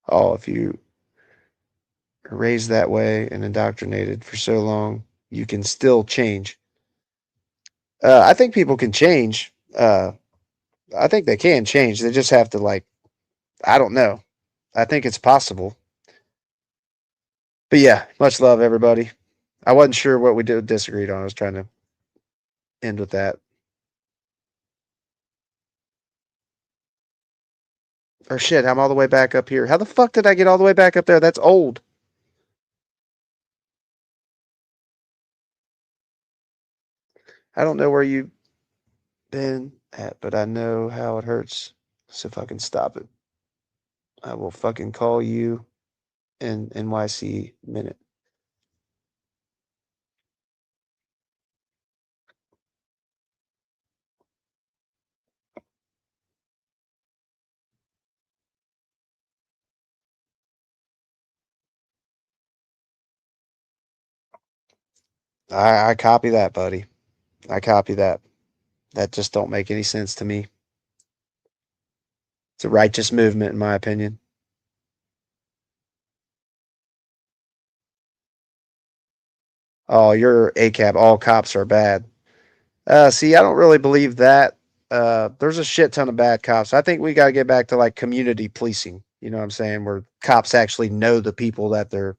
Oh, if you are raised that way and indoctrinated for so long, you can still change. I think people can change. I think they can change. They just have to, like, I don't know. I think it's possible. But yeah, much love, everybody. I wasn't sure what we disagreed on. I was trying to end with that. Or shit, I'm all the way back up here. How the fuck did I get all the way back up there? That's old. I don't know where you've been at, but I know how it hurts. So if I can stop it, I will fucking call you in NYC minute. I copy that, buddy. I copy that. That just don't make any sense to me. It's a righteous movement, in my opinion. Oh, you're ACAB. All cops are bad. See, I don't really believe that. There's a shit ton of bad cops. I think we got to get back to like community policing. You know what I'm saying? Where cops actually know the people that they're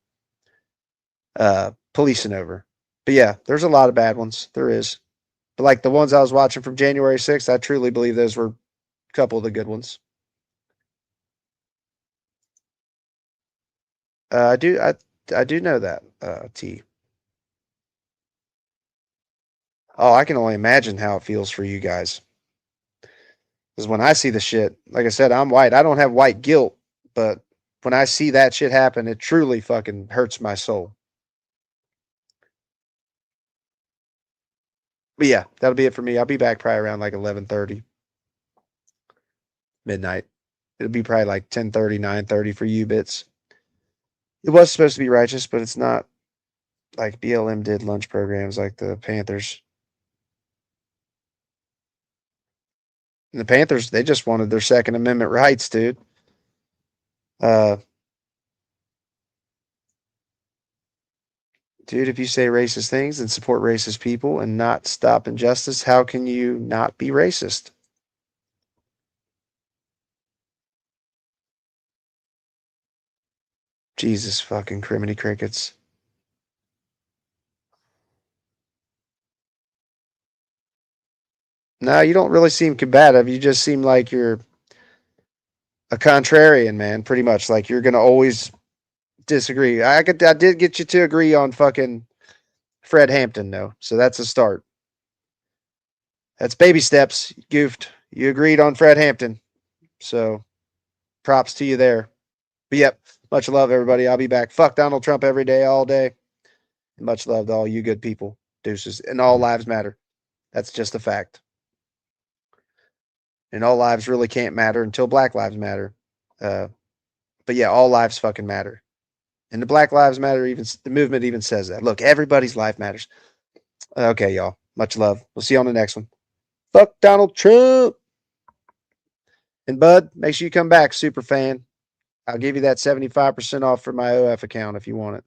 policing over. But yeah, there's a lot of bad ones. There is. But like the ones I was watching from January 6th, I truly believe those were a couple of the good ones. I do know that, T. Oh, I can only imagine how it feels for you guys. Because when I see the shit, like I said, I'm white. I don't have white guilt, but when I see that shit happen, it truly fucking hurts my soul. But yeah, that'll be it for me. I'll be back probably around like 11:30 midnight. It'll be probably like 10:30, 9:30 for you bits. It was supposed to be righteous, but it's not. Like BLM did lunch programs like the Panthers. And the Panthers, they just wanted their Second Amendment rights, dude. Dude, if you say racist things and support racist people and not stop injustice, how can you not be racist? Jesus fucking criminy crickets. No, you don't really seem combative. You just seem like you're a contrarian, man, pretty much. Like you're going to always disagree. I did get you to agree on fucking Fred Hampton, though. So that's a start. That's baby steps. You goofed. You agreed on Fred Hampton. So props to you there. But yep, much love, everybody. I'll be back. Fuck Donald Trump every day, all day. And much love to all you good people. Deuces. And all lives matter. That's just a fact. And all lives really can't matter until Black lives matter. But yeah, all lives fucking matter. And the Black Lives Matter, even the movement even says that. Look, everybody's life matters. Okay, y'all. Much love. We'll see you on the next one. Fuck Donald Trump. And Bud, make sure you come back, super fan. I'll give you that 75% off for my OF account if you want it.